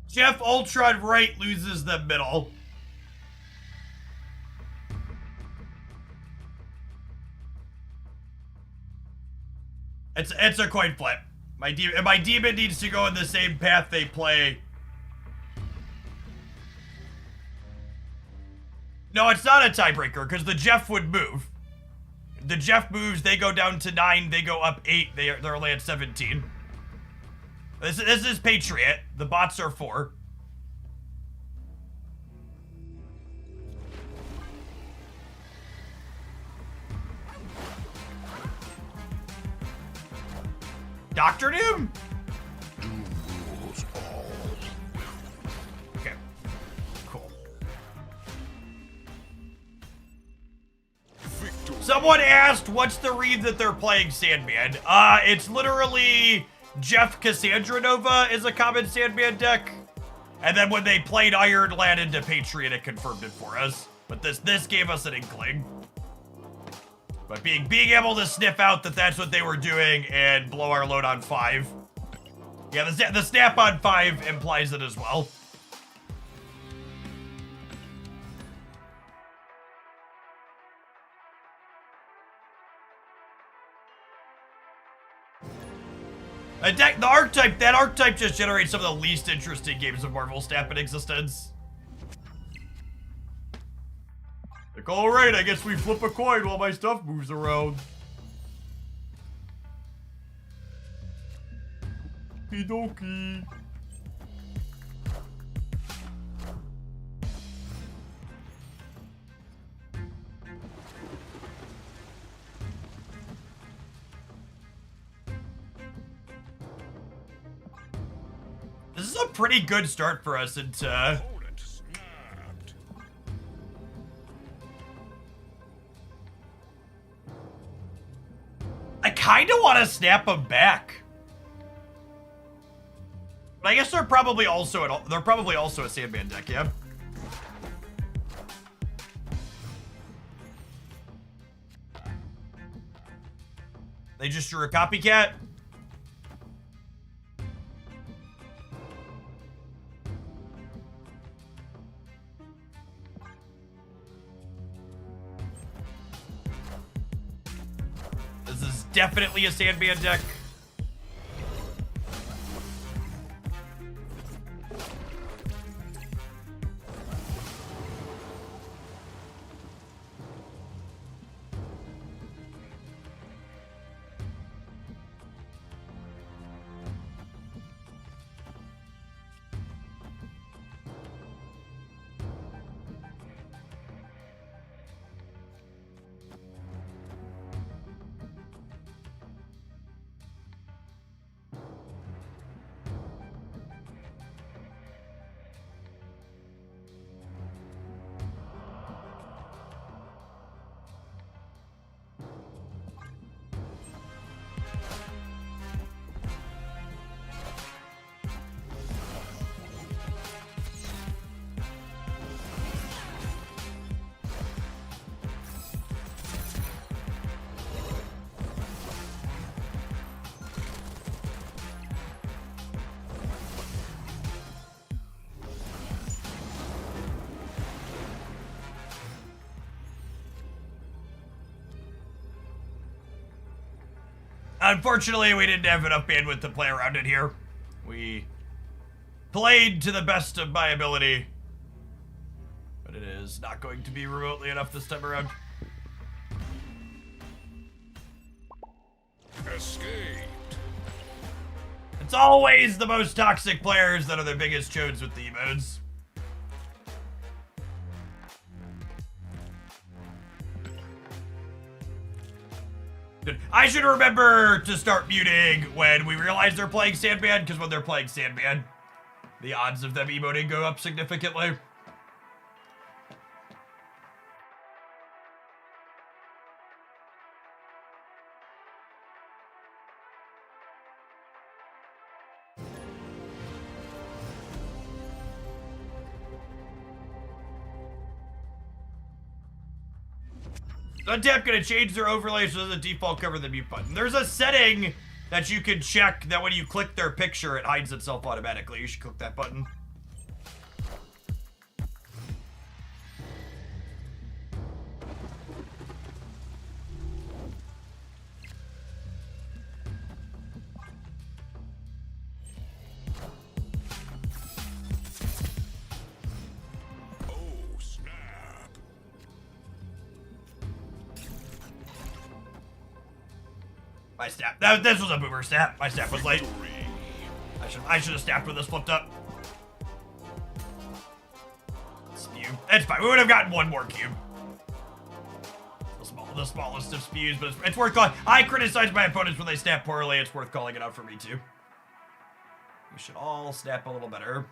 Jeff Ultron right loses the middle. It's a coin flip. My demon needs to go in the same path they play. No, it's not a tiebreaker, because the Jeff would move. The Jeff moves, they go down to 9, they go up 8, they're only at 17. This is Patriot. The bots are 4. Doctored him? Okay. Cool. Someone asked, what's the read that they're playing Sandman? It's literally Jeff Cassandra Nova is a common Sandman deck. And then when they played Iron Lad into Patriot, it confirmed it for us. But this gave us an inkling. But being able to sniff out that that's what they were doing and blow our load on 5. Yeah, the snap on 5 implies it as well. The archetype, that archetype just generates some of the least interesting games of Marvel Snap in existence. Like, alright, I guess we flip a coin while my stuff moves around. Okie-dokie. This is a pretty good start for us into... Opponent snapped. I kind of want to snap them back. But I guess they're probably also a Sandman deck, yeah. They just drew a copycat. This is definitely a Sandman deck. Unfortunately, we didn't have enough bandwidth to play around it here. We played to the best of my ability, but it is not going to be remotely enough this time around. Escaped. It's always the most toxic players that are the biggest chodes with the emotes. I should remember to start muting when we realize they're playing Sandman, because when they're playing Sandman, the odds of them emoting go up significantly. Untap gonna change their overlay so the default cover the mute button. There's a setting that you can check that when you click their picture, it hides itself automatically. You should click that button. My snap. This was a boomer snap. My snap was late. I should have snapped with this flipped up. Spew. It's fine. We would have gotten one more cube. The smallest of spews, but it's worth calling. I criticize my opponents when they snap poorly. It's worth calling it out for me too. We should all snap a little better.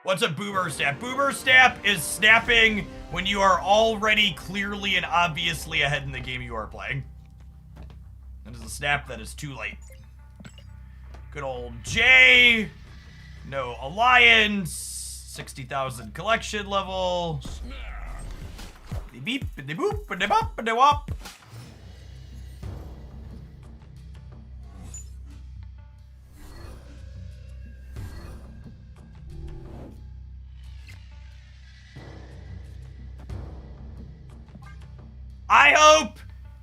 What's a boomer snap? Boomer snap is snapping when you are already clearly and obviously ahead in the game you are playing. That is a snap that is too late. Good old J. No alliance. 60,000 collection level. The beep, and the boop, and the bop, and the wop. I hope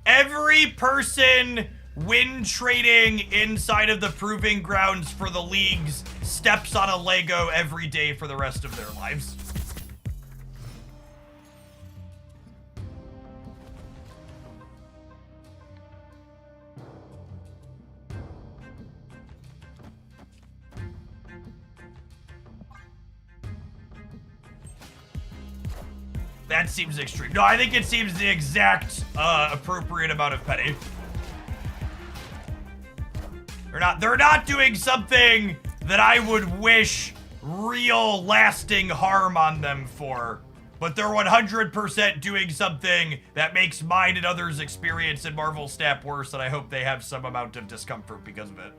every person win trading inside of the proving grounds for the leagues steps on a Lego every day for the rest of their lives. That seems extreme. No, I think it seems the exact appropriate amount of petty. They're not doing something that I would wish real lasting harm on them for, but they're 100% doing something that makes mine and others' experience in Marvel Snap worse, and I hope they have some amount of discomfort because of it.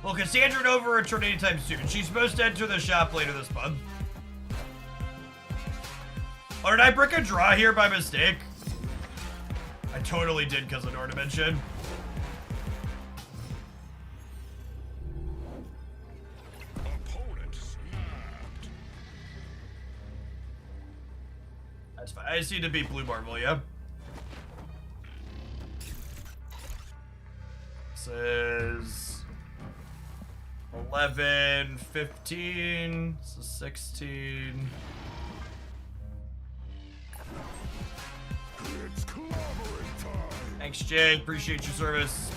Well, Cassandra Nova return anytime soon. She's supposed to enter the shop later this month. Oh, did I brick a draw here by mistake? I totally did because of Nor Dimension. Opponent snapped. That's fine. I just need to beat Blue Marble, yeah? This is 11, 15, so 16. It's clobbering time. Thanks, Jay. Appreciate your service.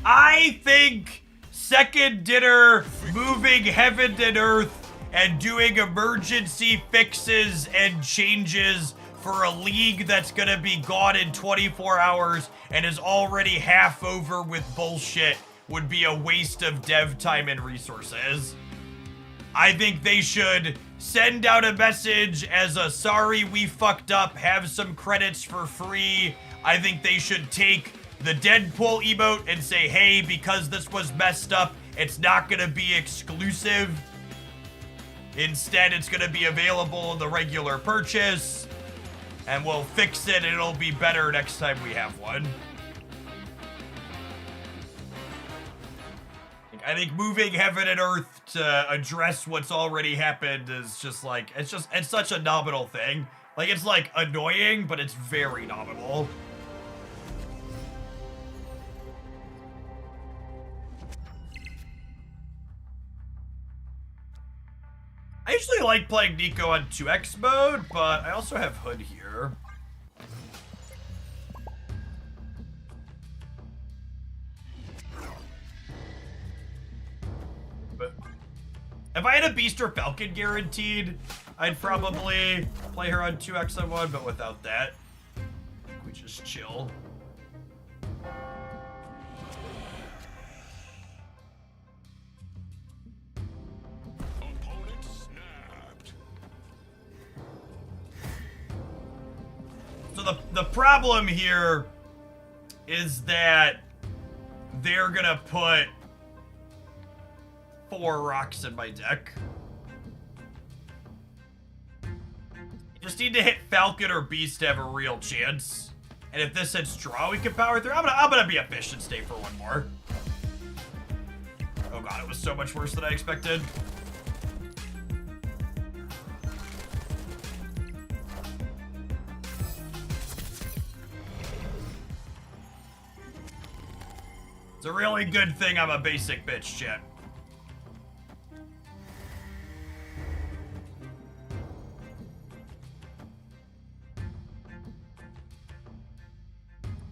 I think Second Dinner moving heaven and earth and doing emergency fixes and changes for a league that's gonna be gone in 24 hours and is already half over with bullshit would be a waste of dev time and resources. I think they should send out a message as a sorry we fucked up, have some credits for free. I think they should take the Deadpool emote and say, hey, because this was messed up, it's not gonna be exclusive. Instead, it's gonna be available in the regular purchase. And we'll fix it and it'll be better next time we have one. I think moving heaven and earth to address what's already happened is just like, it's such a nominal thing. Like, it's like annoying, but it's very nominal. I usually like playing Nico on 2x mode, but I also have Hood here. But if I had a Beast or Falcon guaranteed, I'd probably play her on 2x on 1, but without that, we just chill. Opponent snapped. So the problem here is that they're gonna put 4 rocks in my deck. You just need to hit Falcon or Beast to have a real chance. And if this hits draw, we can power through. I'm gonna be a fish and stay for one more. Oh god, it was so much worse than I expected. It's a really good thing I'm a basic bitch, chat.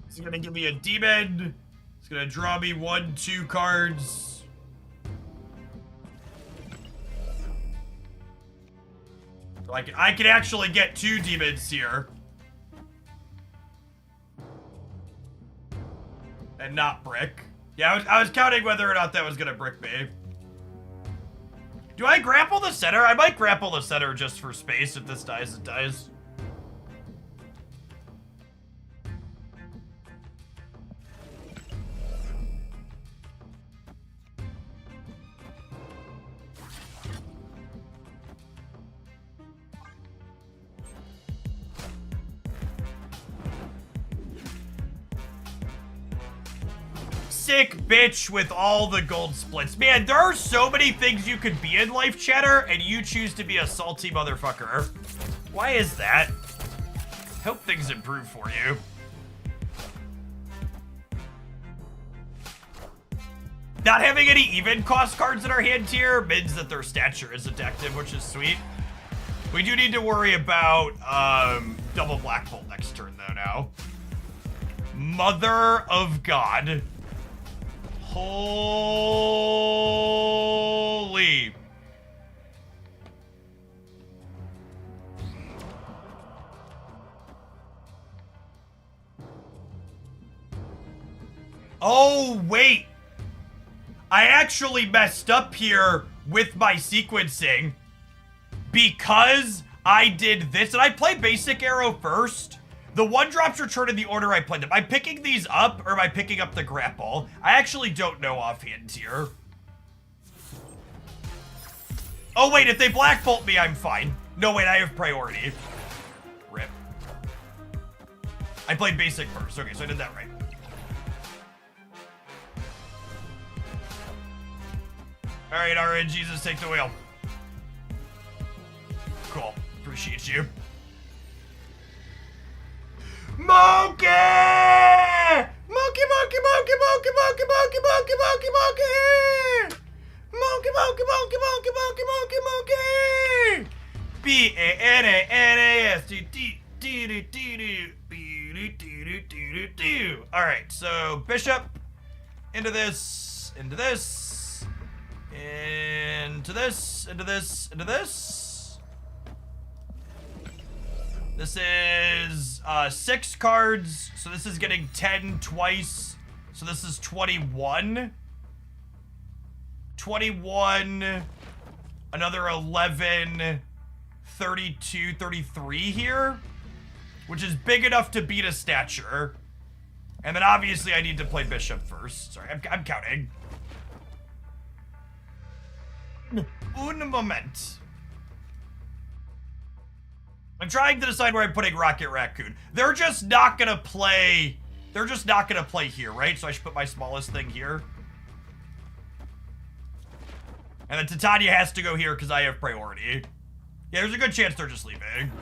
He's gonna give me a demon. He's gonna draw me 1, 2 cards. So I can actually get 2 demons here. And not brick. Yeah, I was counting whether or not that was gonna brick me. Do I grapple the center? I might grapple the center just for space. If this dies, it dies. Sick bitch with all the gold splits. Man, there are so many things you could be in life, chatter, and you choose to be a salty motherfucker. Why is that? Hope things improve for you. Not having any even cost cards in our hand here means that their stature is active, which is sweet. We do need to worry about double Black Bolt next turn, though, now. Mother of God. Holy. Oh, wait. I actually messed up here with my sequencing because I did this. Did I play basic arrow first? The 1-drops return in the order I played them. Am I picking these up or am I picking up the grapple? I actually don't know offhand here. Oh wait, if they black bolt me, I'm fine. No, wait, I have priority. Rip. I played basic first. Okay, so I did that right. All right, RNGesus, take the wheel. Cool, appreciate you. Monkey! Monkey, monkey, monkey, monkey, monkey, monkey, monkey, monkey, monkey! Monkey, monkey, monkey, monkey, monkey, monkey, monkey! B-A-N-A-N-A-S-T-D-D-D-D-D-D-D-D-D. All right, so Bishop into this, into this, into this, into this, into this. This is 6 cards, so this is getting 10 twice. So this is 21. 21, another 11, 32, 33 here, which is big enough to beat a stature. And then obviously I need to play Bishop first. Sorry, I'm counting. Un moment. I'm trying to decide where I'm putting Rocket Raccoon. They're just not gonna play. They're just not gonna play here, right? So I should put my smallest thing here. And then Titania has to go here because I have priority. Yeah, there's a good chance they're just leaving.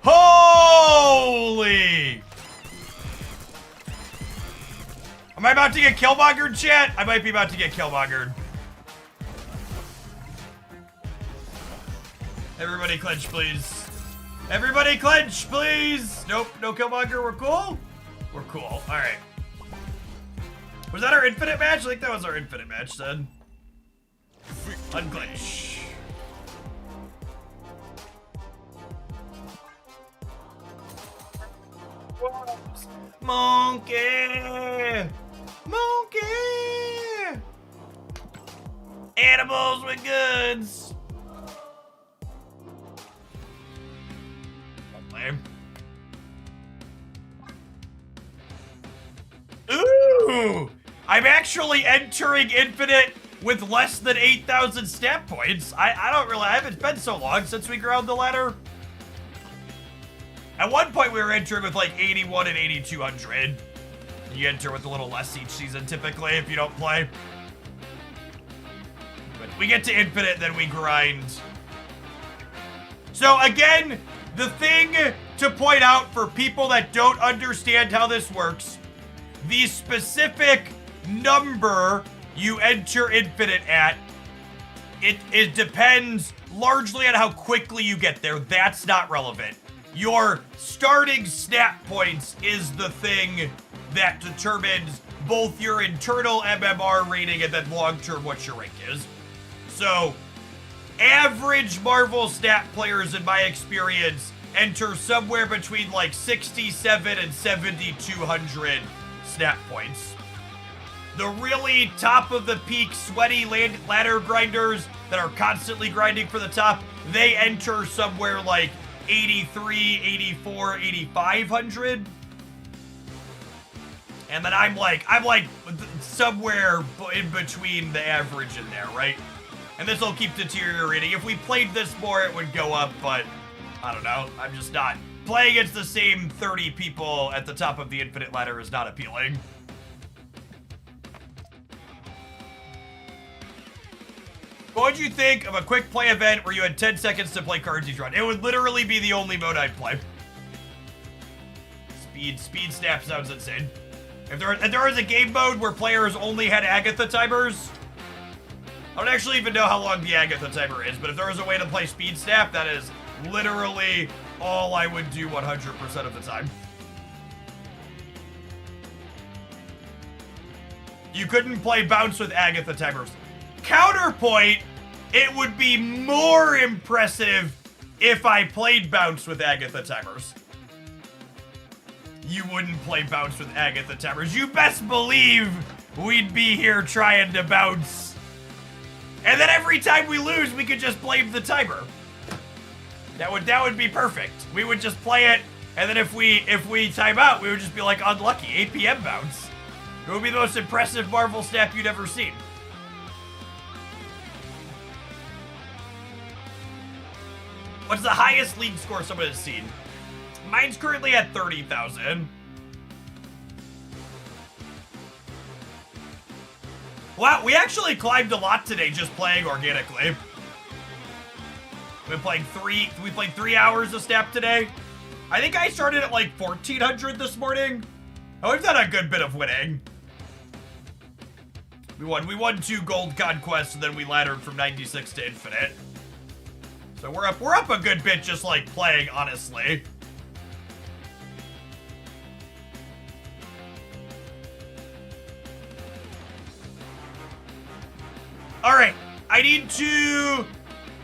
Holy! Am I about to get Killmongered, chat? I might be about to get Killmongered. Everybody clench, please. Everybody clench, please. Nope, no Killmonger. We're cool? We're cool. All right. Was that our infinite match? I think that was our infinite match then. Unclench. Monkey! Monkey! Animals with goods! Lame. Ooh! I'm actually entering Infinite with less than 8,000 stat points. I don't really, I haven't been so long since we ground the ladder. At one point we were entering with like 81 and 8,200. You enter with a little less each season typically if you don't play. But we get to Infinite, then we grind. So again, the thing to point out for people that don't understand how this works, the specific number you enter Infinite at, it depends largely on how quickly you get there. That's not relevant. Your starting snap points is the thing that determines both your internal MMR rating and then long-term what your rank is. So, average Marvel stat players, in my experience, enter somewhere between like 67 and 7,200 snap points. The really top of the peak sweaty ladder grinders that are constantly grinding for the top, they enter somewhere like 83, 84, 8,500. And then I'm like somewhere in between the average in there, right? And this will keep deteriorating. If we played this more, it would go up, but I don't know. I'm just not. Playing against the same 30 people at the top of the Infinite ladder is not appealing. What would you think of a quick play event where you had 10 seconds to play cards each round? It would literally be the only mode I'd play. Speed snap sounds insane. If there was a game mode where players only had Agatha timers, I don't actually even know how long the Agatha timer is, but if there was a way to play speed snap, that is literally all I would do 100% of the time. You couldn't play bounce with Agatha timers. Counterpoint, it would be more impressive if I played bounce with Agatha timers. You wouldn't play bounce with Agatha timers. You best believe we'd be here trying to bounce. And then every time we lose, we could just blame the timer. That would be perfect. We would just play it, and then if we time out, we would just be like unlucky. 8 p.m. bounce. It would be the most impressive Marvel snap you'd ever seen. What's the highest league score someone has seen? Mine's currently at 30,000. Wow, we actually climbed a lot today just playing organically. We played 3 hours of snap today. I think I started at like 1,400 this morning. Oh, we've done a good bit of winning. We won 2 gold conquests and then we laddered from 96 to infinite. So we're up a good bit just like playing, honestly. All right, I need to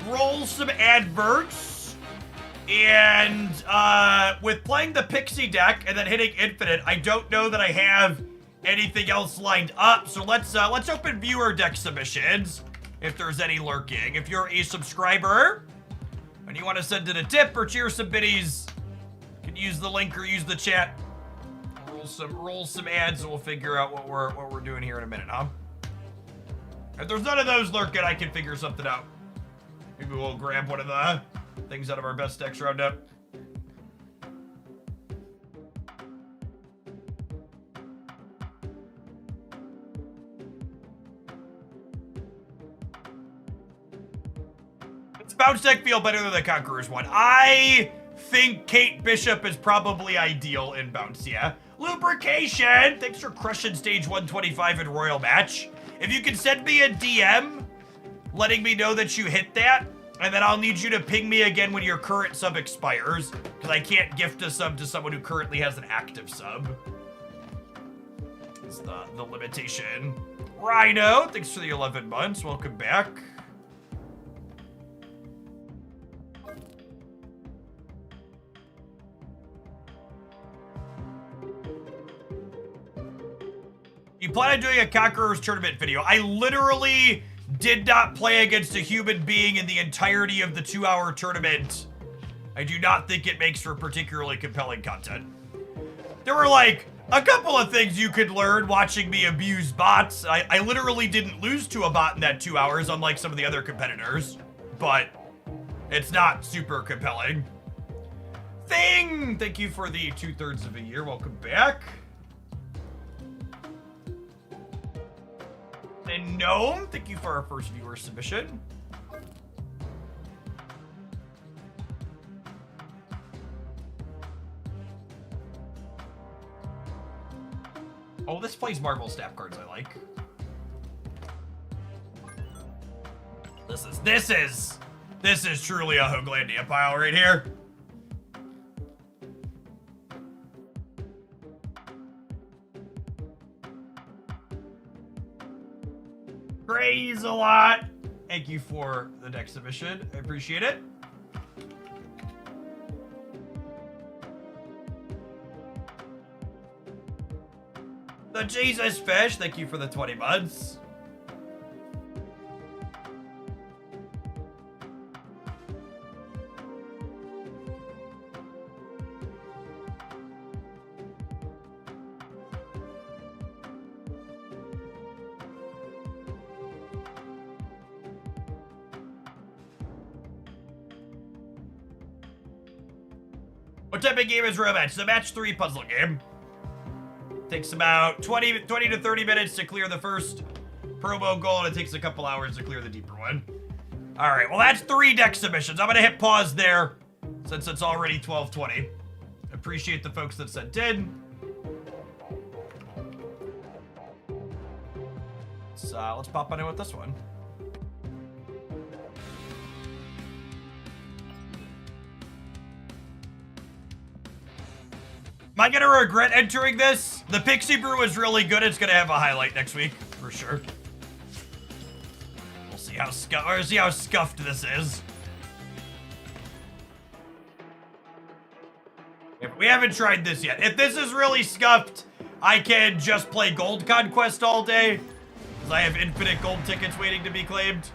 roll some adverts, and with playing the Pixie deck and then hitting infinite, I don't know that I have anything else lined up. So let's open viewer deck submissions if there's any lurking. If you're a subscriber and you want to send in a tip or cheer some biddies, you can use the link or use the chat. Roll some ads, and we'll figure out what we're doing here in a minute, huh? If there's none of those lurking, I can figure something out. Maybe we'll grab one of the things out of our best decks roundup. Does Bounce deck feel better than the Conqueror's one? I think Kate Bishop is probably ideal in Bounce, yeah. Lubrication! Thanks for crushing stage 125 in Royal Match. If you can send me a DM letting me know that you hit that, and then I'll need you to ping me again when your current sub expires, because I can't gift a sub to someone who currently has an active sub. It's the limitation. Rhino, thanks for the 11 months. Welcome back. You plan on doing a Conqueror's Tournament video. I literally did not play against a human being in the entirety of the 2-hour tournament. I do not think it makes for particularly compelling content. There were like a couple of things you could learn watching me abuse bots. I literally didn't lose to a bot in that 2 hours, unlike some of the other competitors, but it's not super compelling. Thing, thank you for the 2/3 of a year. Welcome back. And Gnome, thank you for our first viewer submission. Oh, this plays Marvel Snap cards I like. This is truly a Hoaglandia pile right here. Praise a lot. Thank you for the deck submission. I appreciate it. The Jesus Fish, thank you for the 20 months. What type of game is Row Match? It's a match 3 puzzle game. Takes about 20 to 30 minutes to clear the first promo goal, and it takes a couple hours to clear the deeper one. All right, well, that's 3 deck submissions. I'm going to hit pause there since it's already 12:20. Appreciate the folks that sent in. So let's pop on in with this one. Am I gonna regret entering this? The Pixie Brew is really good. It's gonna have a highlight next week, for sure. We'll see how scuffed this is. We haven't tried this yet. If this is really scuffed, I can just play Gold Conquest all day, because I have infinite gold tickets waiting to be claimed.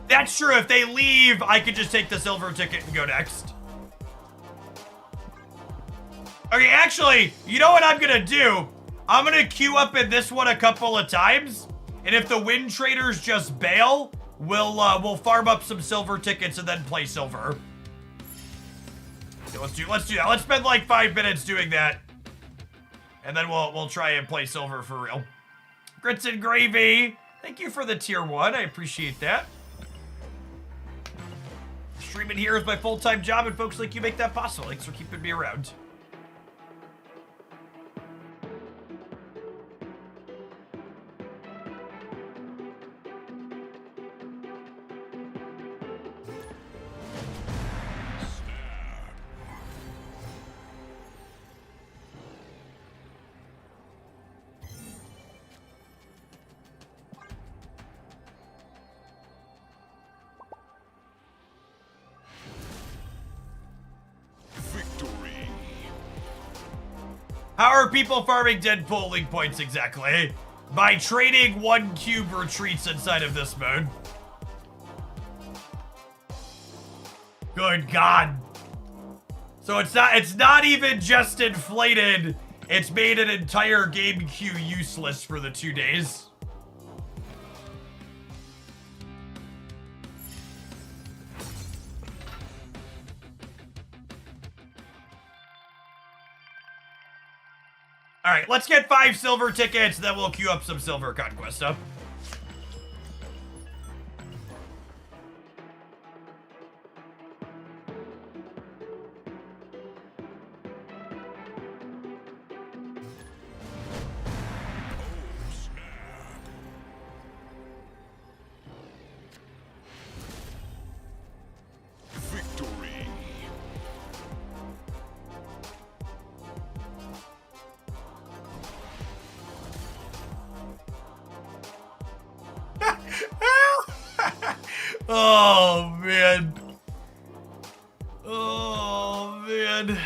That's true. If they leave, I could just take the silver ticket and go next. Okay, actually, you know what I'm gonna do? I'm gonna queue up in this one a couple of times, and if the win traders just bail, we'll farm up some silver tickets and then play silver. Okay, let's do that. Let's spend like 5 minutes doing that, and then we'll try and play silver for real. Grits and Gravy, thank you for the tier 1. I appreciate that. Streaming here is my full-time job, and folks like you make that possible. Thanks for keeping me around. How are people farming Deadpool League points exactly? By trading 1 cube retreats inside of this mode. Good God. So it's not even just inflated. It's made an entire game queue useless for the 2 days. All right, let's get 5 silver tickets, then we'll queue up some silver conquest stuff. Victory. Oh, man. Oh, man.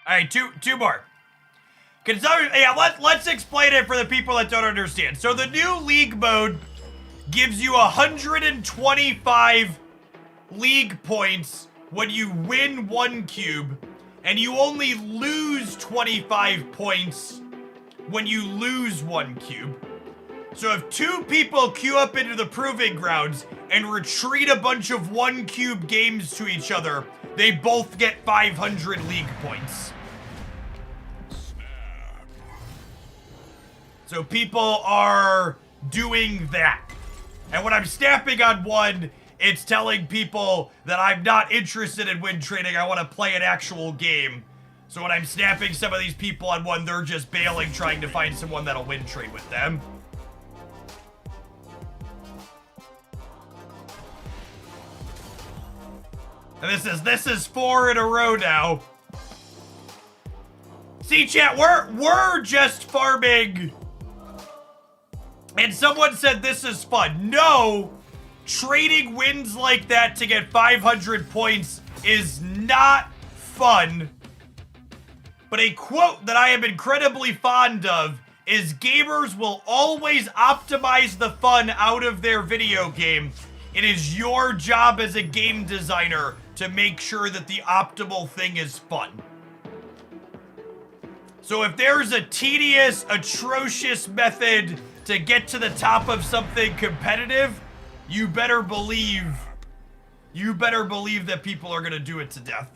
All right, two more. Let's explain it for the people that don't understand. So the new league mode gives you 125 league points when you win 1 cube, and you only lose 25 points when you lose 1 cube. So if 2 people queue up into the proving grounds and retreat a bunch of 1 cube games to each other, they both get 500 league points. So people are doing that. And when I'm snapping on one, it's telling people that I'm not interested in win trading. I want to play an actual game. So when I'm snapping some of these people on one, they're just bailing, trying to find someone that'll win trade with them. And this is 4 in a row now. See, chat, we're just farming. And someone said this is fun. No, trading wins like that to get 500 points is not fun. But a quote that I am incredibly fond of is gamers will always optimize the fun out of their video game. It is your job as a game designer to make sure that the optimal thing is fun. So if there's a tedious, atrocious method to get to the top of something competitive, you better believe that people are gonna do it to death.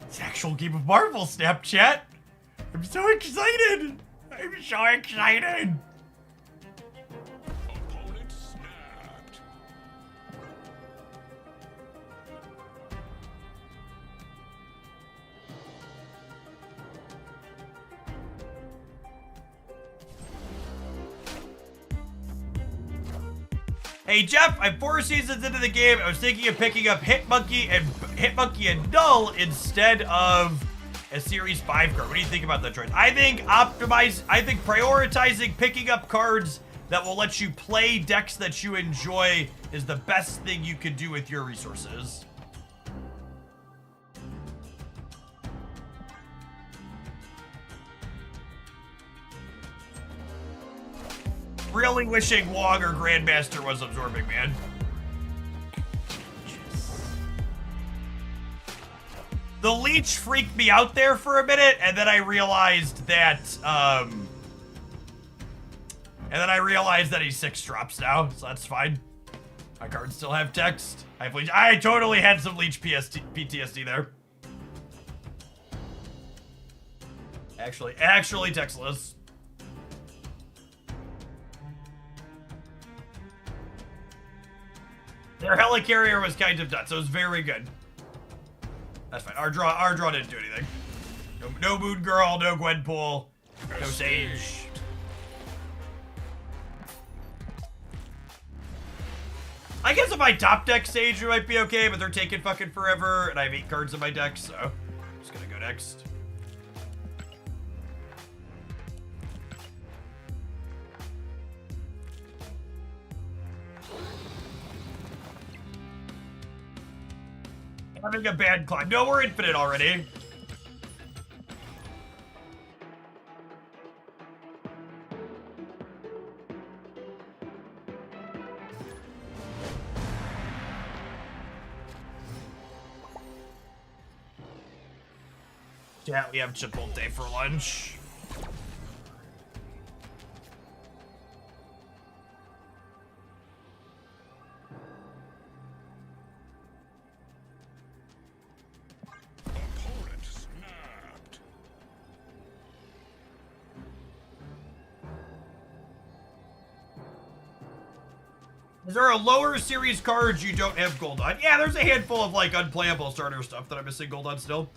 It's actual game of Marvel, Snapchat. I'm so excited. I'm so excited. Opponent snapped. Hey Jeff, I'm 4 seasons into the game. I was thinking of picking up Hitmonkey and Null instead of a Series 5 card. What do you think about that choice? I think prioritizing picking up cards that will let you play decks that you enjoy is the best thing you can do with your resources. Really wishing Wong or Grandmaster was absorbing, man. The leech freaked me out there for a minute, and then I realized that, he's 6 drops now, so that's fine. My cards still have text. I have leech. I totally had some leech PTSD there. Actually textless. Their helicarrier was kind of done, so it was very good. That's fine. Our draw didn't do anything. No Moon Girl, no Gwenpool, no Sage. I guess if I top deck Sage, it might be okay, but they're taking fucking forever, and I have 8 cards in my deck, so I'm just gonna go next. Having a bad climb. No, we're infinite already. Yeah, we have Chipotle for lunch. Opponent snapped. Is there a lower series card you don't have gold on? Yeah, there's a handful of like unplayable starter stuff that I'm missing gold on still.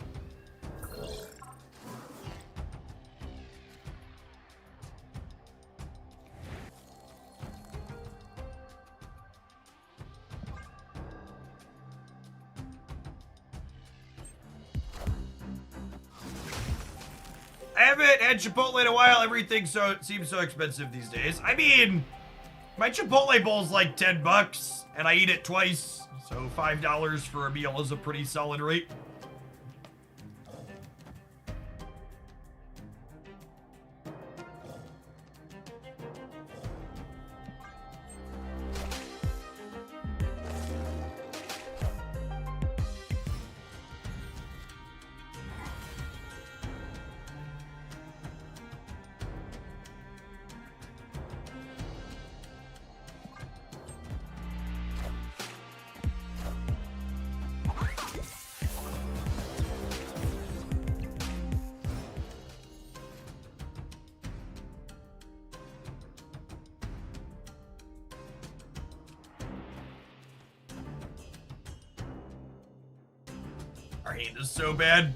I haven't had Chipotle in a while. Everything seems so expensive these days. I mean, my Chipotle bowl's like 10 bucks, and I eat it twice, so $5 for a meal is a pretty solid rate. Our hand is so bad.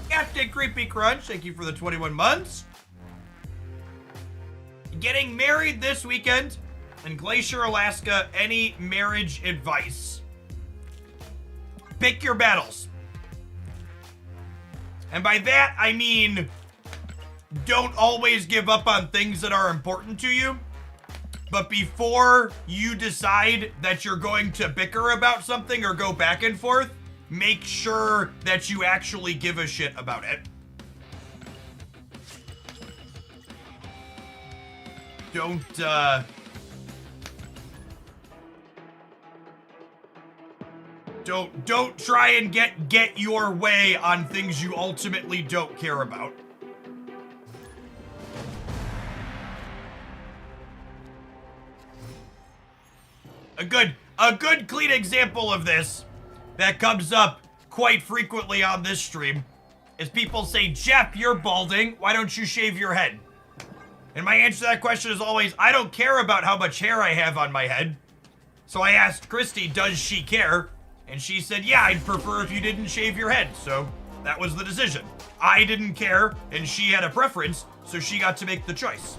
Captain Creepy Crunch, thank you for the 21 months. Getting married this weekend in Glacier, Alaska. Any marriage advice? Pick your battles. And by that, I mean, don't always give up on things that are important to you. But before you decide that you're going to bicker about something or go back and forth, make sure that you actually give a shit about it. Don't try and get your way on things you ultimately don't care about. A good clean example of this that comes up quite frequently on this stream is people say, Jeff, you're balding. Why don't you shave your head? And my answer to that question is always, I don't care about how much hair I have on my head. So I asked Christy, does she care? And she said, yeah, I'd prefer if you didn't shave your head. So that was the decision. I didn't care, and she had a preference, so she got to make the choice.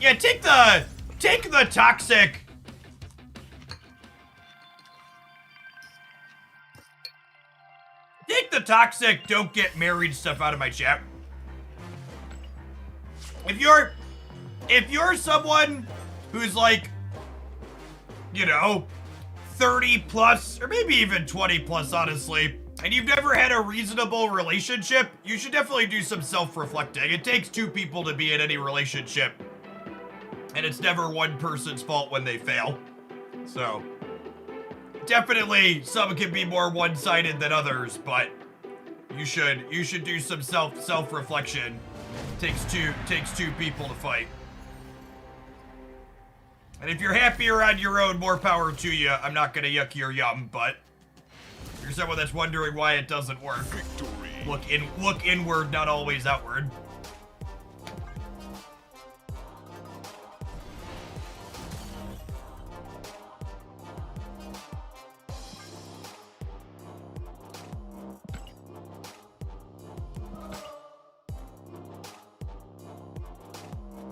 Yeah, take the toxic. Take the toxic don't get married stuff out of my chat. If you're someone who's like, you know, 30 plus, or maybe even 20 plus, honestly, and you've never had a reasonable relationship, you should definitely do some self-reflecting. It takes two people to be in any relationship. And it's never one person's fault when they fail. So, definitely some can be more one-sided than others, but you should do some self-reflection. Takes two people to fight. And if you're happier on your own, more power to you. I'm not gonna yuck your yum, but if you're someone that's wondering why it doesn't work, Victory. look inward, not always outward.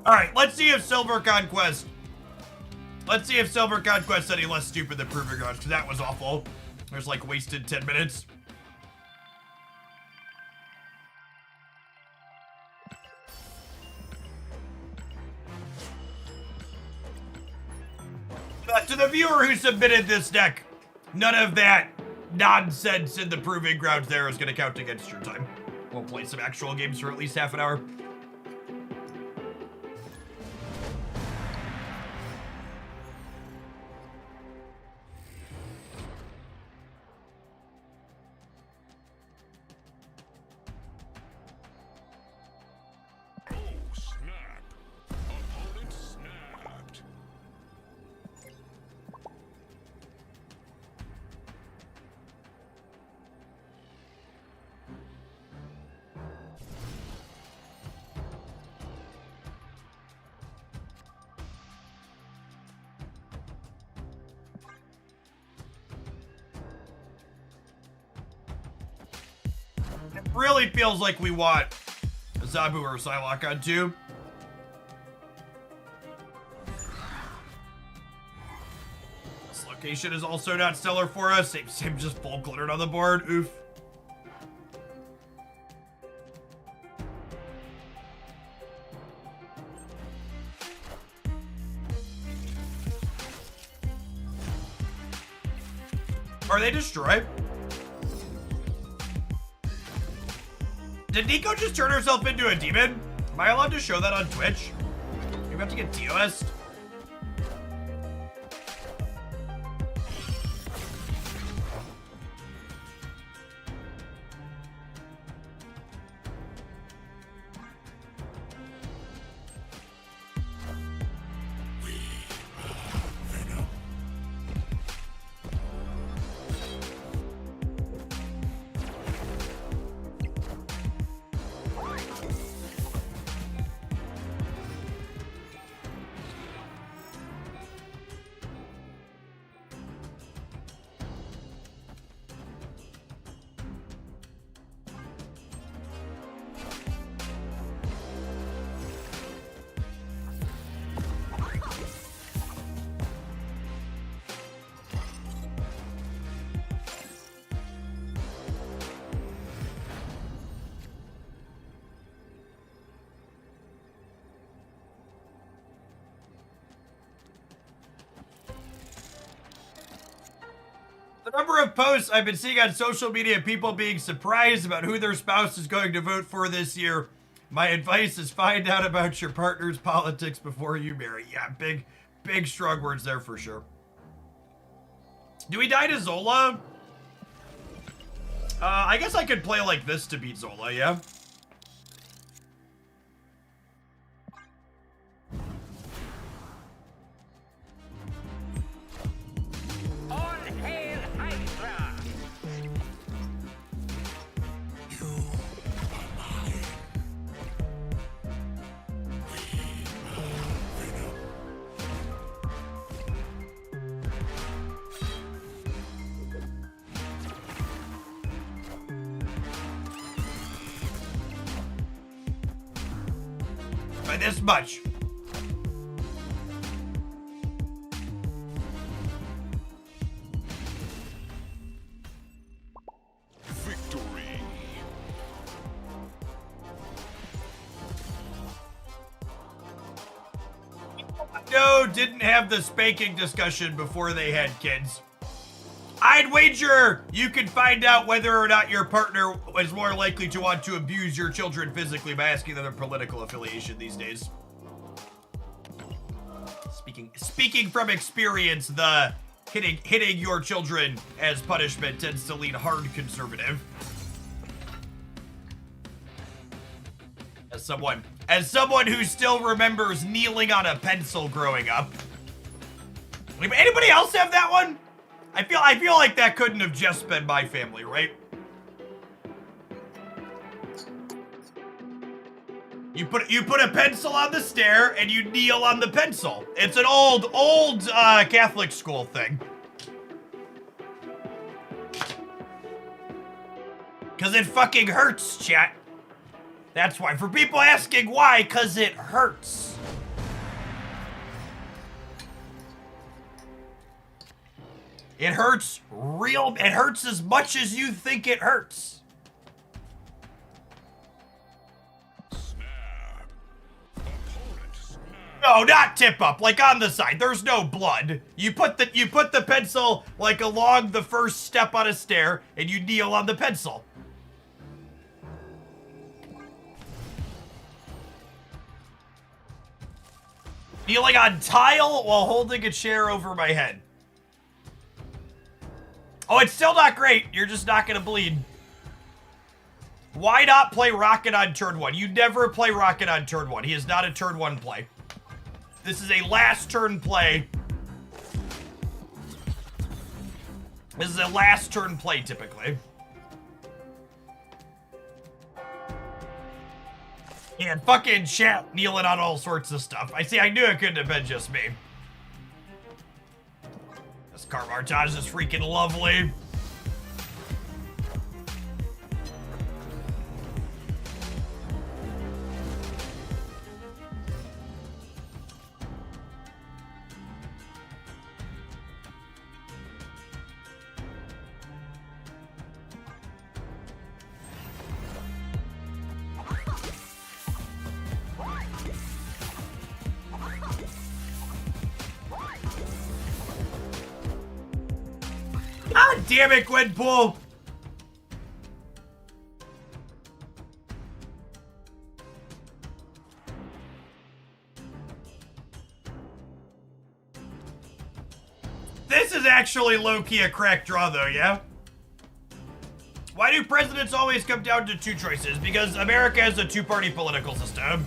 Alright, let's see if Silver Conquest any less stupid than Proving Grounds, because that was awful. There's like wasted 10 minutes. To the viewer who submitted this deck, none of that nonsense in the Proving Grounds there is going to count against your time. We'll play some actual games for at least half an hour. Oh, snap. Opponent snapped. It really feels like we want a Zabu or a Psylocke on 2. This location is also not stellar for us. Same just full glittered on the board. Oof. Are they destroyed? Did Nico just turn herself into a demon? Am I allowed to show that on Twitch? Maybe I have to get TOS'd? The number of posts I've been seeing on social media of people being surprised about who their spouse is going to vote for this year. My advice is find out about your partner's politics before you marry. Yeah, big strong words there for sure. Do we die to Zola? I guess I could play like this to beat Zola, yeah? All hail Hydra! By this much. Victory. No, didn't have the spanking discussion before they had kids. I'd wager you can find out whether or not your partner is more likely to want to abuse your children physically by asking them their political affiliation these days. Speaking from experience, the hitting your children as punishment tends to lean hard conservative. As someone who still remembers kneeling on a pencil growing up. Anybody else have that one? I feel like that couldn't have just been my family, right? You put a pencil on the stair and you kneel on the pencil. It's an old Catholic school thing. Cause it fucking hurts, chat. That's why. For people asking why, cause it hurts. It hurts it hurts as much as you think it hurts. No, not tip up, like on the side. There's no blood. You put the pencil like along the first step on a stair and you kneel on the pencil. Kneeling on tile while holding a chair over my head. Oh, it's still not great. You're just not gonna bleed. Why not play Rocket on turn 1? You never play Rocket on turn 1. He is not a turn 1 play. This is a last turn play. This is a last turn play, typically. Yeah, fucking chat kneeling on all sorts of stuff. I knew it couldn't have been just me. This Carmartage is freaking lovely. God damn it, Gwenpool! This is actually low-key a crack draw, though, yeah? Why do presidents always come down to two choices? Because America is a two-party political system.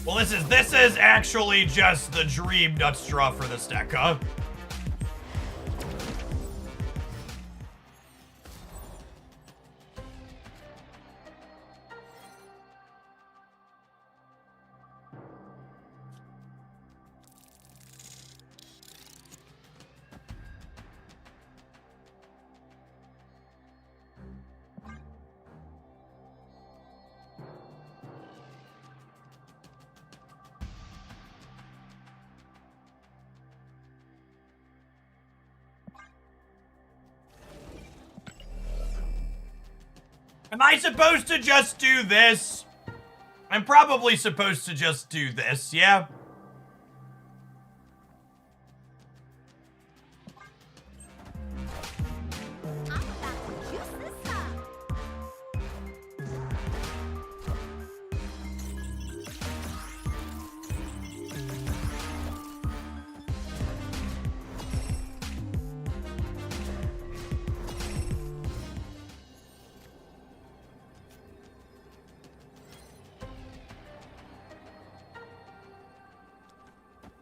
Well, this is actually just the dream nuts draw for this deck, huh? Am I supposed to just do this? I'm probably supposed to just do this, yeah?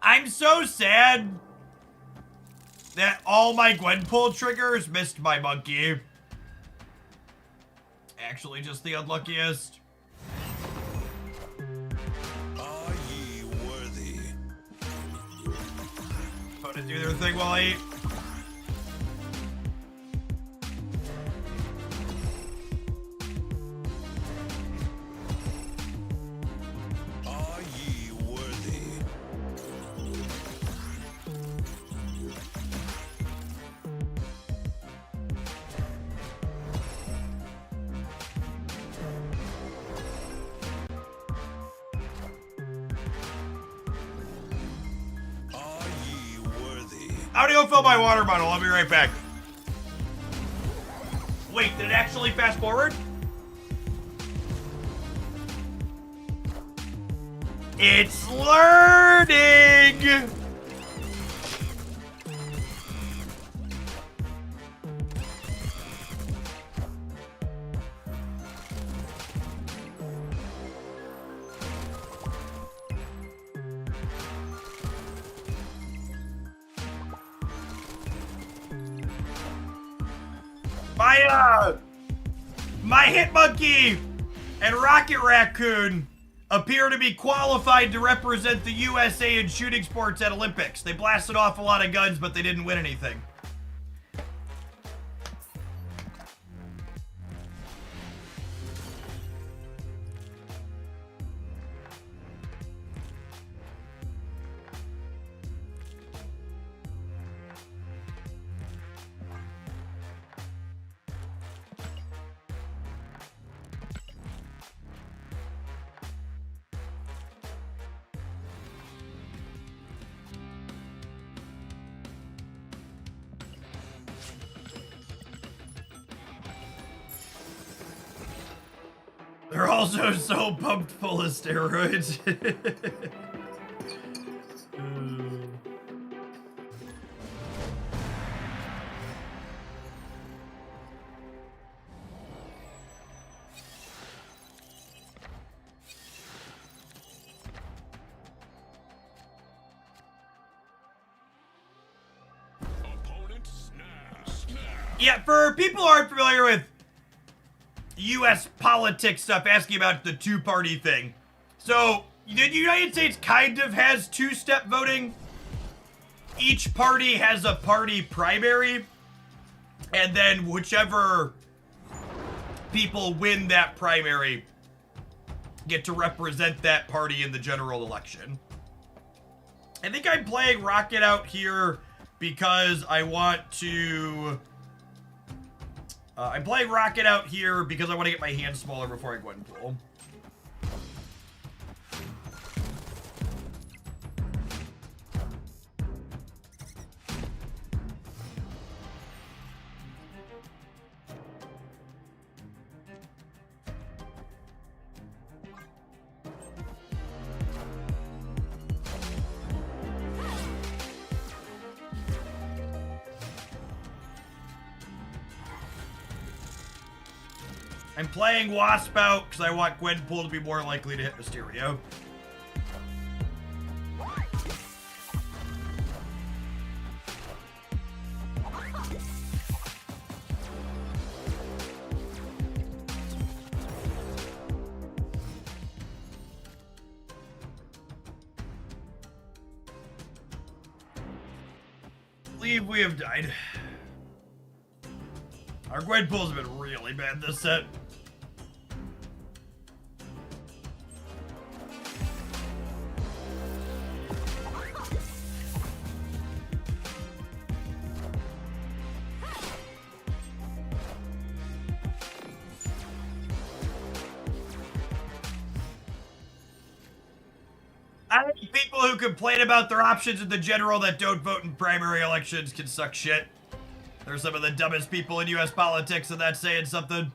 I'm so sad that all my Gwenpool triggers missed my monkey. Actually, just the unluckiest. Are ye worthy? Going to do their thing while I eat. Are ye worthy? Are ye worthy? I'm gonna go fill my water bottle. I'll be right back. Wait, did it actually fast forward? It's learning! My Hitmonkey and Rocket Raccoon appear to be qualified to represent the USA in shooting sports at Olympics. They blasted off a lot of guns, but they didn't win anything. They're also so pumped full of steroids. Yeah, for people who aren't familiar with U.S. politics stuff, asking about the two-party thing. So, the United States kind of has two-step voting. Each party has a party primary, and then whichever people win that primary get to represent that party in the general election. I think I'm playing Rocket out here because I want to... I'm playing Rocket out here because I want to get my hand smaller before I go ahead and pull. I'm playing Wasp out because I want Gwenpool to be more likely to hit Mysterio. I believe we have died. Our Gwenpool's been really bad this set. I think people who complain about their options in the general that don't vote in primary elections can suck shit. They're some of the dumbest people in U.S. politics, and that's saying something.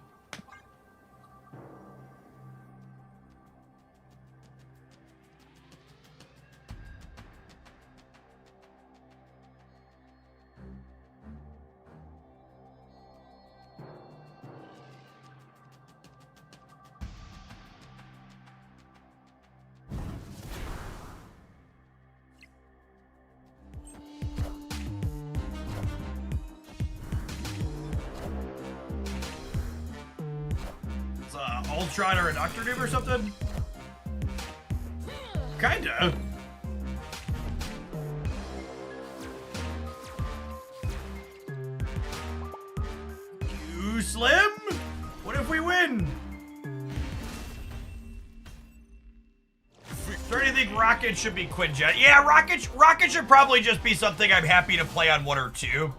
Ultron or a Doctor Doom or something? Kinda. You Slim? What if we win? Do you think Rocket should be Quinjet? Yeah, Rocket should probably just be something I'm happy to play on 1 or 2.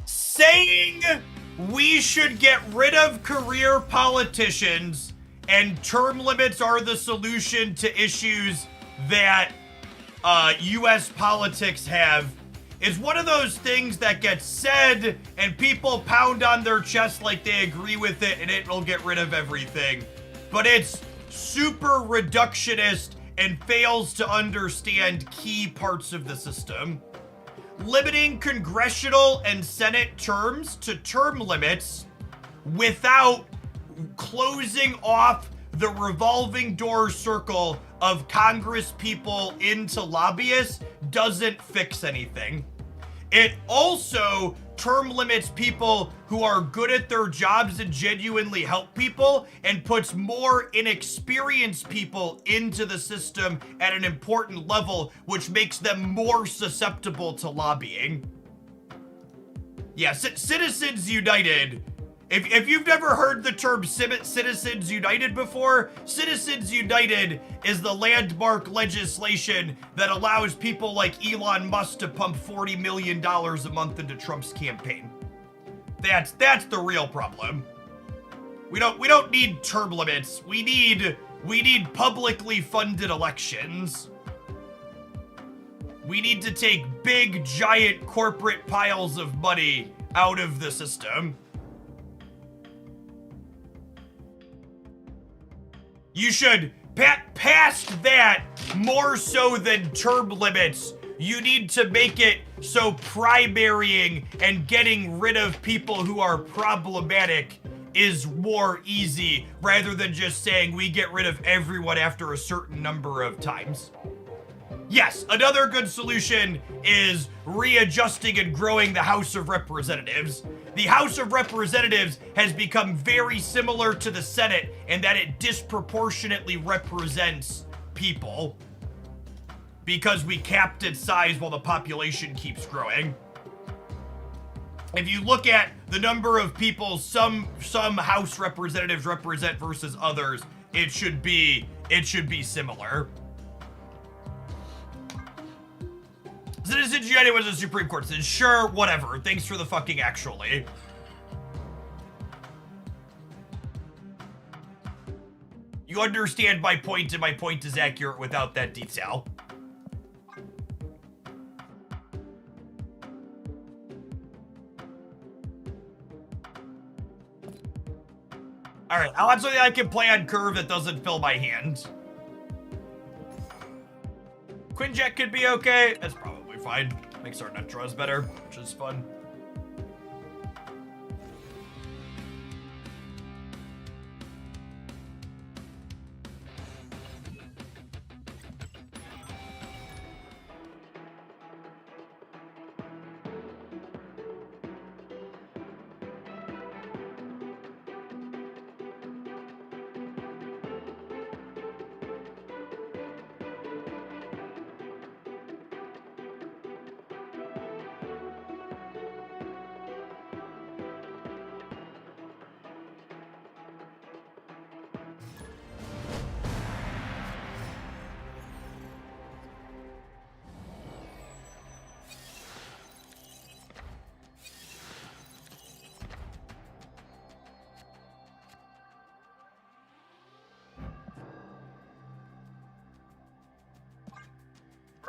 Saying we should get rid of career politicians, and term limits are the solution to issues that US politics have. It's one of those things that gets said and people pound on their chest like they agree with it and it'll get rid of everything. But it's super reductionist and fails to understand key parts of the system. Limiting congressional and Senate terms to term limits without closing off the revolving door circle of Congress people into lobbyists doesn't fix anything. It also term limits people who are good at their jobs and genuinely help people and puts more inexperienced people into the system at an important level, which makes them more susceptible to lobbying. Yeah, Citizens United. If you've never heard the term Citizens United before, Citizens United is the landmark legislation that allows people like Elon Musk to pump $40 million a month into Trump's campaign. That's the real problem. We don't need term limits. We need publicly funded elections. We need to take big, giant corporate piles of money out of the system. You should, past that, more so than term limits, you need to make it so primarying and getting rid of people who are problematic is more easy, rather than just saying we get rid of everyone after a certain number of times. Yes, another good solution is readjusting and growing the House of Representatives. The House of Representatives has become very similar to the Senate in that it disproportionately represents people because we capped its size while the population keeps growing. If you look at the number of people some House representatives represent versus others, it should be similar. Citizens United was a Supreme Court said, sure, whatever. Thanks for the fucking actually. You understand my point, and my point is accurate without that detail. Alright, I'll have something I can play on curve that doesn't fill my hand. Quinjet could be okay. That's probably fine. Makes our nut draws better, which is fun.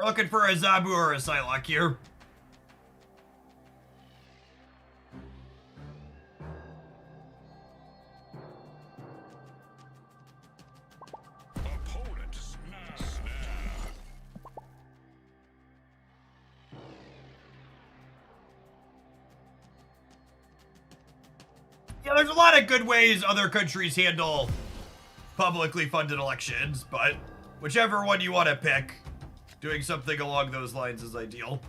We're looking for a Zabu or a Psylocke here. Yeah, there's a lot of good ways other countries handle publicly funded elections, but whichever one you want to pick, doing something along those lines is ideal.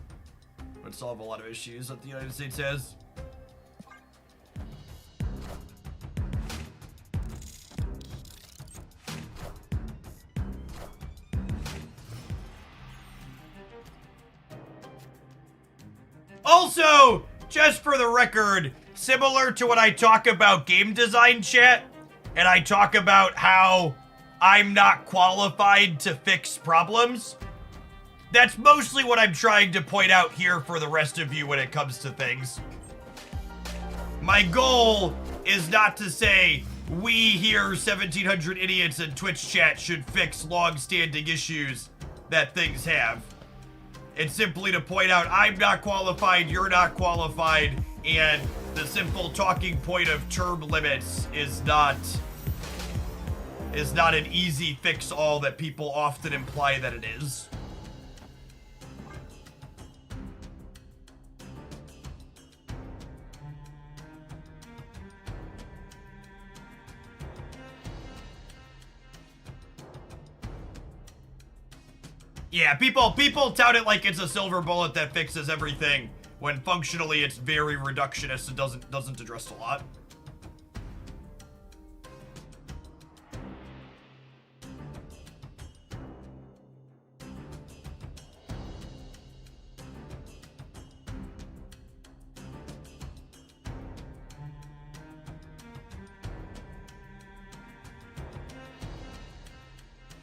Would solve a lot of issues that the United States has. Also, just for the record, similar to when I talk about game design, chat, and I talk about how I'm not qualified to fix problems, that's mostly what I'm trying to point out here for the rest of you when it comes to things. My goal is not to say we here 1,700 idiots in Twitch chat should fix long-standing issues that things have. It's simply to point out I'm not qualified, you're not qualified, and the simple talking point of term limits is not an easy fix-all that people often imply that it is. Yeah, people tout it like it's a silver bullet that fixes everything, when functionally it's very reductionist and doesn't address a lot.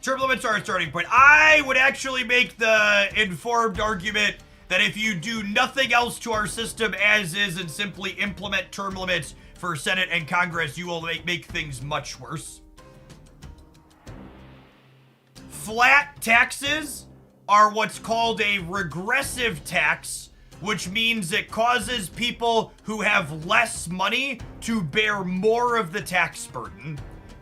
Term limits are a starting point. I would actually make the informed argument that if you do nothing else to our system as is and simply implement term limits for Senate and Congress, you will make things much worse. Flat taxes are what's called a regressive tax, which means it causes people who have less money to bear more of the tax burden.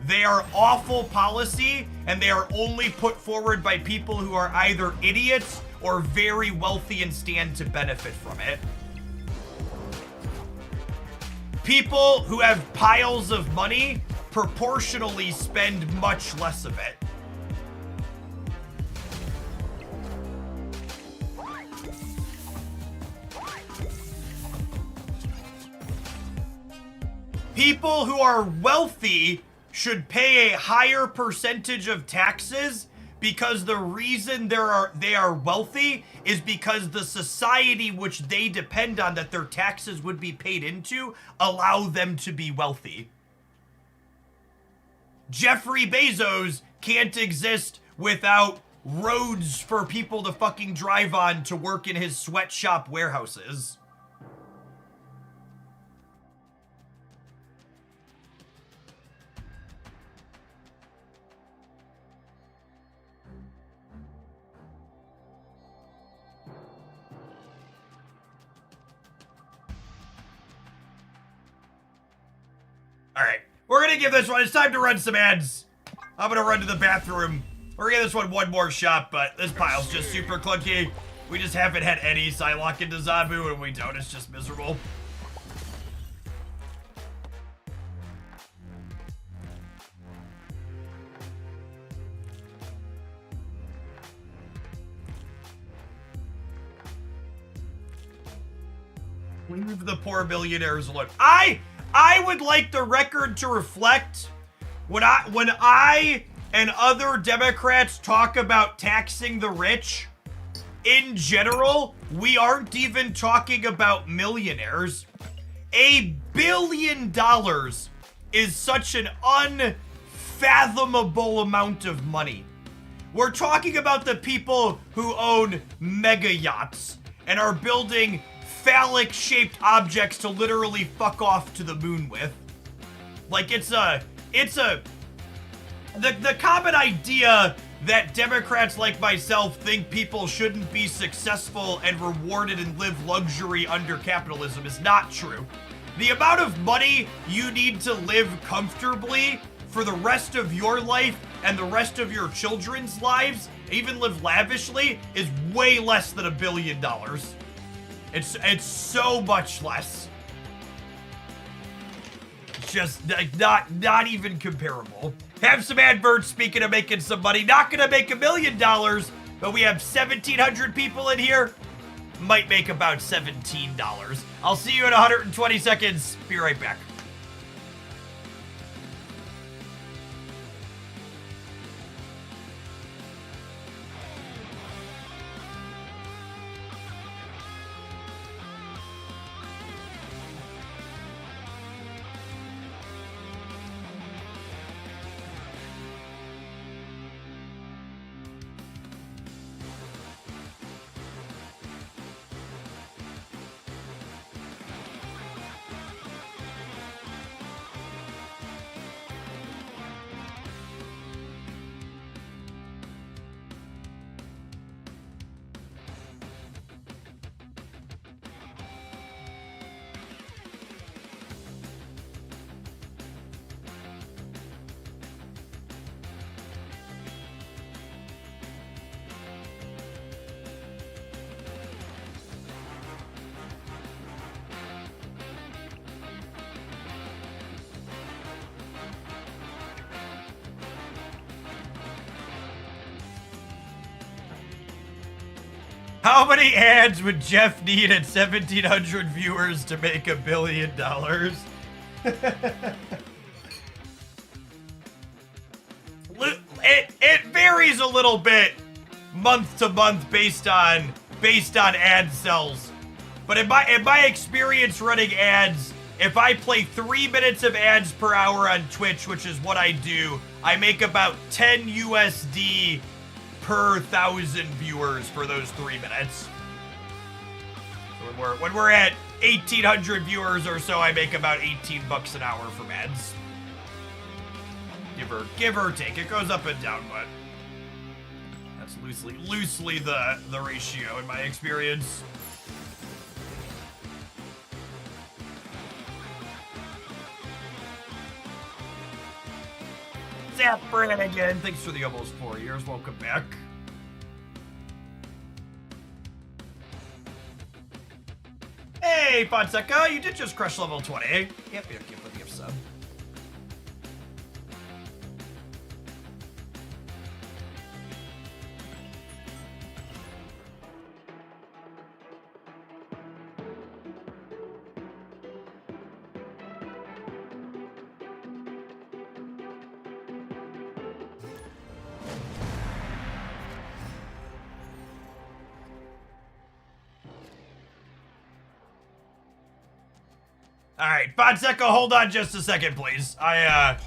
They are awful policy, and they are only put forward by people who are either idiots or very wealthy and stand to benefit from it. People who have piles of money proportionally spend much less of it. People who are wealthy should pay a higher percentage of taxes because the reason they are wealthy is because the society which they depend on that their taxes would be paid into allow them to be wealthy. Jeffrey Bezos can't exist without roads for people to fucking drive on to work in his sweatshop warehouses. Alright, we're gonna give this one, it's time to run some ads. I'm gonna run to the bathroom. We're gonna give this one more shot, but this pile's just super clunky. We just haven't had any Psylocke into Zabu, and we don't, it's just miserable. Leave the poor billionaires alone. I would like the record to reflect when I and other Democrats talk about taxing the rich, in general, we aren't even talking about millionaires. $1 billion is such an unfathomable amount of money. We're talking about the people who own mega yachts and are building phallic-shaped objects to literally fuck off to the moon with. Like, the common idea that Democrats like myself think people shouldn't be successful and rewarded and live luxury under capitalism is not true. The amount of money you need to live comfortably for the rest of your life and the rest of your children's lives, even live lavishly, is way less than $1 billion. It's so much less. It's just not even comparable. Have some adverts, speaking of making some money. Not gonna make $1 million, but we have 1,700 people in here. Might make about $17. I'll see you in 120 seconds. Be right back. How many ads would Jeff need at 1,700 viewers to make $1 billion? It varies a little bit month to month based on ad sales. But in my experience running ads, if I play 3 minutes of ads per hour on Twitch, which is what I do, I make about 10 USD per 1,000 viewers for those 3 minutes. So when we're at 1,800 viewers or so, I make about 18 bucks an hour from ads. Give or take. It goes up and down, but that's loosely the ratio in my experience. Zap Brannigan, thanks for the almost 4 years. Welcome back. Hey, Fonseca, you did just crush level 20. Yep, for the gift sub. All right, Fonseca, hold on just a second, please. I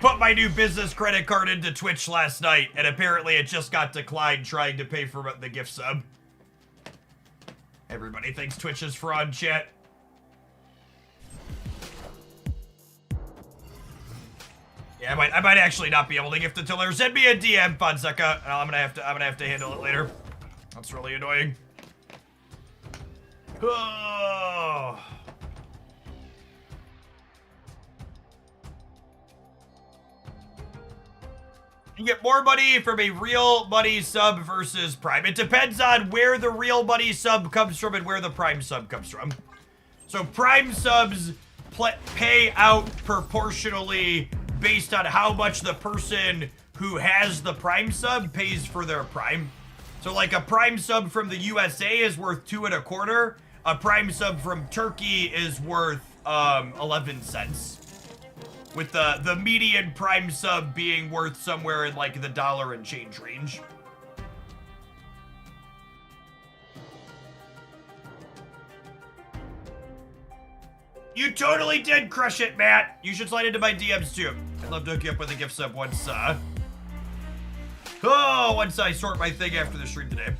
put my new business credit card into Twitch last night, and apparently it just got declined trying to pay for the gift sub. Everybody thinks Twitch is fraud, chat. Yeah, I might actually not be able to gift it till later. Send me a DM, Fonseca. I'm gonna have to handle it later. That's really annoying. Oh. You get more money from a real money sub versus Prime. It depends on where the real money sub comes from and where the Prime sub comes from. So Prime subs pay out proportionally based on how much the person who has the Prime sub pays for their Prime. So like a Prime sub from the USA is worth 2.25. A Prime sub from Turkey is worth 11 cents. With the median Prime sub being worth somewhere in like the dollar and change range. You totally did crush it, Matt. You should slide into my DMs too. I'd love to hook you up with a gift sub once I sort my thing after the stream today.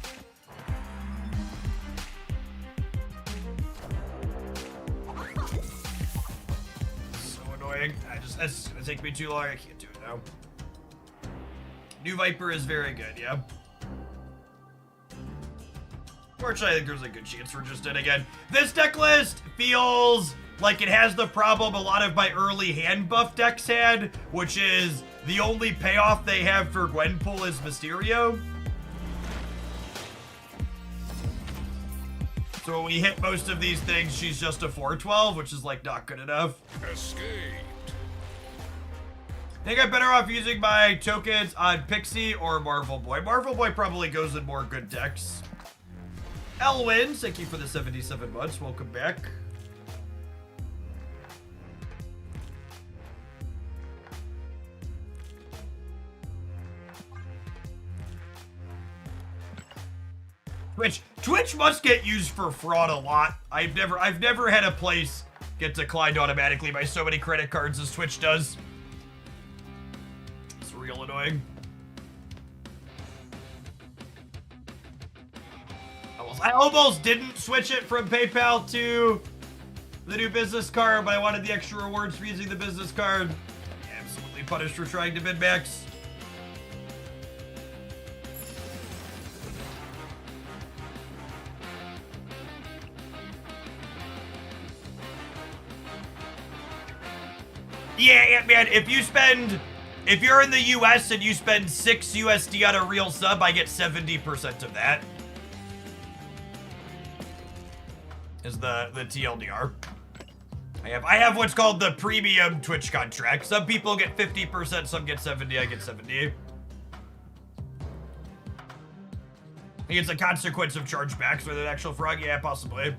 That's gonna take me too long. I can't do it now. New Viper is very good, yeah. Fortunately, I think there's a good chance we're just in again. This deck list feels like it has the problem a lot of my early hand buff decks had, which is the only payoff they have for Gwenpool is Mysterio. So when we hit most of these things, she's just a 412, which is like not good enough. Escape. I think I'm better off using my tokens on Pixie or Marvel Boy. Marvel Boy probably goes in more good decks. Elwin, thank you for the 77 months. Welcome back. Twitch must get used for fraud a lot. I've never had a place get declined automatically by so many credit cards as Twitch does. Real annoying. I almost didn't switch it from PayPal to the new business card, but I wanted the extra rewards for using the business card. Absolutely punished for trying to min-max. Yeah, man, if you're in the US and you spend 6 USD on a real sub, I get 70% of that. Is the TLDR. I have what's called the premium Twitch contract. Some people get 50%, some get 70, I get 70. think it's a consequence of chargebacks with an actual frog. Yeah, possibly.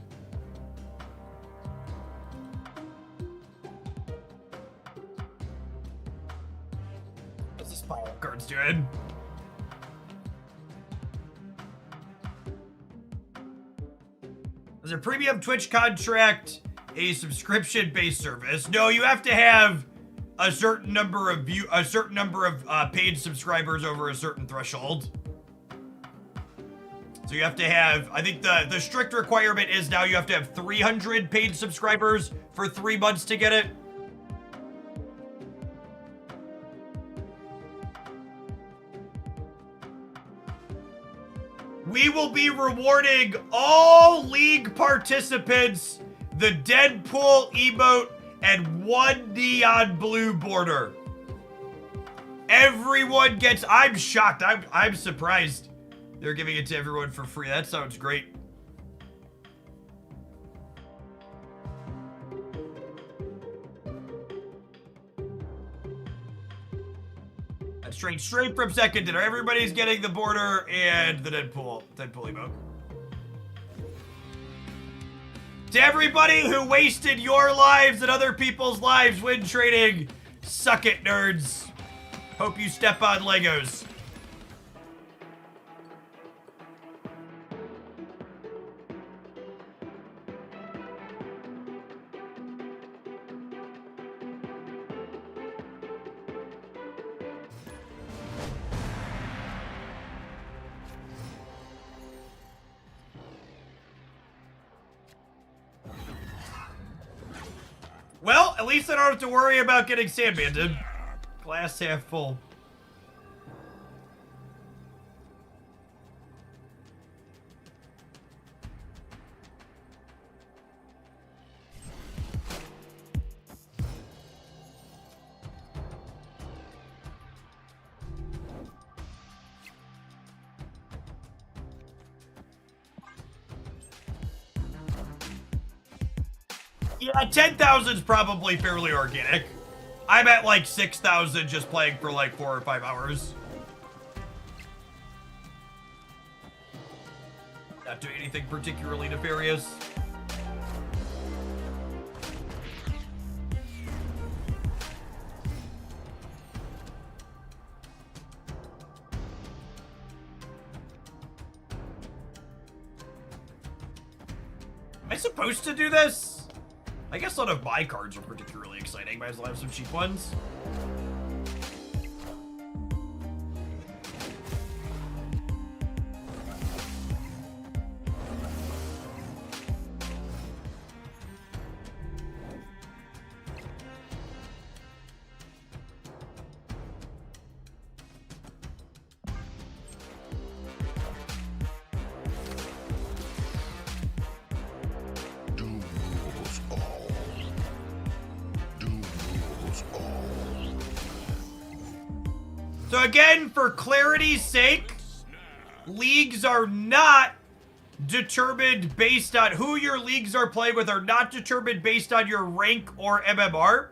What's this pile of cards doing? Is a premium Twitch contract a subscription-based service? No, you have to have a certain number of paid subscribers over a certain threshold. So you have to have, I think the strict requirement is now you have to have 300 paid subscribers for 3 months to get it. We will be rewarding all league participants the Deadpool emote and 1 neon blue border. Everyone gets, I'm shocked, I'm surprised they're giving it to everyone for free. That sounds great. That's straight from second dinner. Everybody's getting the border and the Deadpool emote. To everybody who wasted your lives and other people's lives when trading, suck it, nerds. Hope you step on Legos. Well, at least I don't have to worry about getting sandbanded. Glass half full. Yeah, 10,000 is probably fairly organic. I'm at like 6,000 just playing for like 4 or 5 hours. Not doing anything particularly nefarious. Am I supposed to do this? I guess none of my cards are particularly exciting. Might as well have some cheap ones. So again, for clarity's sake, leagues are not determined based on who your leagues are playing with, are not determined based on your rank or MMR.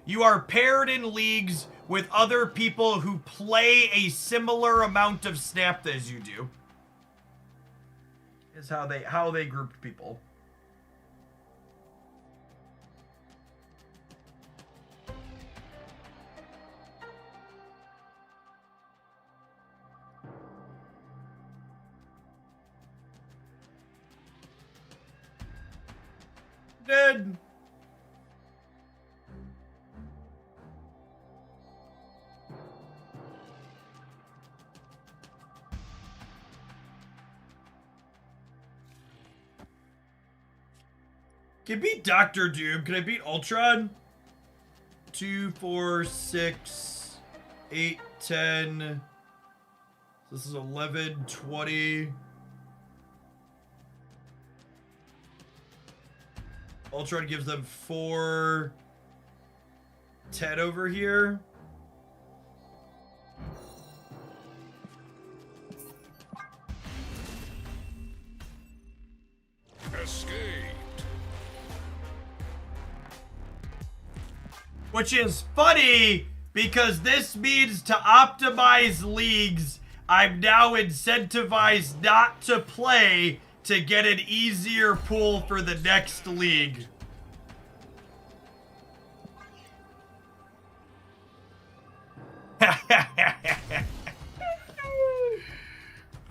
You are paired in leagues with other people who play a similar amount of Snap as you do. Is how they grouped people. Dead. Can I beat Dr. Doom? Can I beat Ultron? 2, 4, 6, 8, 10. This is 11, 20. Ultron gives them 4, 10 over here. Escaped. Which is funny because this means to optimize leagues, I'm now incentivized not to play to get an easier pool for the next league.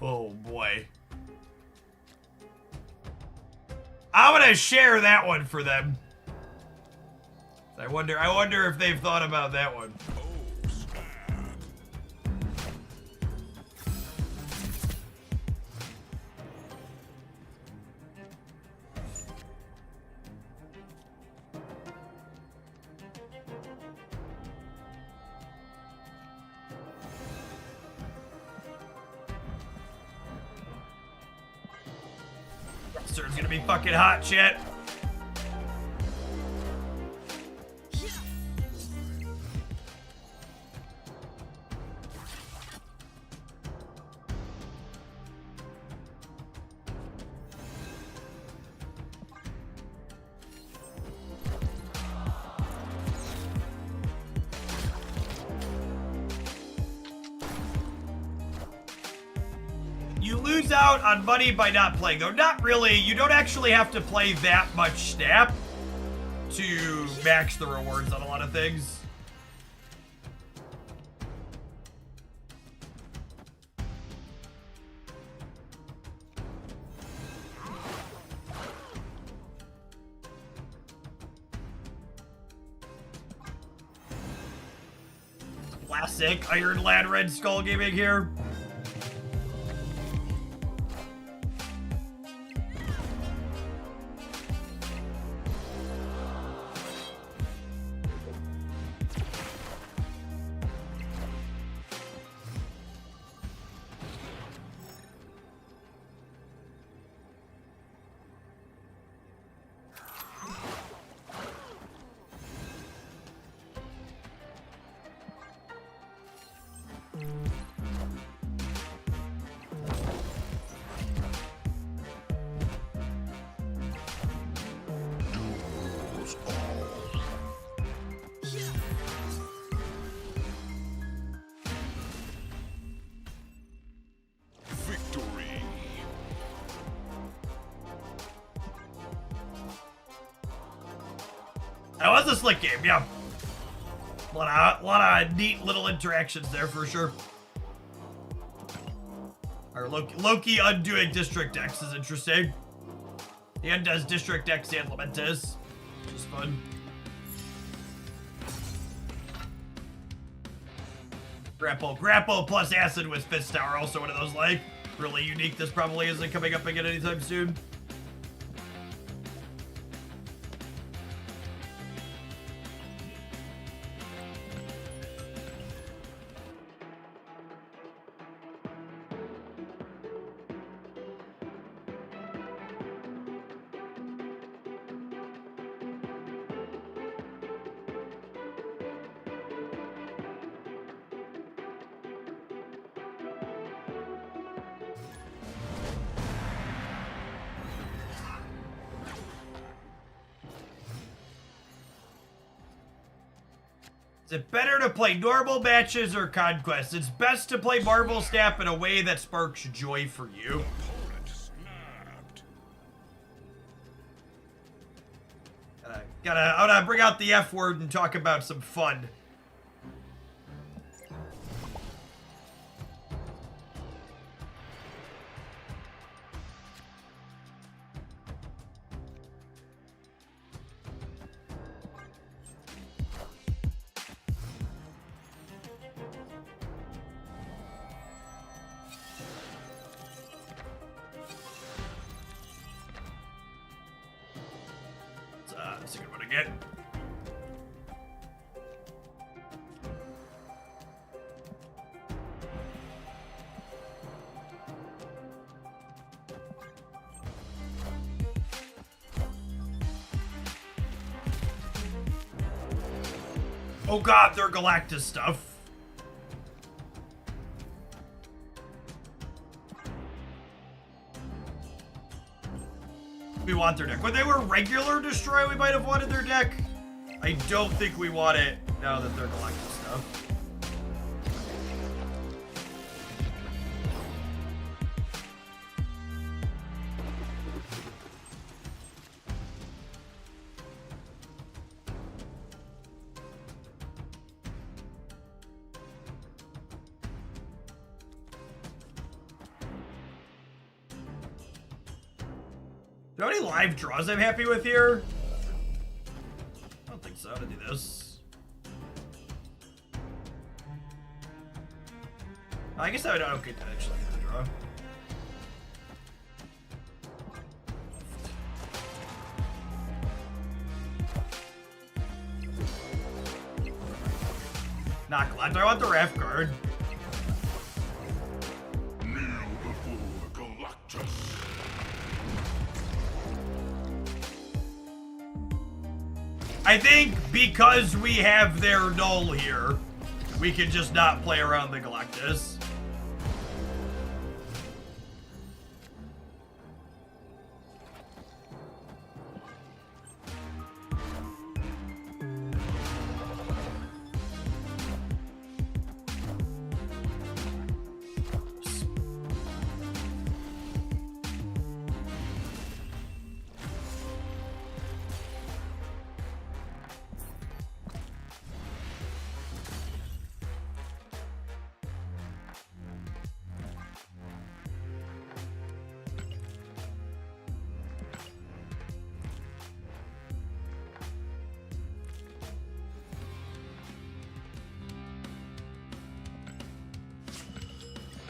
Oh boy. I'm gonna share that one for them. I wonder if they've thought about that one. It's gonna be fucking hot, shit. You lose out on money by not playing, though. Not really. You don't actually have to play that much snap to max the rewards on a lot of things. Classic Iron Lad Red Skull gaming here. That was a slick game, yeah. A lot of neat little interactions there for sure. Our Loki undoing District X is interesting. He undoes District X and Lamentis, which is fun. Grapple plus Acid with Fist Tower, also one of those like really unique. This probably isn't coming up again anytime soon. Is it better to play normal matches or conquest? It's best to play Marvel Snap in a way that sparks joy for you. I'm gonna bring out the F word and talk about some fun. That's a good one to get. Oh god, they're Galactus stuff. We want their deck. When they were regular Destroy, we might have wanted their deck. I don't think we want it now that they're Galactus stuff. there any live draws I'm happy with here? I don't think so. To do this. I guess I would. Okay, actually, I'm gonna draw. Not left. I want the ref card. Kneel before Galactus. I think because we have their null here, we can just not play around the Galactus.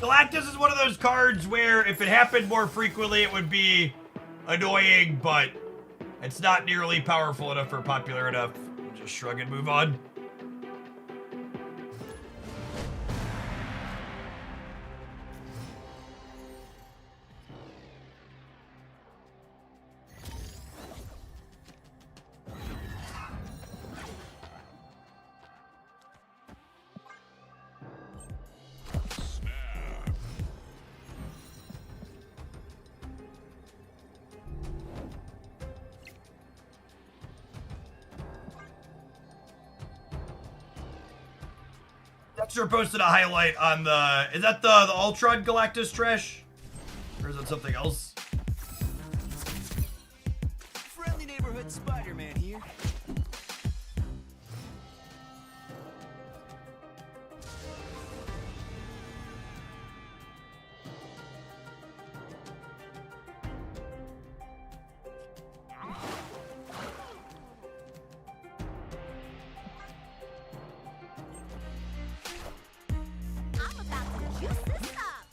Galactus is one of those cards where if it happened more frequently, it would be annoying, but it's not nearly powerful enough or popular enough. We'll just shrug and move on. Dexter posted a highlight on the... Is that the Ultron Galactus trash? Or is it something else? Friendly neighborhood Spider-Man here. I'm about to juice this up.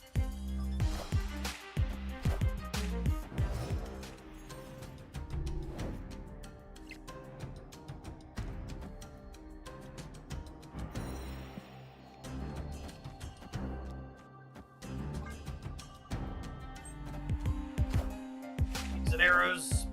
Beams and arrows.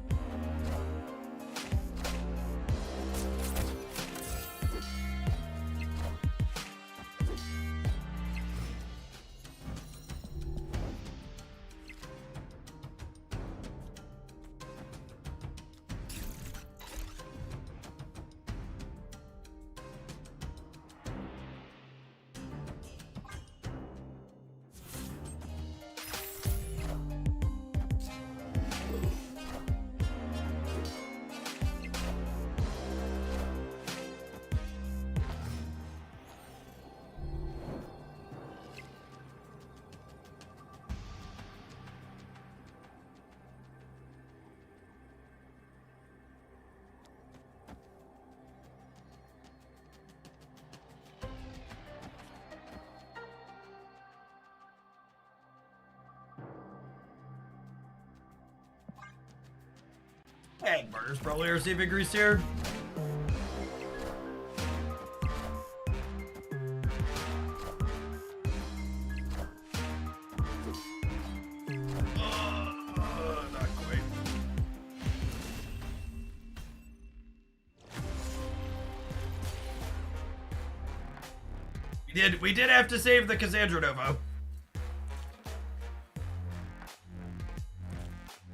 Hey, Barter's probably receiving grease here. Not quite. We did have to save the Cassandra Nova.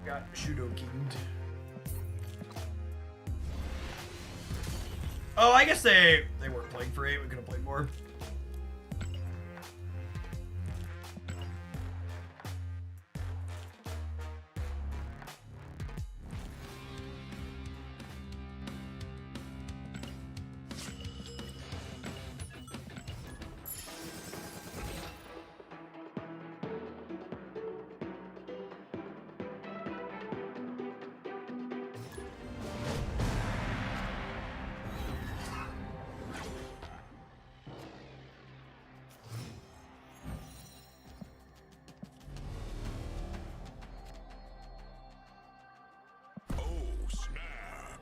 Got Shudo Kinged. Oh, I guess they weren't playing for 8. We could have played more.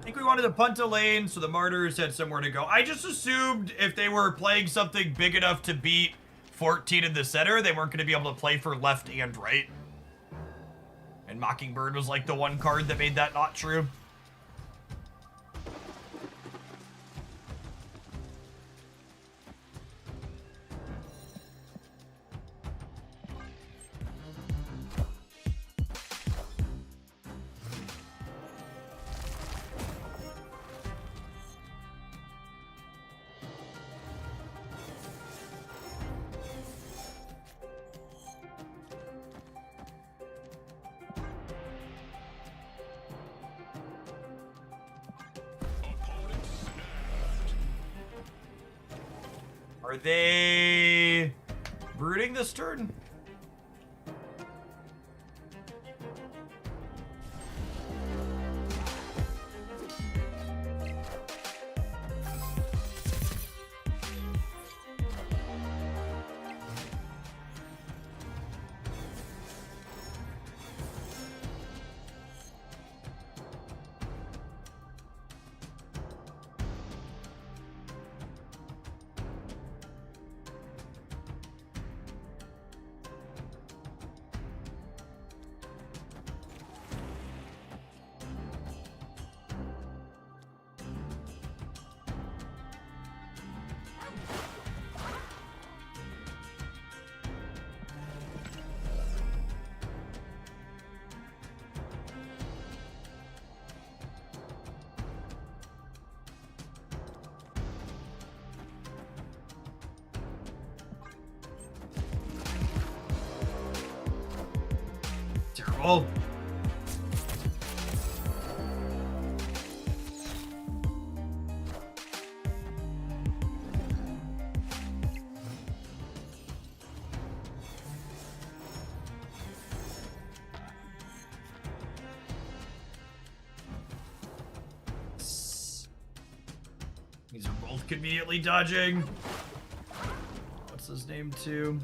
I think we wanted to punt a lane, so the Martyrs had somewhere to go. I just assumed if they were playing something big enough to beat 14 in the center, they weren't going to be able to play for left and right. And Mockingbird was like the one card that made that not true. Are they brooding this turn? Terrible. These are both conveniently dodging. What's his name too?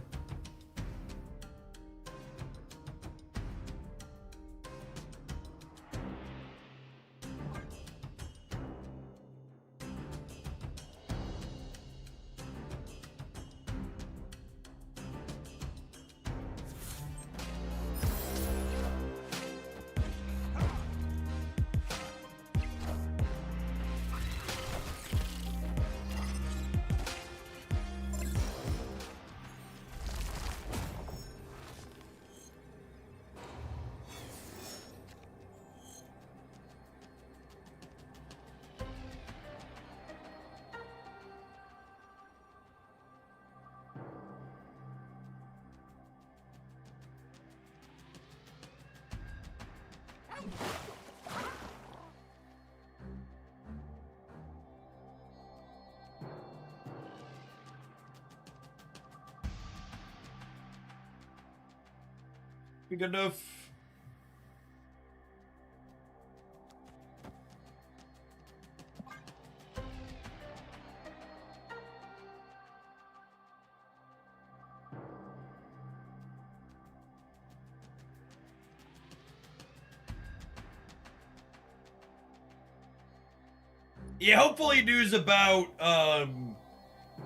Good enough. Yeah, hopefully news about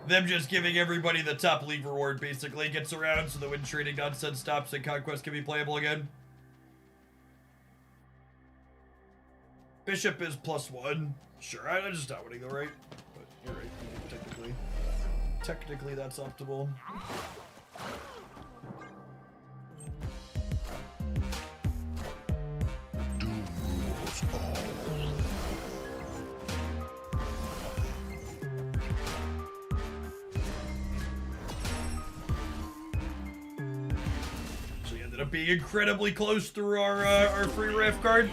them just giving everybody the top league reward basically gets around so the win trading nonsense stops and Conquest can be playable again. Bishop is +1. Sure, I'm just not winning though, right? But you're right, technically that's optimal. Being incredibly close through our free ref card.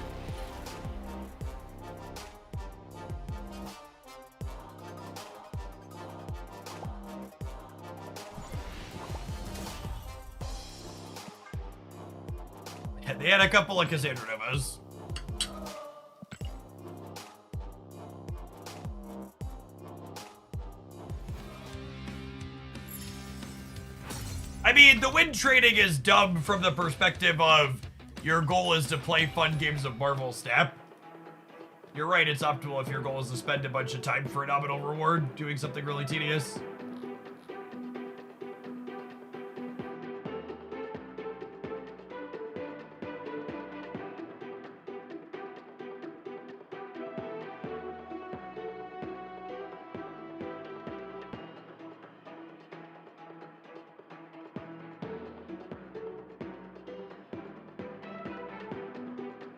Yeah, they had a couple of Cassandra Novas. I mean, the win trading is dumb from the perspective of your goal is to play fun games of Marvel Snap. You're right, it's optimal if your goal is to spend a bunch of time for a nominal reward, doing something really tedious.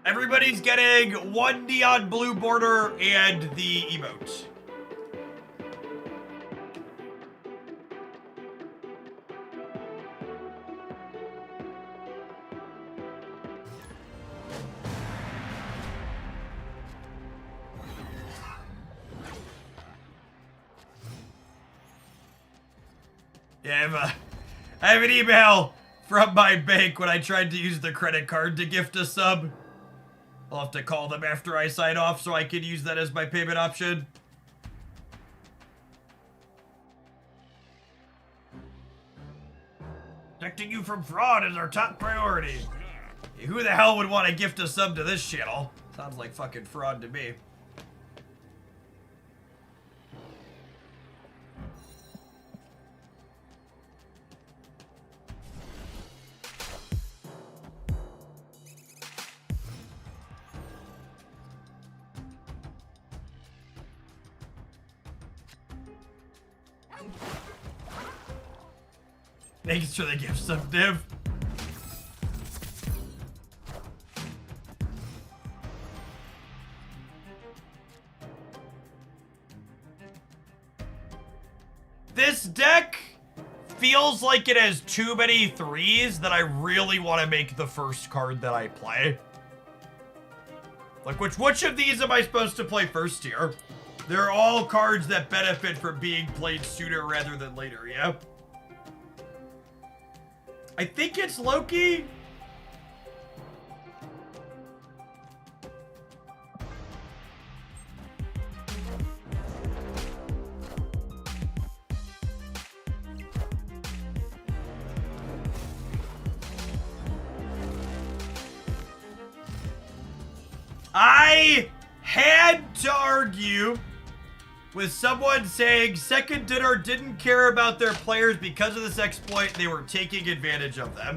Everybody's getting one neon blue border and the emote. Yeah, I have an email from my bank when I tried to use the credit card to gift a sub. I'll have to call them after I sign off so I can use that as my payment option. Protecting you from fraud is our top priority. Who the hell would want to gift a sub to this channel? Sounds like fucking fraud to me. Thanks for the gift sub, Div. This deck feels like it has too many threes that I really want to make the first card that I play. Like, which of these am I supposed to play first here? They're all cards that benefit from being played sooner rather than later, yeah? I think it's Loki. I had to argue with someone saying Second Dinner didn't care about their players because of this exploit, they were taking advantage of them.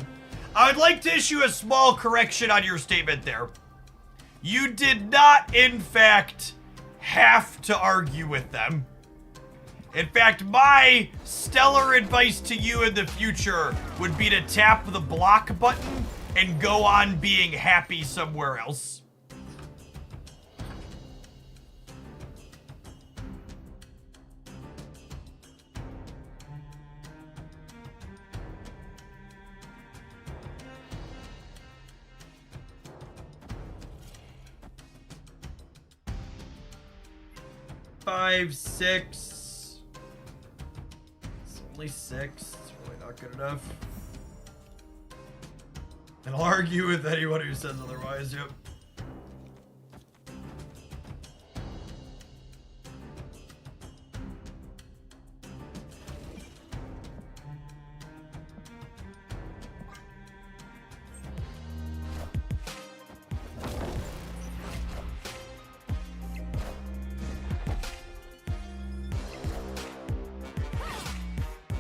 I would like to issue a small correction on your statement there. You did not, in fact, have to argue with them. In fact, my stellar advice to you in the future would be to tap the block button and go on being happy somewhere else. Five, six. It's only six. It's really not good enough. And I'll argue with anyone who says otherwise, yep.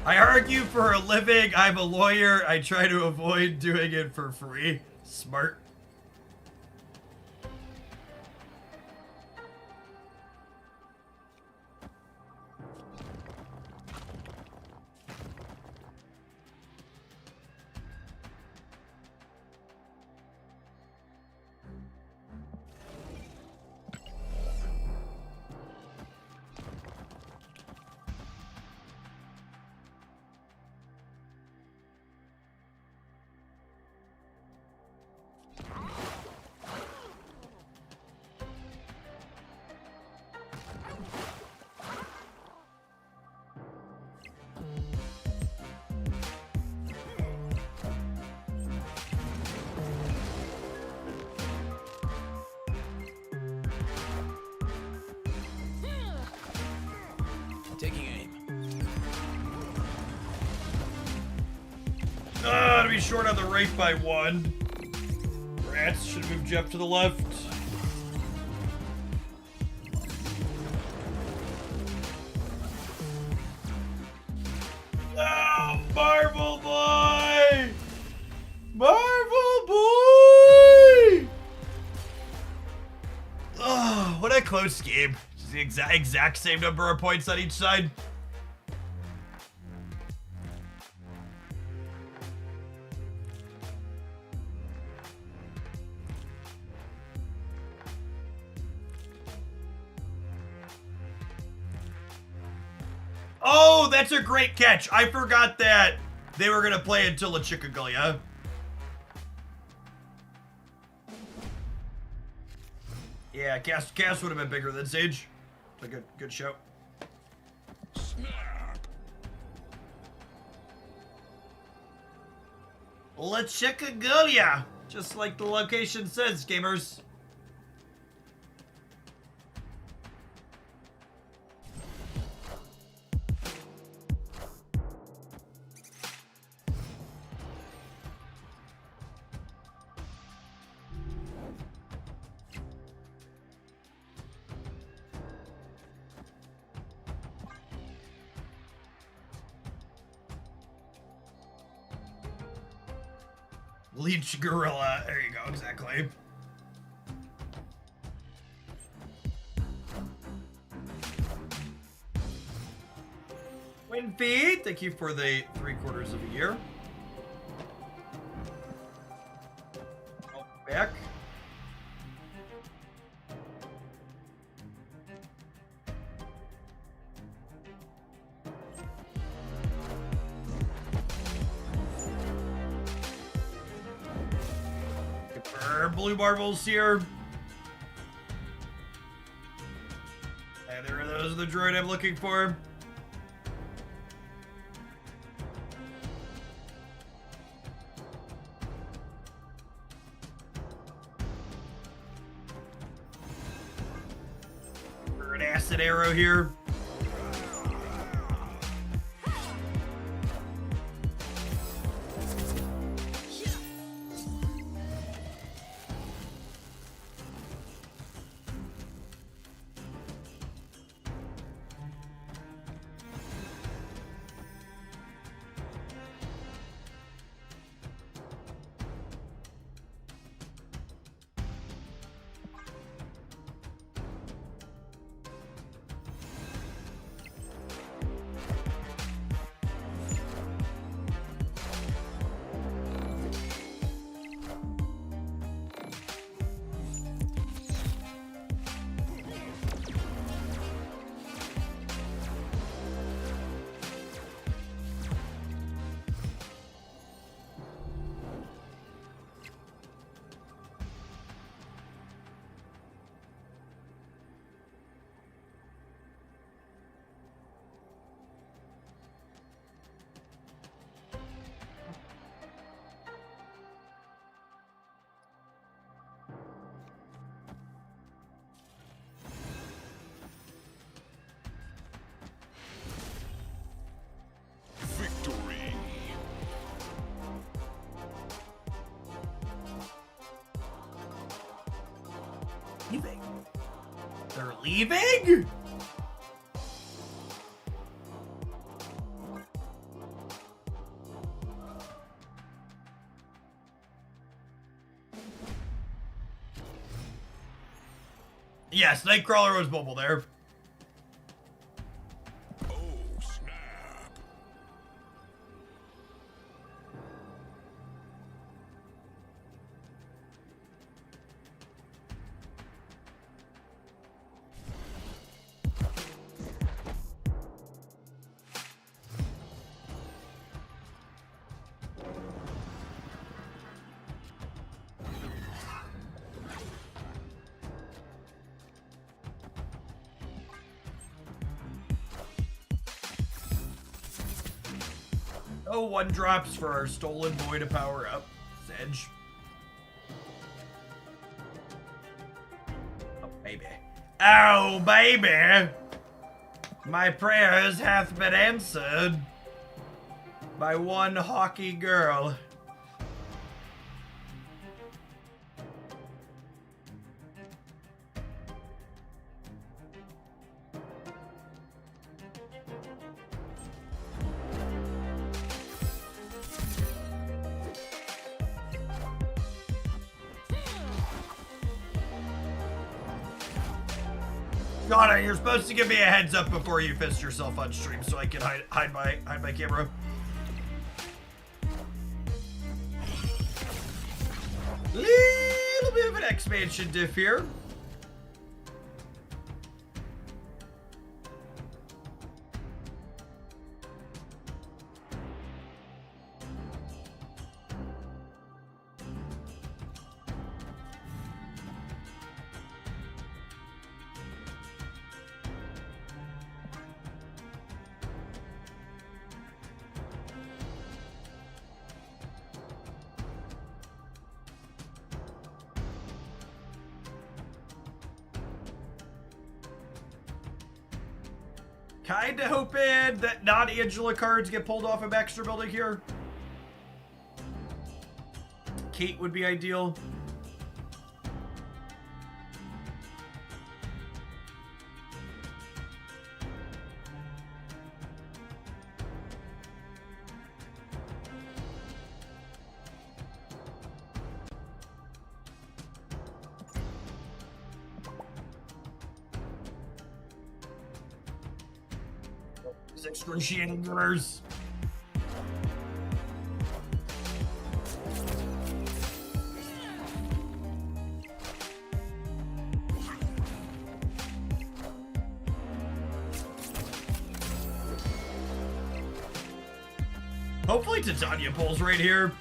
I argue for a living. I'm a lawyer. I try to avoid doing it for free. Smart. Taking aim. To be short on the right by one. Rats should move Jeff to the left. close game. It's the exact same number of points on each side. Oh, that's a great catch. I forgot that they were going to play until a Chickagullia. Yeah, cast would have been bigger than Sage. It's a good show. Snap. La Chickagullia, just like the location says, gamers. Leech Gorilla. There you go, exactly. Wind Feed, thank you for the 3/4 of a year. Back. Blue marbles here. Either of those are the droid I'm looking for. For an acid arrow here. Victory. Leaving. They're leaving? Yes, Nightcrawler was mobile there. Oh, snap. Oh, 1-drops for our stolen boy to power up. Sedge. Oh, baby. Oh, baby! My prayers hath been answered by one hawky girl. Donna, you're supposed to give me a heads up before you fist yourself on stream so I can hide my camera. Little bit of an expansion diff here. Kinda hoping that non-Angela cards get pulled off of Baxter Building here. Kate would be ideal. Excruciating numbers. Hopefully Titania pulls right here.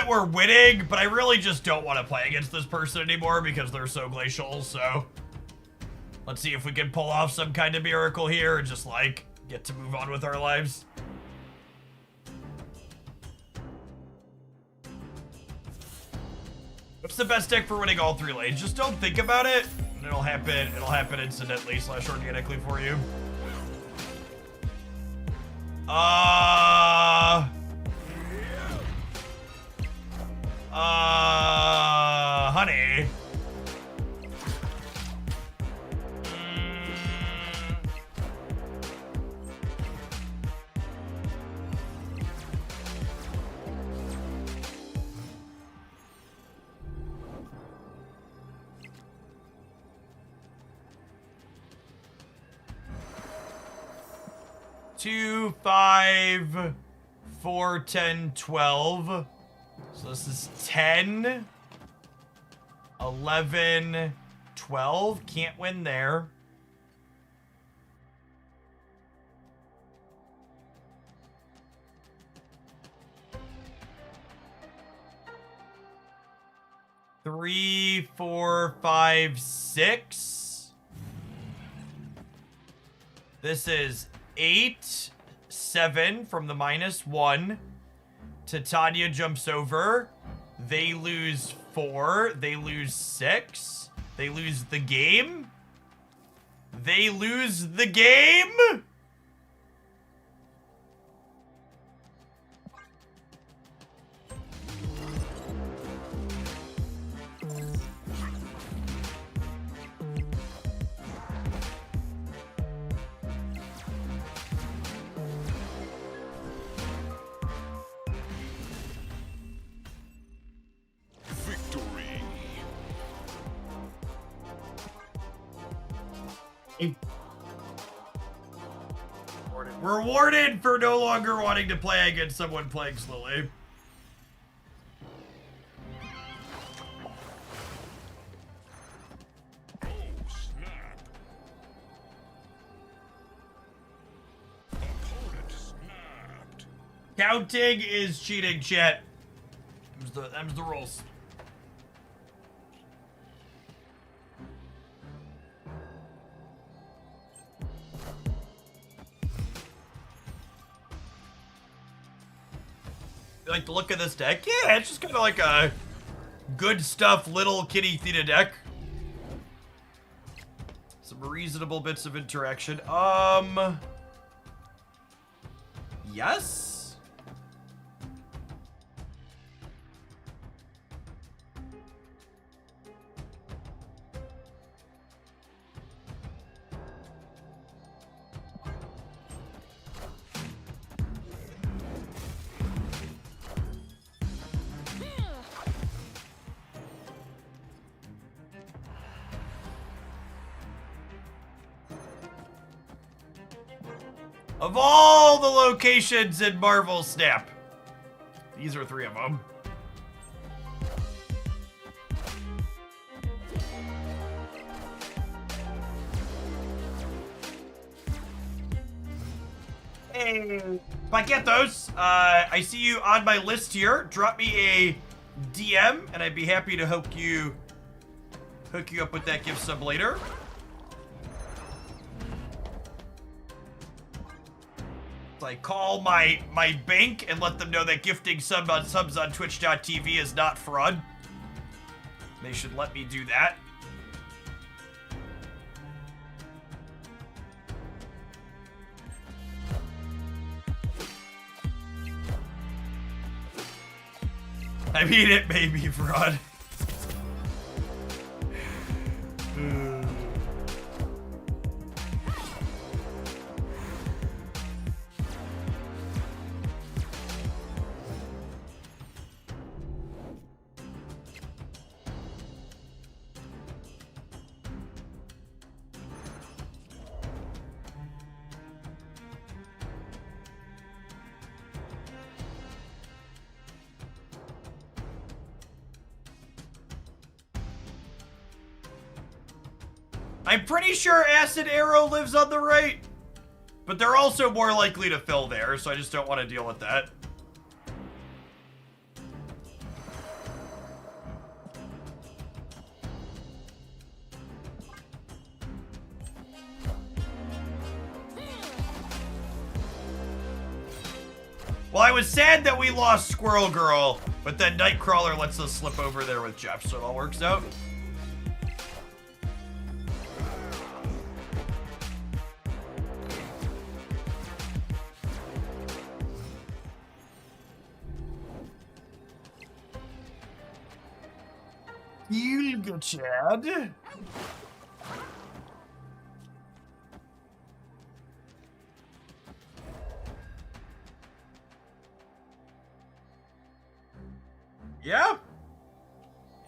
We're winning, but I really just don't want to play against this person anymore because they're so glacial, so let's see if we can pull off some kind of miracle here and just, like, get to move on with our lives. What's the best deck for winning all 3 lanes? Just don't think about it, and it'll happen incidentally / organically for you. Honey. Two, 5, 4, 10, 12. So this is 10, 11, 12. Can't win there. Three, 4, 5, 6. This is 8, 7 from the -1. Titania jumps over. They lose 4. They lose 6. They lose the game. They lose the game. Rewarded for no longer wanting to play against someone playing slowly. Oh, snap. Opponent snapped. Counting is cheating, chat. Them's the rules. You like the look of this deck? Yeah, it's just kind of like a good stuff, little kitty Theta deck. Some reasonable bits of interaction. Yes? Of all the locations in Marvel Snap, these are 3 of them. Hey, Paquetos, I see you on my list here. Drop me a DM, and I'd be happy to hook you up with that gift sub later. I call my bank and let them know that gifting subs on twitch.tv is not fraud. They should let me do that. I mean, it may be fraud. I'm pretty sure Acid Arrow lives on the right, but they're also more likely to fill there, so I just don't want to deal with that. Well, I was sad that we lost Squirrel Girl, but then Nightcrawler lets us slip over there with Jeff, so it all works out. You go, Chad. Yeah?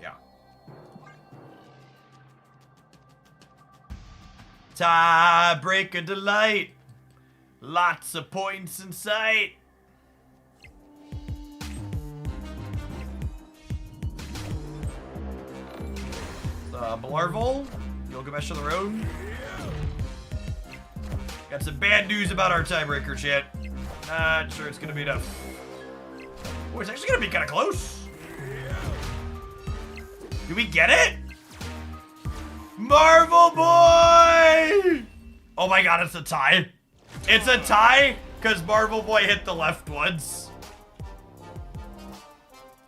Yeah. Tiebreaker delight. Lots of points in sight. Blarval, Gilgamesh of the Road. Got some bad news about our tiebreaker, chat. Not sure it's gonna be enough. Oh, it's actually gonna be kind of close. Did we get it? Marvel Boy! Oh my god, it's a tie. It's a tie because Marvel Boy hit the left once.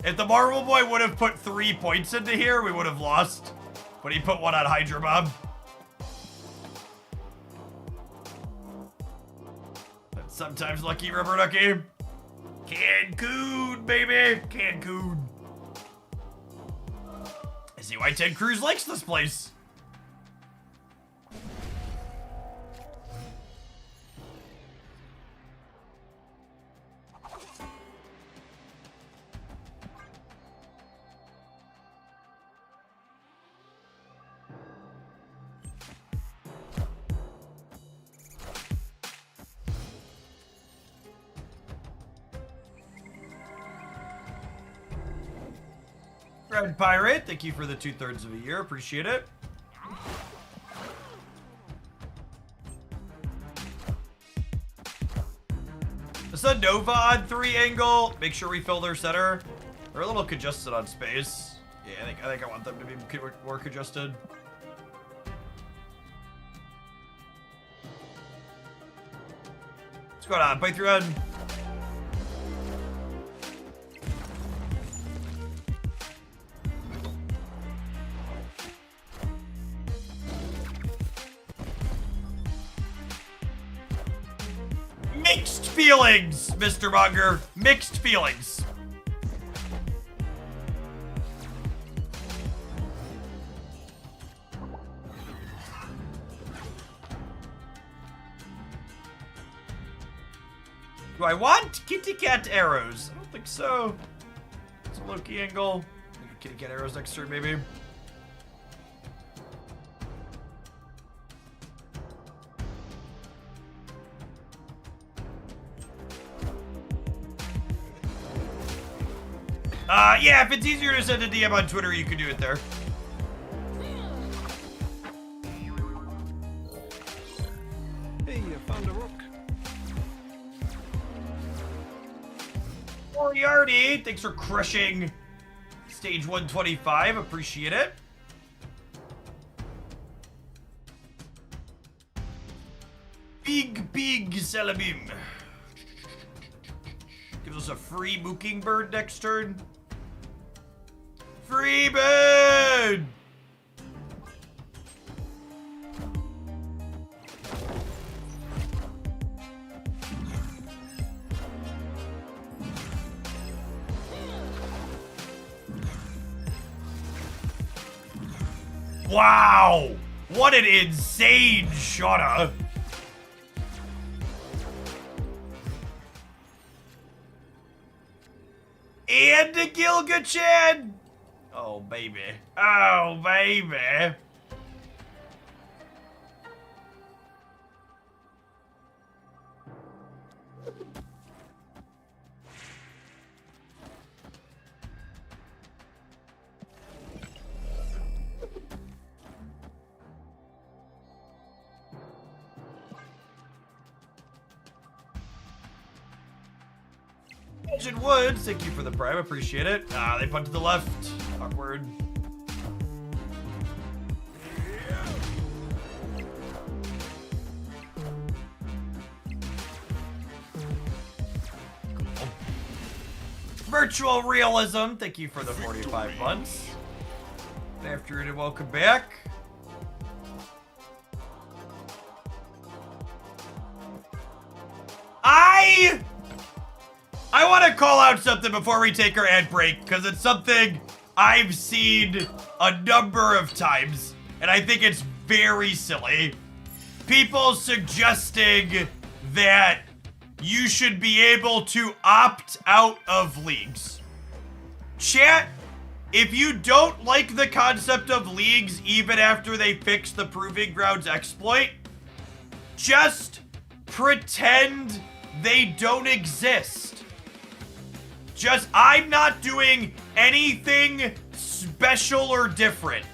If the Marvel Boy would have put 3 points into here, we would have lost. But he put one on Hydra Bomb. That's sometimes lucky, Rubber Ducky. Cancun, baby. Cancun. I see why Ted Cruz likes this place. Red Pirate, thank you for the 2/3 of a year. Appreciate it. Is a Nova on 3 angle? Make sure we fill their center. They're a little congested on space. Yeah, I think I want them to be more congested. What's going on? Python run. Mixed feelings, Mr. Munger. Mixed feelings. Do I want kitty cat arrows? I don't think so. It's a low-key angle. Maybe kitty cat arrows next turn, maybe. Yeah, if it's easier to send a DM on Twitter, you can do it there. Hey, I found a rook. Moriarty, thanks for crushing stage 125. Appreciate it. Big Salabim. Gives us a free Mooking Bird next turn. Free bird! Wow! What an insane shot! And the Gilgachan! Oh, baby. Oh, baby. Agent Woods, thank you for the prime, appreciate it. Ah, they punt to the left. Awkward. Cool. Virtual Realism, thank you for the 45 months. Good afternoon and welcome back. I want to call out something before we take our ad break, because it's something I've seen a number of times, and I think it's very silly. People suggesting that you should be able to opt out of leagues. Chat, if you don't like the concept of leagues even after they fix the Proving Grounds exploit, just pretend they don't exist. I'm not doing anything special or different.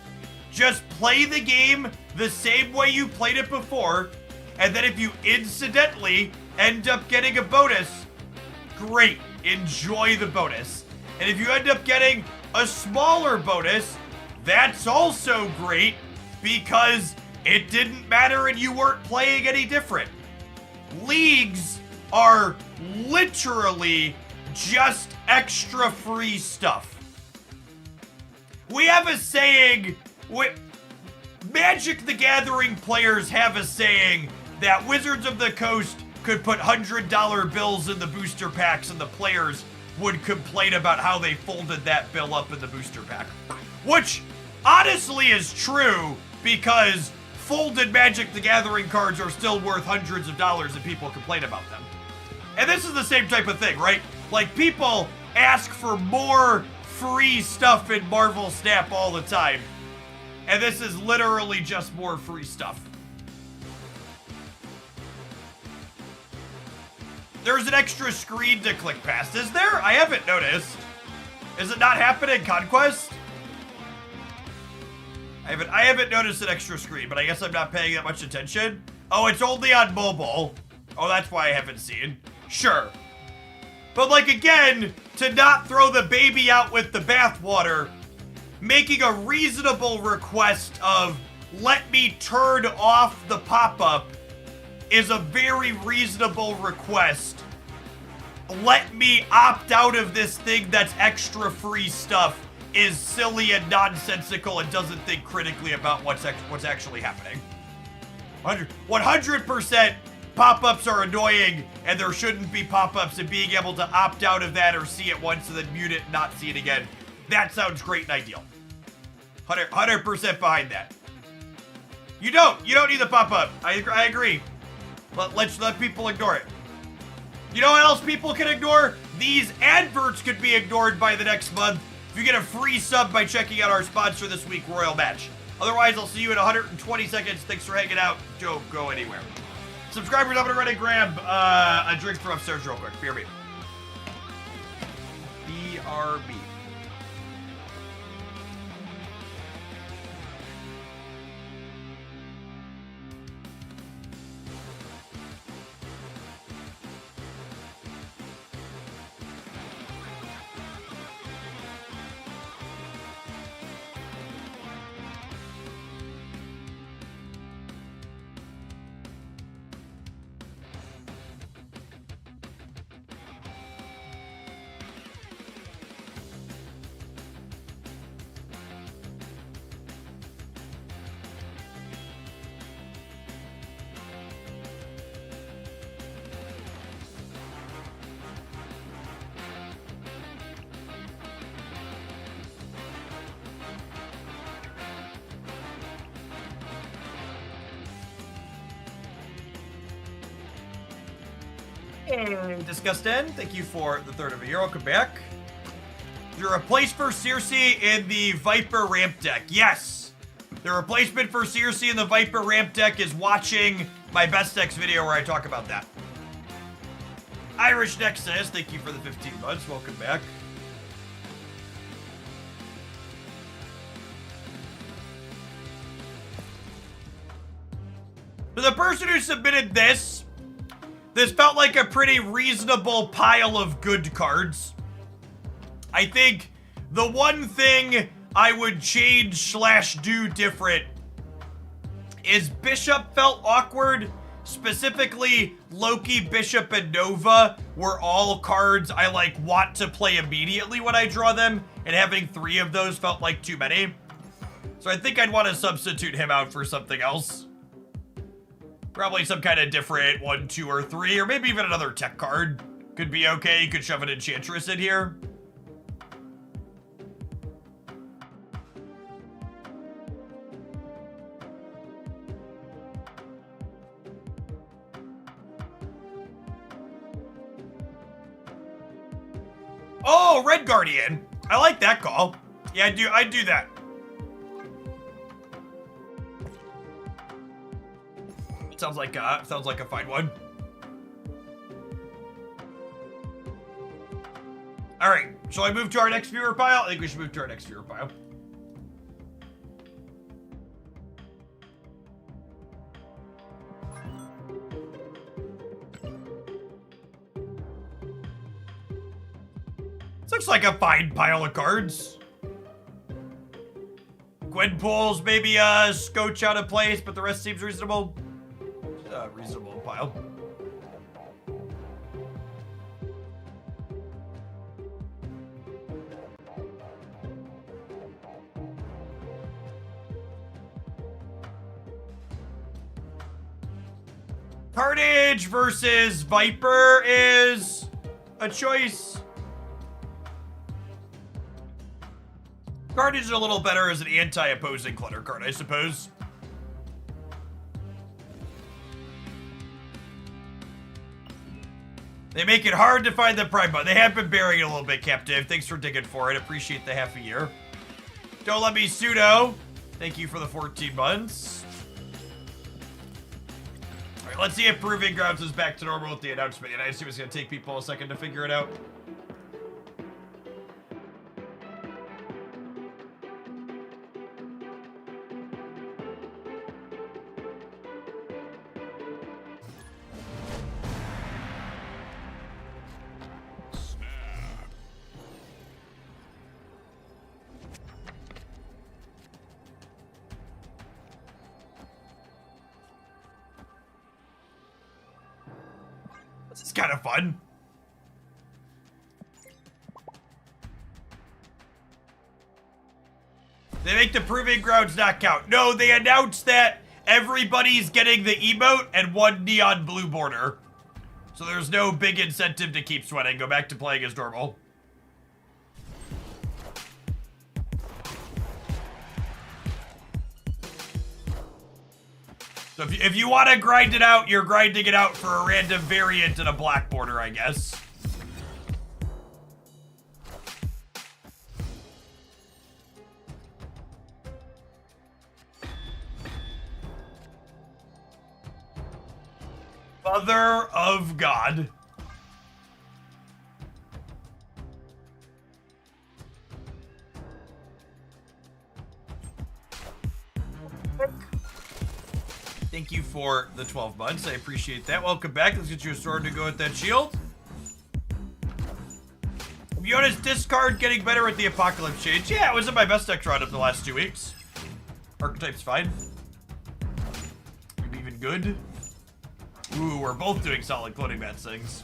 Just play the game the same way you played it before, and then if you incidentally end up getting a bonus, great, enjoy the bonus. And if you end up getting a smaller bonus, that's also great, because it didn't matter and you weren't playing any different. Leagues are literally just extra free stuff. We have a saying, Magic the Gathering players have a saying that Wizards of the Coast could put $100 bills in the booster packs and the players would complain about how they folded that bill up in the booster pack. Which honestly is true, because folded Magic the Gathering cards are still worth hundreds of dollars and people complain about them. And this is the same type of thing, right? Like, people ask for more free stuff in Marvel Snap all the time. And this is literally just more free stuff. There's an extra screen to click past, is there? I haven't noticed. Is it not happening in Conquest? I haven't noticed an extra screen, but I guess I'm not paying that much attention. Oh, it's only on mobile. Oh, that's why I haven't seen. Sure. But, like, again, to not throw the baby out with the bathwater, making a reasonable request of, let me turn off the pop-up, is a very reasonable request. Let me opt out of this thing that's extra free stuff is silly and nonsensical and doesn't think critically about what's actually happening. 100% pop-ups are annoying and there shouldn't be pop-ups, and being able to opt out of that or see it once and then mute it and not see it again. That sounds great and ideal. 100% behind that. You don't need the pop-up. I agree. Let's let people ignore it. You know what else people can ignore? These adverts could be ignored by the next month if you get a free sub by checking out our sponsor this week, Royal Match. Otherwise, I'll see you in 120 seconds. Thanks for hanging out. Don't go anywhere. Subscribers, I'm gonna run and grab a drink from upstairs real quick. BRB. BRB. Disgustin, thank you for the third of a year. Welcome back. You're replaced for Circe in the Viper ramp deck. Yes! The replacement for Circe in the Viper ramp deck is watching my best decks video where I talk about that. Irish Nexus, thank you for the 15 months. Welcome back. For the person who submitted this felt like a pretty reasonable pile of good cards. I think the one thing I would change / do different is Bishop felt awkward. Specifically, Loki, Bishop, and Nova were all cards I want to play immediately when I draw them, and having 3 of those felt like too many. So I think I'd want to substitute him out for something else. Probably some kind of different 1, 2, or 3, or maybe even another tech card. Could be okay. You could shove an Enchantress in here. Oh, Red Guardian. I like that call. Yeah, I'd do that. Sounds like a fine one. All right, shall I move to our next viewer pile? I think we should move to our next viewer pile. This looks like a fine pile of cards. Gwenpool's maybe a scotch out of place, but the rest seems reasonable. Reasonable pile. Carnage versus Viper is a choice. Carnage is a little better as an anti-opposing clutter card, I suppose. They make it hard to find the Prime button. They have been burying it a little bit, Captive. Thanks for digging for it. Appreciate the half a year. Don't let me pseudo. Thank you for the 14 months. All right, let's see if Proving Grounds is back to normal with the announcement. And I assume it's going to take people a second to figure it out. This is kind of fun. They make the Proving Grounds not count. No, they announced that everybody's getting the emote and 1 neon blue border. So there's no big incentive to keep sweating. Go back to playing as normal. So if you want to grind it out, you're grinding it out for a random variant and a black border, I guess. Mother of God. Thank you for the 12 months. I appreciate that. Welcome back. Let's get you a sword to go with that shield. Yoda's discard getting better with the Apocalypse change. Yeah, it wasn't my best deck run of the last 2 weeks. Archetype's fine. Maybe even good. Ooh, we're both doing solid cloning match things.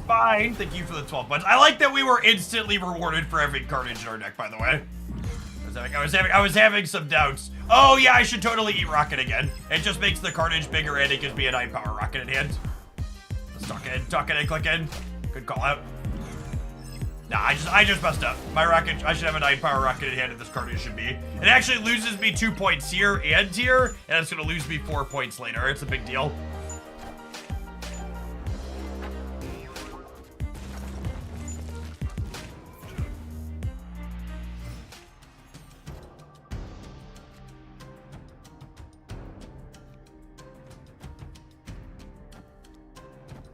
Fine. Thank you for the 12 months. I like that we were instantly rewarded for having Carnage in our deck, by the way. I was having some doubts. Oh yeah, I should totally eat Rocket again. It just makes the Carnage bigger and it gives me a 9-power Rocket in hand. Let's tuck in, click in. Good call out. Nah, I just messed up. My Rocket, I should have a 9-power Rocket in hand and this Carnage should be. It actually loses me 2 points here and here, and it's gonna lose me 4 points later. It's a big deal.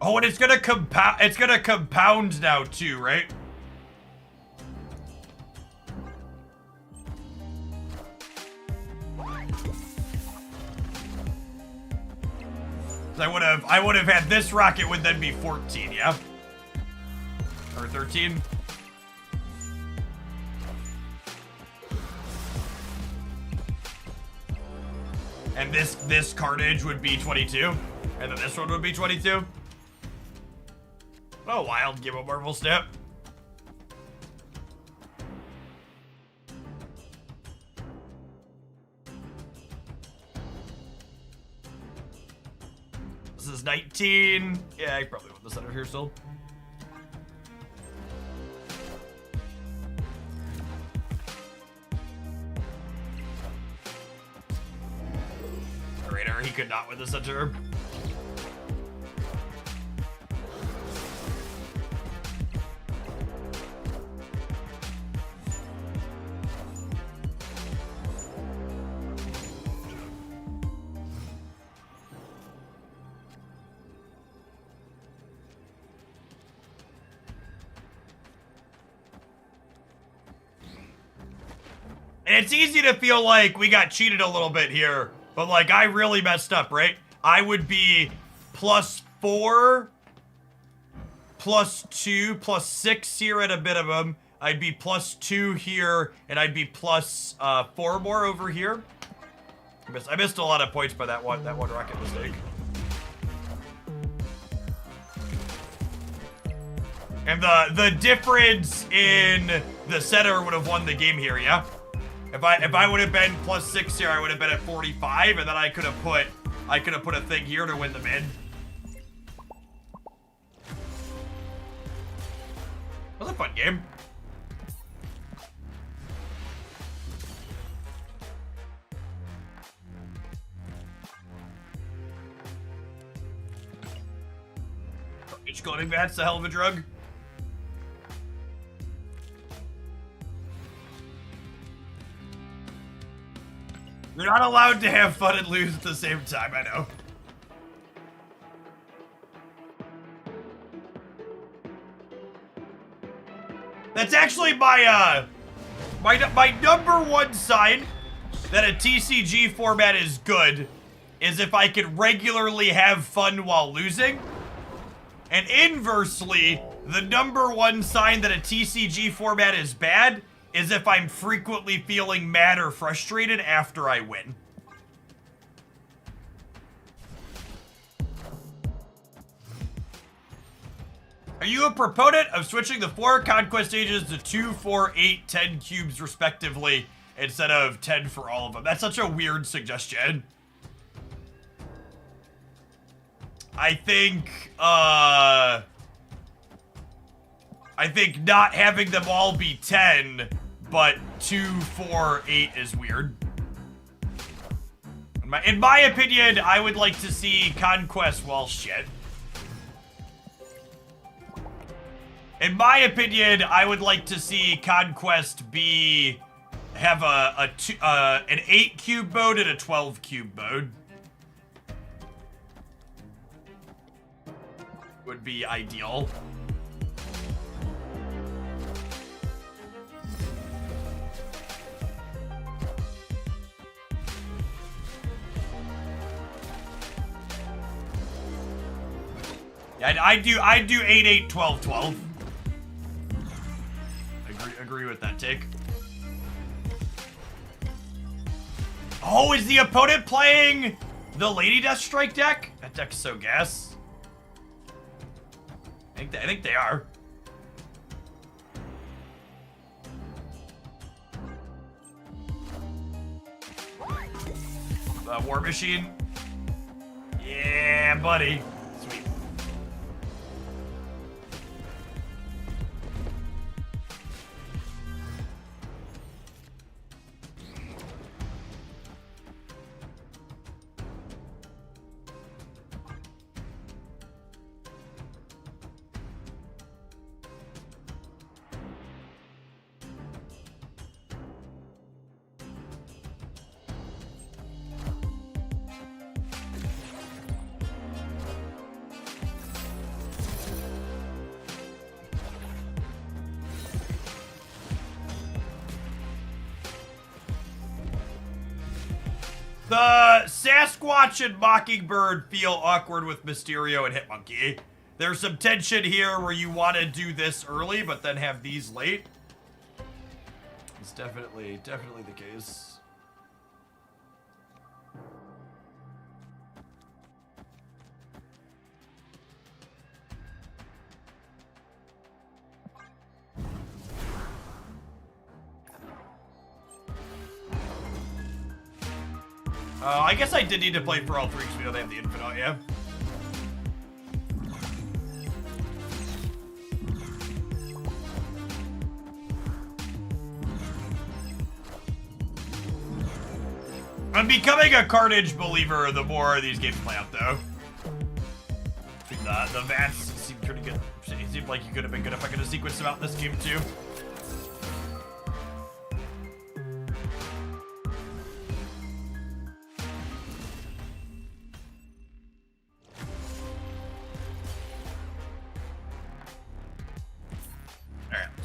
Oh, and it's gonna compound. It's gonna compound now too, right? I would have had this rocket would then be 14, yeah, or 13. And this Carnage would be 22, and then this one would be 22. Oh, wild, give a Marvel Snap. This is 19. Yeah, I probably want the center here still. Raider, he could not win the center. And it's easy to feel like we got cheated a little bit here, but like I really messed up, right? I would be +4, +2, +6 here at a minimum. I'd be +2 here, and I'd be +4 more over here. I missed a lot of points by that one rocket mistake. And the difference in the center would have won the game here, yeah? If I would have been +6 here, I would have been at 45, and then I could have put a thing here to win the mid. That was a fun game. Each cloning bat's a hell of a drug. You're not allowed to have fun and lose at the same time, I know. That's actually my number one sign that a TCG format is good is if I can regularly have fun while losing. And inversely, the number one sign that a TCG format is bad is if I'm frequently feeling mad or frustrated after I win. Are you a proponent of switching the 4 conquest stages to 2, 4, 8, 10 cubes respectively instead of 10 for all of them? That's such a weird suggestion. I think not having them all be 10, but 2, 4, 8 is weird. In my opinion, I would like to see Conquest, well, shit. In my opinion, I would like to see Conquest have an 8 cube mode and a 12 cube mode. Would be ideal. Yeah, I do 8, 8, 12, 12. Agree with that take. Oh, is the opponent playing the Lady Deathstrike deck? That deck's so gas. I think they are. War Machine. Yeah, buddy. Sweet. The Sasquatch and Mockingbird feel awkward with Mysterio and Hitmonkey. There's some tension here where you want to do this early, but then have these late. It's definitely the case. I guess I did need to play for all 3 because we know they have the Infinite, yeah. I'm becoming a Carnage believer the more these games play out, though. The Vats seem pretty good. It seemed like you could have been good if I could have sequenced them out in this game, too.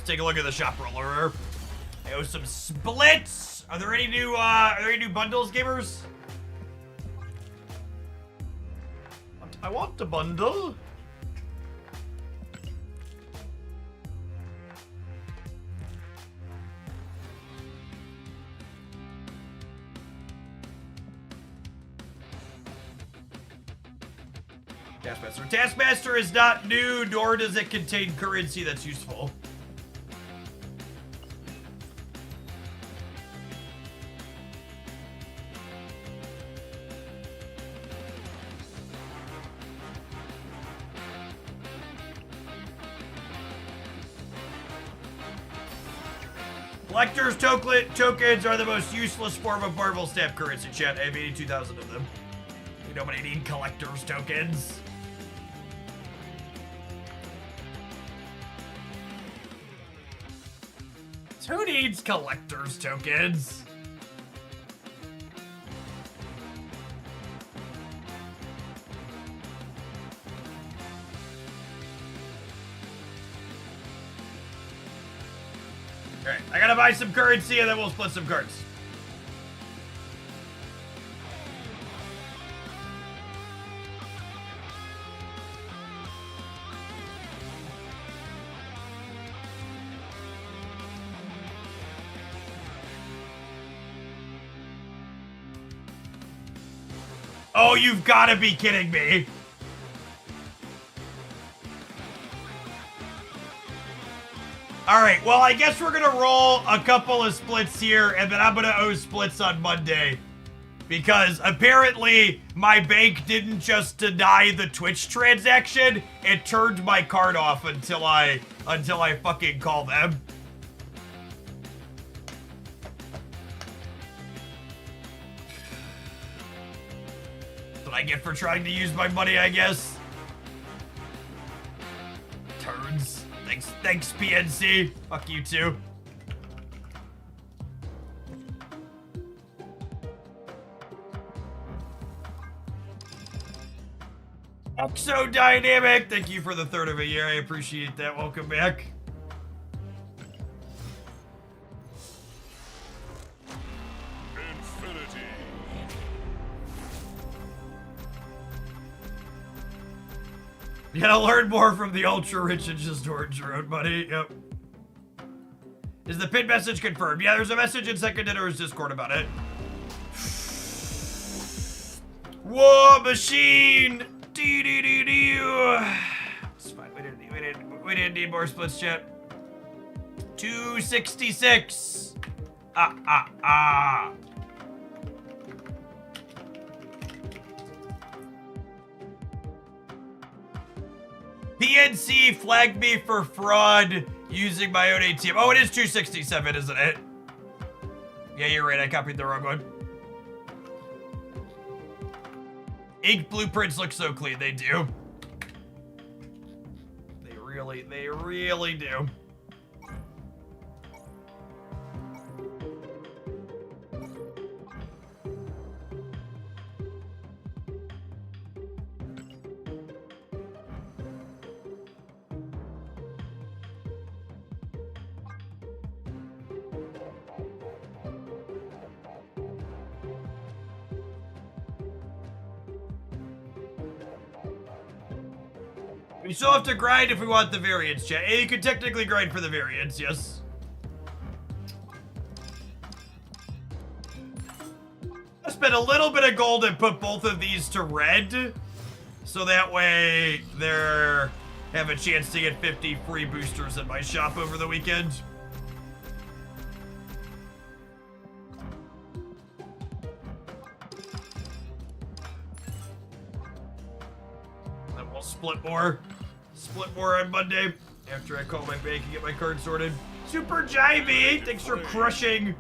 Take a look at the shop roller. Oh, some splits. Are there any new bundles, gamers? I want a bundle. Taskmaster. Taskmaster is not new, nor does it contain currency that's useful. Collector's tokens are the most useless form of Marvel stamp currency, chat. I have 82,000 of them. Nobody need collector's tokens. Who needs collector's tokens? Alright, I gotta buy some currency and then we'll split some cards. Oh, you've got to be kidding me. All right, well, I guess we're gonna roll a couple of splits here, and then I'm gonna owe splits on Monday. Because apparently my bank didn't just deny the Twitch transaction, it turned my card off until I fucking call them. That's what I get for trying to use my money, I guess. Turds. Thanks, PNC. Fuck you too. Exodynamic, thank you for the third of a year. I appreciate that. Welcome back. Infinity. You gotta learn more from the ultra rich and just hoard your own money. Yep. Is the pin message confirmed? Yeah, there's a message in Second Dinner's Discord about it. War machine! It's fine. We didn't need more splits yet. 266. PNC flagged me for fraud using my own ATM. Oh, it is 267, isn't it? Yeah, you're right. I copied the wrong one. Ink blueprints look so clean. They do. They really do. We still have to grind if we want the variance, chat. Yeah, you can technically grind for the variance, yes. I spent a little bit of gold and put both of these to red, so that way they have a chance to get 50 free boosters at my shop over the weekend. Then we'll split more. Split more on Monday after I call my bank and get my card sorted. Super Jivey, thanks for crushing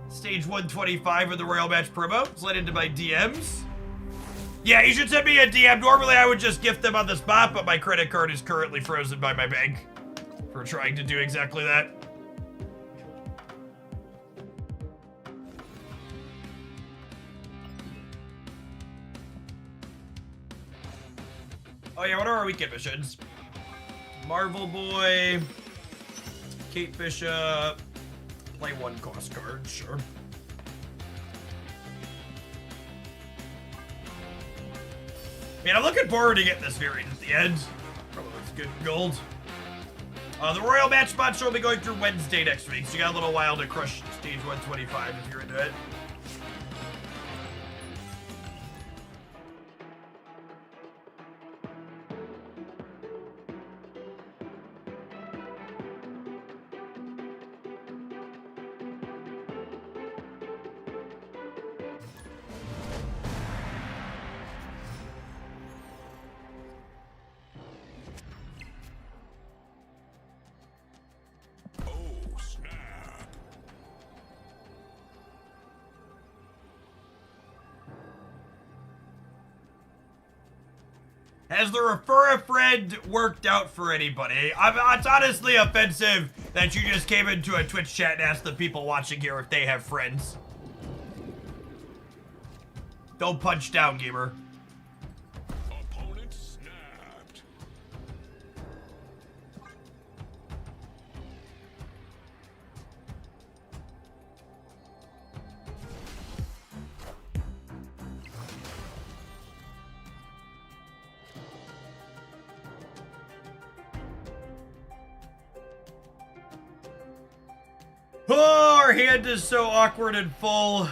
stage 125 of the Royal Match promo. Slide into my DMs. Yeah, you should send me a DM. Normally I would just gift them on the spot, but my credit card is currently frozen by my bank for trying to do exactly that. Oh yeah, what are our weekend missions? Marvel Boy, Kate Bishop, play one cost card, sure. Man, I'm looking forward to getting this variant at the end. Probably looks good in gold. The Royal Match spot will be going through Wednesday next week, so you got a little while to crush stage 125 if you're into it. Oh, snap. Has the refer a friend worked out for anybody? It's honestly offensive that you just came into a Twitch chat and asked the people watching here if they have friends. Don't punch down, gamer. Opponent snapped. Oh, our hand is so awkward and full.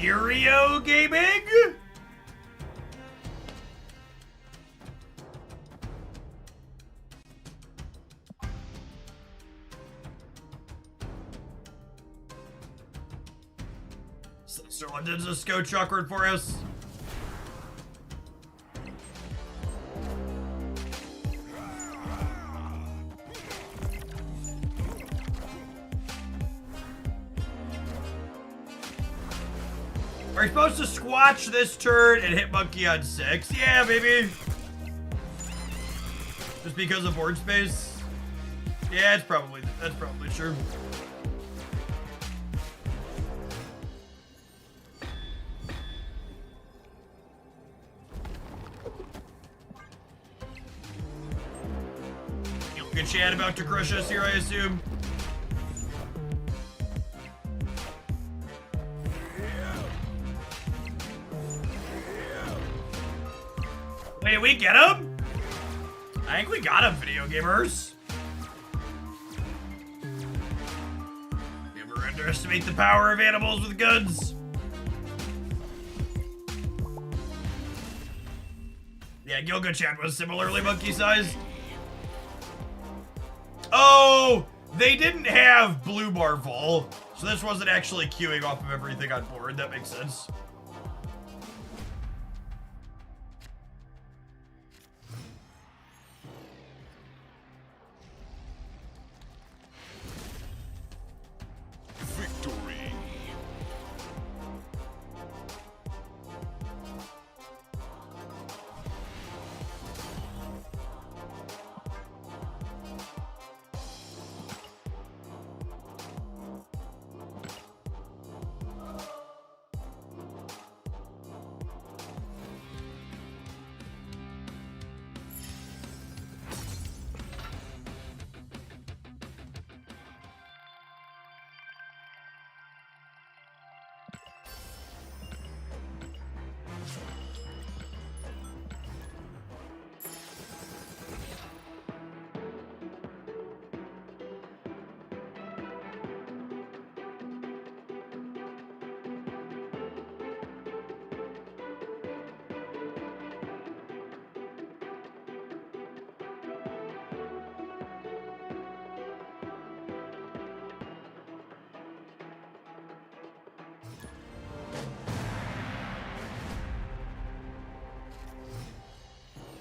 Stereo gaming? So what does this go chalkboard for us? Are you supposed to squatch this turn and hit monkey on 6? Yeah, maybe. Just because of board space? Yeah, that's probably true. Good chat about to crush us here, I assume. Wait, we get him? I think we got him, video gamers. Never underestimate the power of animals with guns. Yeah, Gilgo-chan was similarly monkey-sized. Oh, they didn't have Blue Marvel, so this wasn't actually queuing off of everything on board. That makes sense. Victory.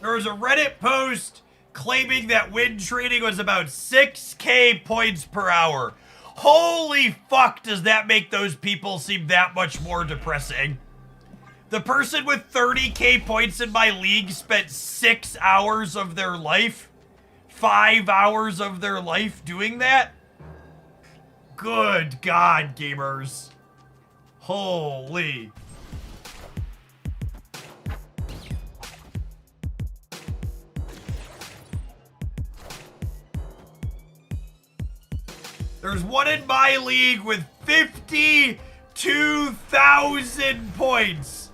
There was a Reddit post claiming that win trading was about 6K points per hour. Holy fuck, does that make those people seem that much more depressing? The person with 30K points in my league spent 6 hours of their life, 5 hours of their life doing that? Good God, gamers. Holy. There's one in my league with 52,000 points.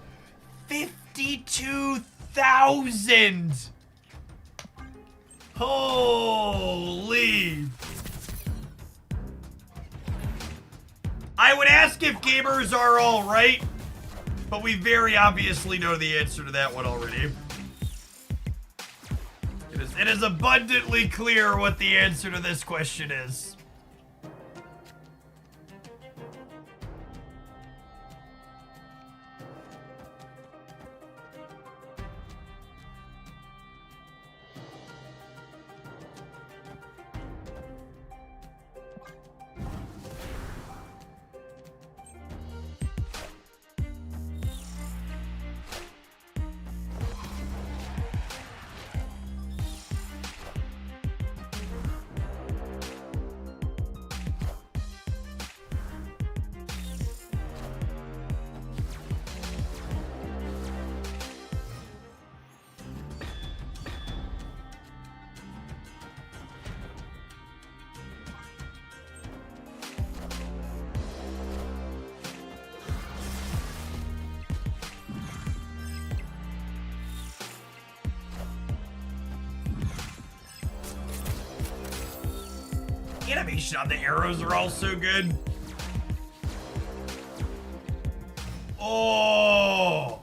52,000. Holy. I would ask if gamers are all right, but we very obviously know the answer to that one already. It is abundantly clear what the answer to this question is. Animation on the arrows are all so good. Oh!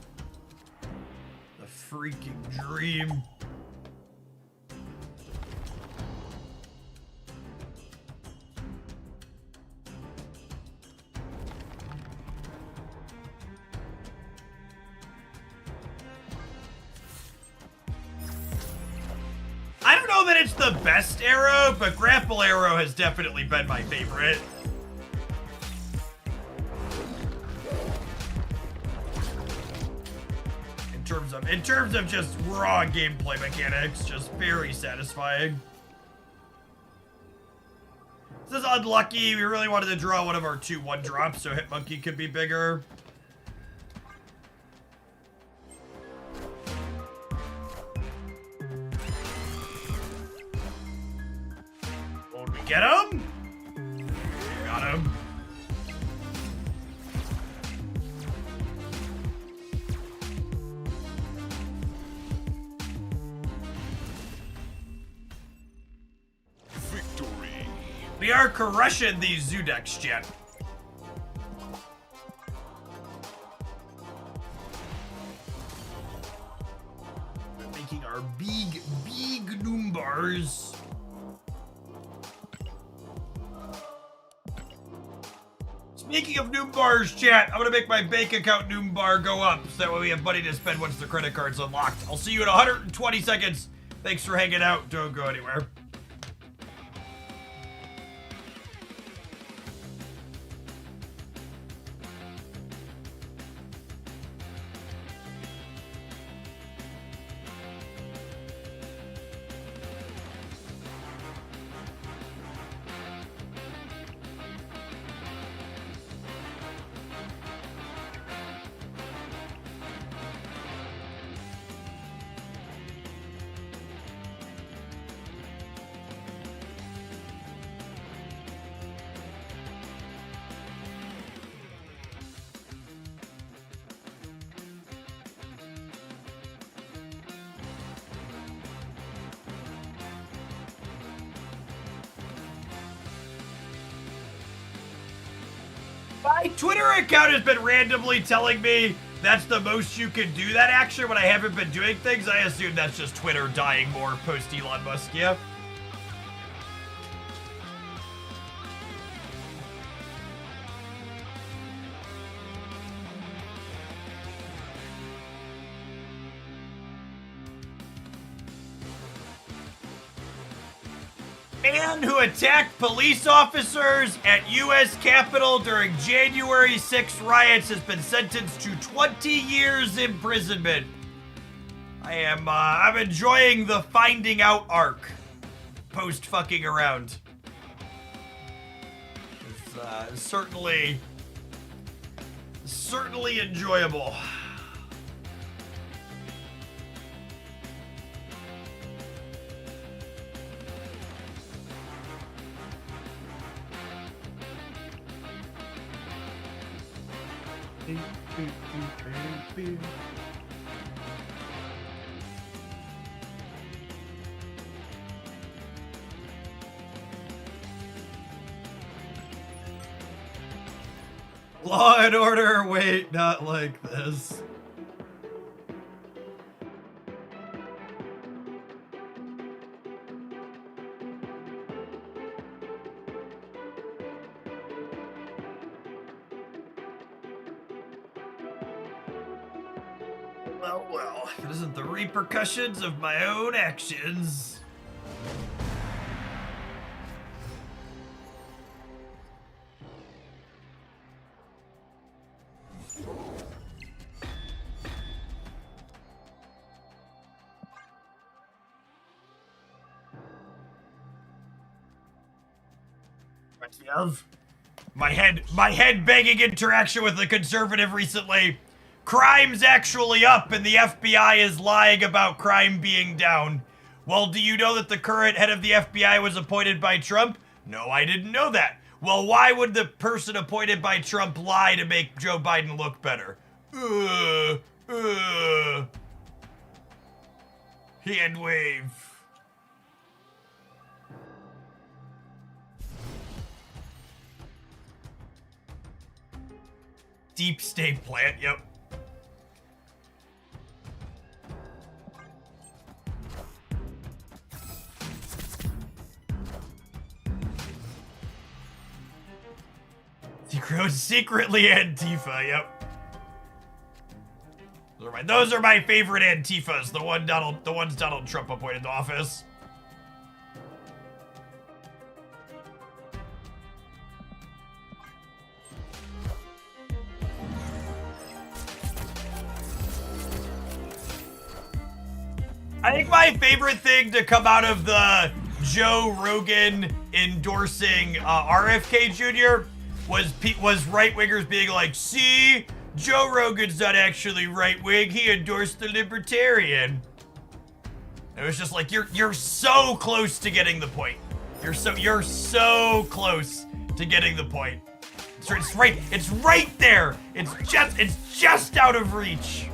The freaking dream. I don't know that it's the best arrow, but grapple arrow has definitely been my favorite. In terms of just raw gameplay mechanics, just very satisfying. This is unlucky. We really wanted to draw one of our 2 1-drops so Hitmonkey could be bigger. Won't we get him? Got him. Victory. We are crushing these Zoodex, chat. Making our big Noombars. Speaking of Noombars, chat, I'm gonna make my bank account Noombar go up so that way we have money to spend once the credit card's unlocked. I'll see you in 120 seconds. Thanks for hanging out. Don't go anywhere. My Twitter account has been randomly telling me that's the most you can do that action when I haven't been doing things. I assume that's just Twitter dying more post Elon Musk, yeah. Man who attacked police officers at U.S. Capitol during January 6th riots has been sentenced to 20 years imprisonment. I'm enjoying the finding out arc post fucking around. It's certainly enjoyable. Law and order, wait, not like this. Well, if it isn't the repercussions of my own actions. My head banging interaction with a conservative recently. Crime's actually up and the FBI is lying about crime being down. Well, do you know that the current head of the FBI was appointed by Trump? No, I didn't know that. Well, why would the person appointed by Trump lie to make Joe Biden look better? Hand wave. Deep state plant, yep. Secretly Antifa, yep. Those are my favorite Antifas, the ones Donald Trump appointed to office. I think my favorite thing to come out of the Joe Rogan endorsing RFK Jr. was right-wingers being like, see, Joe Rogan's not actually right-wing, he endorsed the libertarian. It was just like, you're so close to getting the point. You're so close to getting the point. It's right there. It's just out of reach.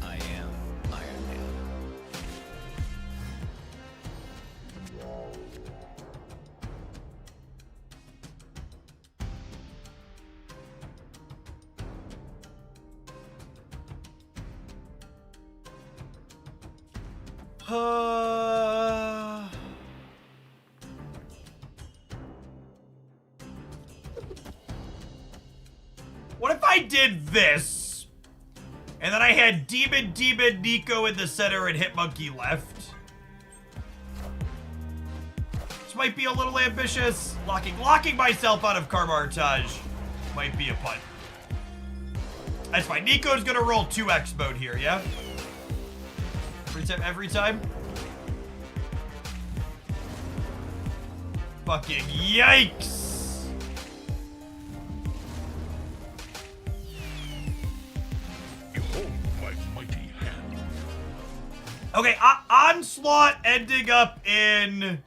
I am Iron Man. What if I did this, and then I had Demon Nico in the center and Hitmonkey left? This might be a little ambitious. Locking myself out of Karmartage might be a punt. That's fine. Nico's gonna roll 2x mode here, yeah? Every time? Fucking yikes! Behold my mighty hand. Okay, Onslaught ending up in...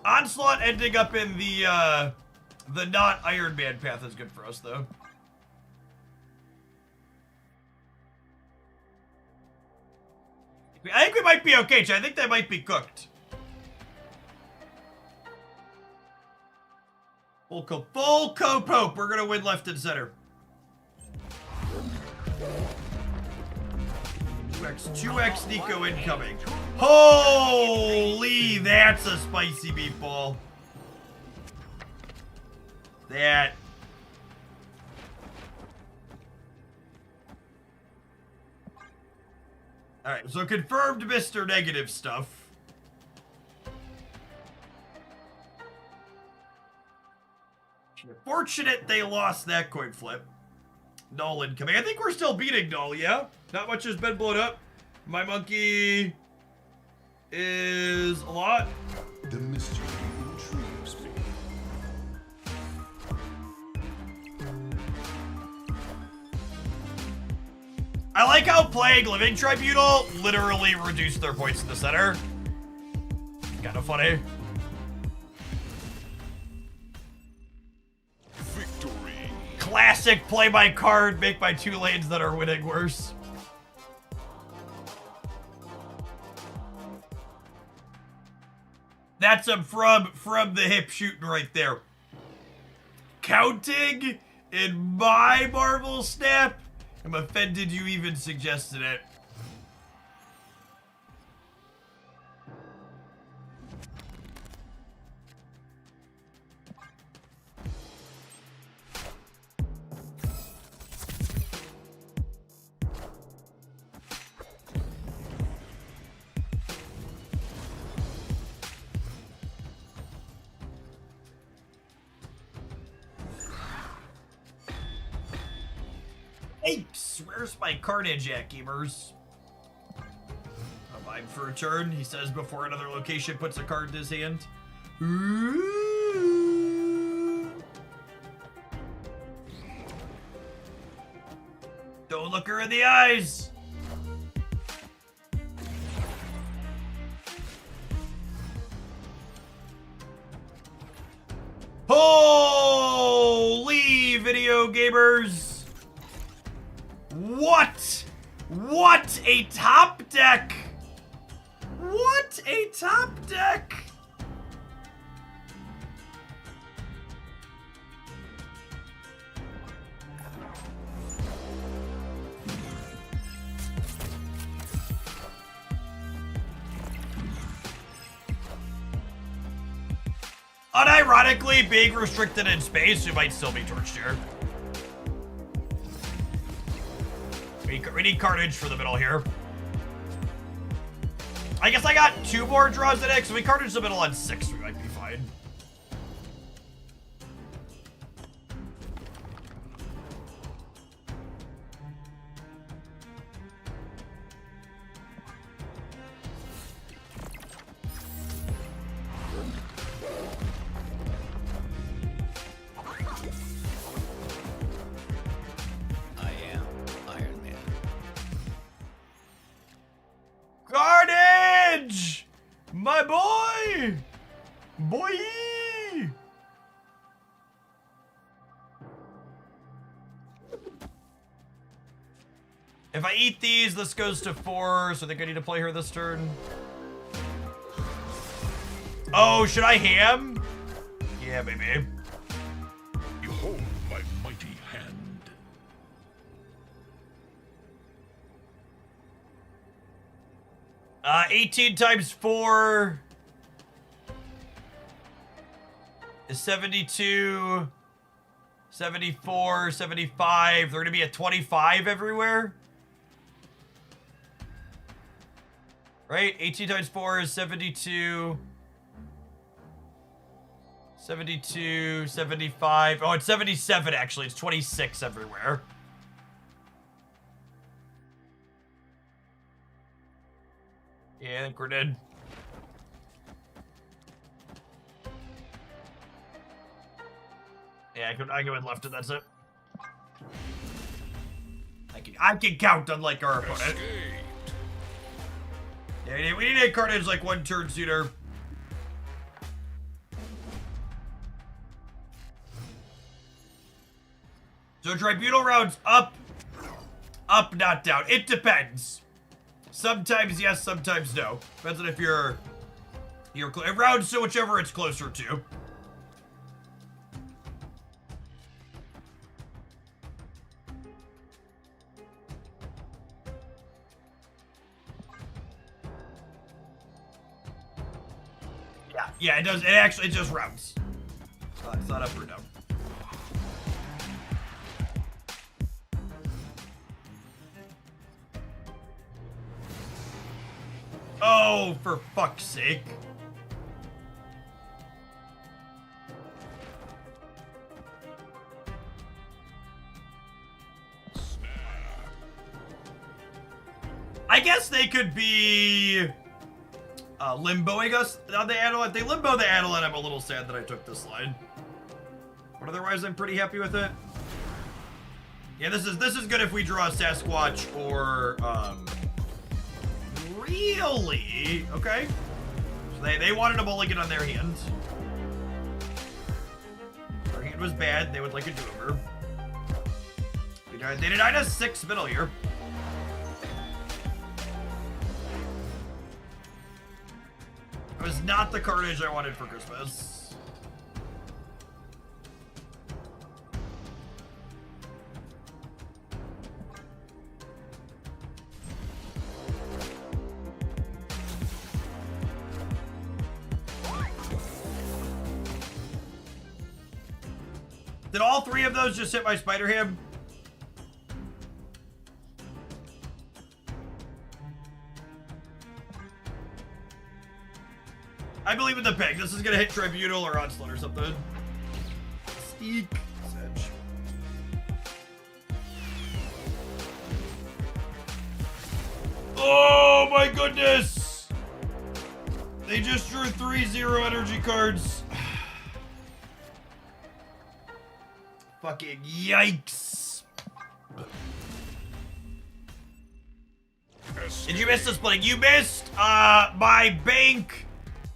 Onslaught ending up in the not Iron Man path is good for us, though. I think we might be okay, Chad. I think they might be cooked. Full co-pope. We're gonna win left and center. 2x Nico incoming. Holy, that's a spicy meatball. That. Alright, so confirmed Mr. Negative stuff. Fortunate they lost that coin flip. Null incoming. I think we're still beating Null, yeah? Not much has been blown up. My monkey is a lot. The mystery intrigues me. I like how playing Living Tribunal literally reduced their points in the center. Kind of funny. Victory. Classic play by card, make my 2 lanes that are winning worse. That's a from the hip shooting right there. Counting in my Marvel Snap? I'm offended you even suggested it. Apes, where's my Carnage at, gamers? A vibe for a turn, he says before another location puts a card in his hand. Ooh. Don't look her in the eyes! Holy video gamers! What? What a top deck! What a top deck! Unironically, being restricted in space, you might still be torched here. We need carnage for the middle here. I guess I got 2 more draws in it, so we carnage the middle on 6. We might be fine. I am Iron Man. Carnage! My boy! Boy! If I eat these, this goes to 4, so I think I need to play her this turn. Oh, should I ham? Yeah, maybe. Behold my mighty hand. 18 times 4 is 72, 74, 75. They're gonna be at 25 everywhere. Right? 18 times 4 is 72. 72, 75. Oh, it's 77 actually. It's 26 everywhere. Yeah, I think we're dead. Yeah, I can win left and that's it. I can count unlike our opponent. Escape. Yeah, we need a carnage like 1 turn sooner. So tribunal rounds up, not down. It depends. Sometimes yes, sometimes no. Depends on if you're it rounds to whichever it's closer to. Yeah, it does. It just rounds. It's not up or down. Oh, for fuck's sake. I guess they could be limboing us on the Adel. If they limbo the Adeline, I'm a little sad that I took this line. But otherwise, I'm pretty happy with it. Yeah, this is good if we draw a Sasquatch or really? Okay. So they wanted a mulligan on their hand. Their hand was bad. They would like a do-over. They denied us 6 middle here. It was not the carnage I wanted for Christmas. Did all 3 of those just hit my spider ham? I believe in the pig. This is gonna hit Tribunal or Onslaught or something. Steak. Sedge. Oh my goodness! They just drew 3 0 energy cards. Fucking yikes. Did you miss the splitting? You missed my bank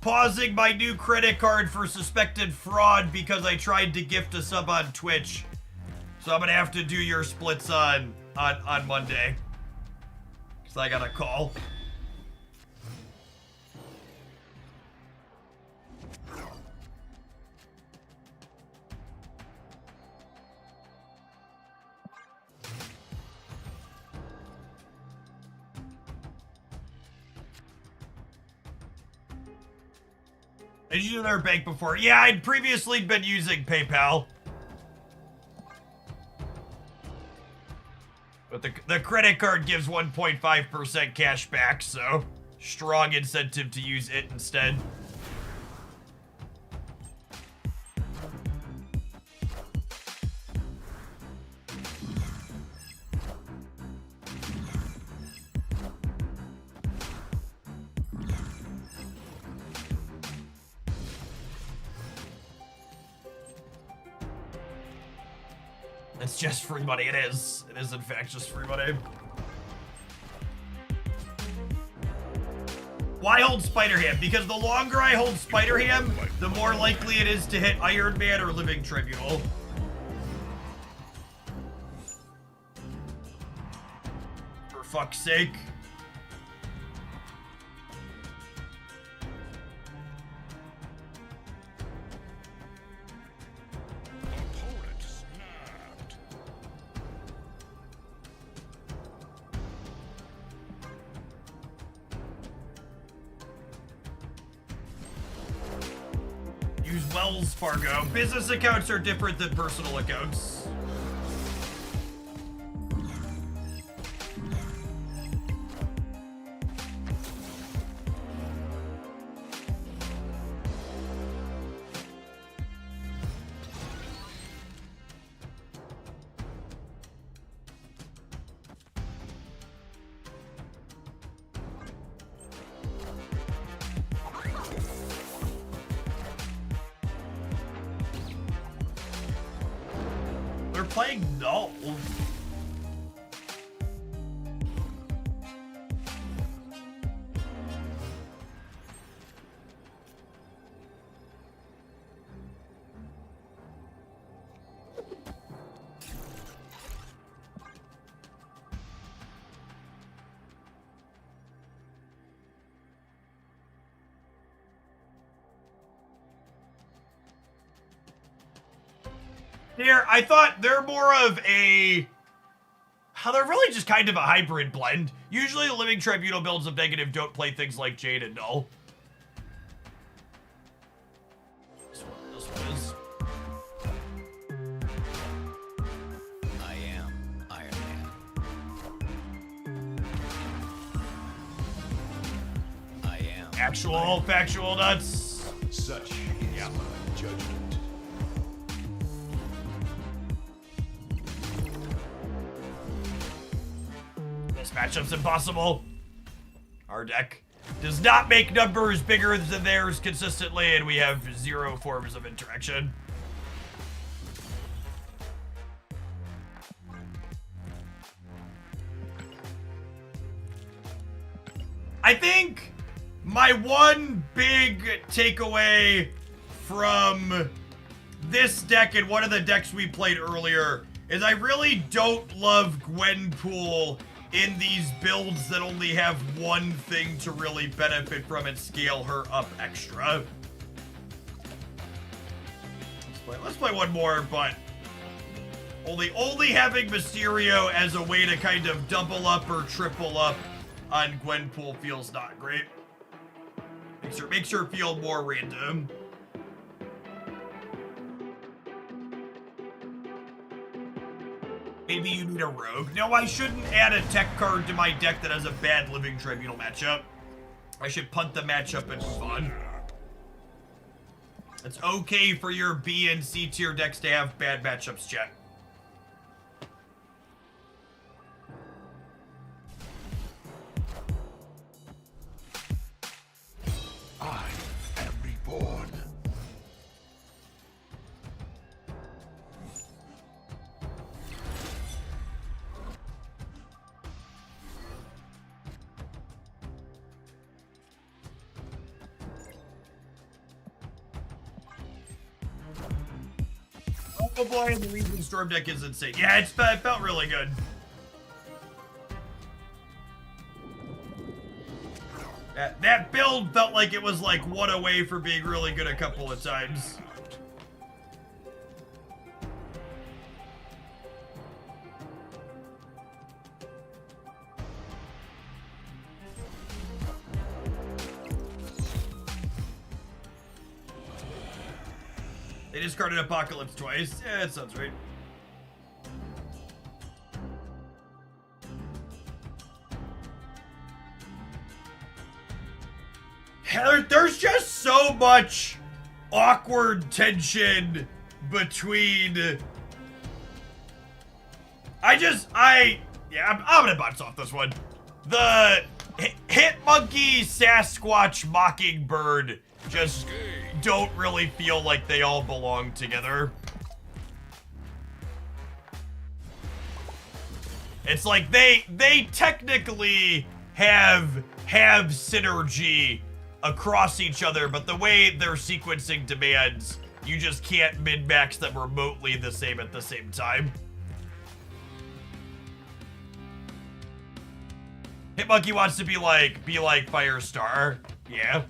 pausing my new credit card for suspected fraud because I tried to gift a sub on Twitch. So I'm gonna have to do your splits on Monday. Cause I got a call. Did you use their bank before? Yeah, I'd previously been using PayPal. But the credit card gives 1.5% cash back, so strong incentive to use it instead. It's just free money. It is. It is, in fact, just free money. Why hold Spider Ham? Because the longer I hold Spider Ham, the more likely it is to hit Iron Man or Living Tribunal. For fuck's sake. Opponent snapped. Use Wells Fargo. Business accounts are different than personal accounts. They're playing null. I thought they're more of a... They're really just kind of a hybrid blend. Usually the Living Tribunal builds of negative don't play things like Jade and Null. This one is. I am Iron Man. I am. Actual, factual nuts. Such is my judgment. This matchup's impossible. Our deck does not make numbers bigger than theirs consistently, and we have 0 forms of interaction. I think my one big takeaway from this deck and one of the decks we played earlier is I really don't love Gwenpool in these builds that only have one thing to really benefit from and scale her up extra. Let's play one more, but only having Mysterio as a way to kind of double up or triple up on Gwenpool feels not great. Makes her feel more random. Maybe you need a rogue. No, I shouldn't add a tech card to my deck that has a bad Living Tribunal matchup. I should punt the matchup and move on. It's okay for your B and C tier decks to have bad matchups, chat. I am reborn. Oh boy, the Legion Storm deck is insane. Yeah, it felt really good. That build felt like it was like one away from being really good a couple of times. They discarded Apocalypse twice. Yeah, that sounds right. There's just so much awkward tension between. I'm gonna bounce off this one. The Hit Monkey, Sasquatch, Mockingbird just don't really feel like they all belong together. It's like they technically have synergy across each other, but the way their sequencing demands, you just can't min-max them remotely the same at the same time. Hitmonkey wants to be like Firestar. Yeah.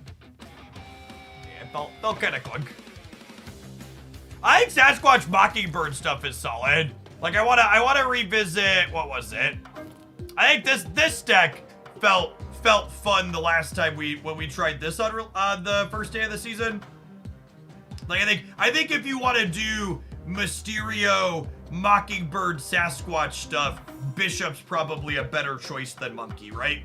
Yeah, felt kind of clunk. I think Sasquatch Mockingbird stuff is solid. Like I wanna revisit, what was it? I think this deck felt fun the last time when we tried this on the first day of the season. Like I think if you want to do Mysterio, Mockingbird, Sasquatch stuff, Bishop's probably a better choice than Monkey, right?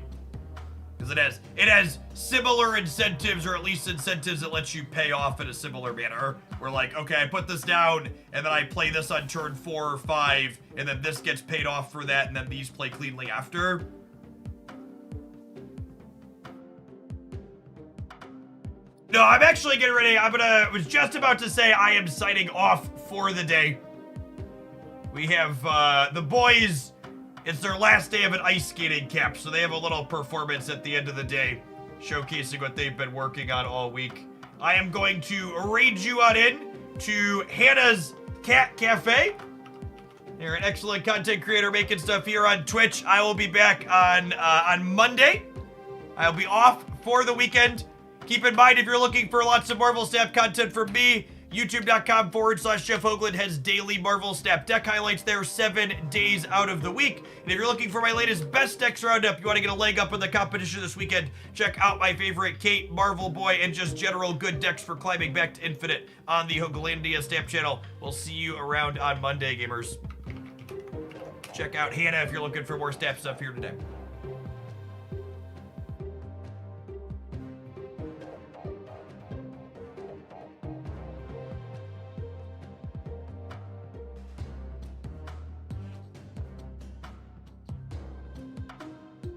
Because it has similar incentives, or at least incentives that lets you pay off in a similar manner. We're like, okay, I put this down, and then I play this on turn 4 or 5, and then this gets paid off for that, and then these play cleanly after. No, I'm actually getting ready. I was just about to say I am signing off for the day. We have the boys. It's their last day of an ice skating camp, so they have a little performance at the end of the day, showcasing what they've been working on all week. I am going to raid you on in to Hannah's Cat Cafe. You're an excellent content creator making stuff here on Twitch. I will be back on Monday. I'll be off for the weekend. Keep in mind, if you're looking for lots of Marvel Snap content from me, youtube.com/Jeff Hoagland has daily Marvel Snap deck highlights there 7 days out of the week. And if you're looking for my latest best decks roundup, you want to get a leg up in the competition this weekend, check out my favorite Kate, Marvel Boy, and just general good decks for climbing back to Infinite on the Hoaglandia Snap channel. We'll see you around on Monday, gamers. Check out Hannah if you're looking for more Snap stuff here today.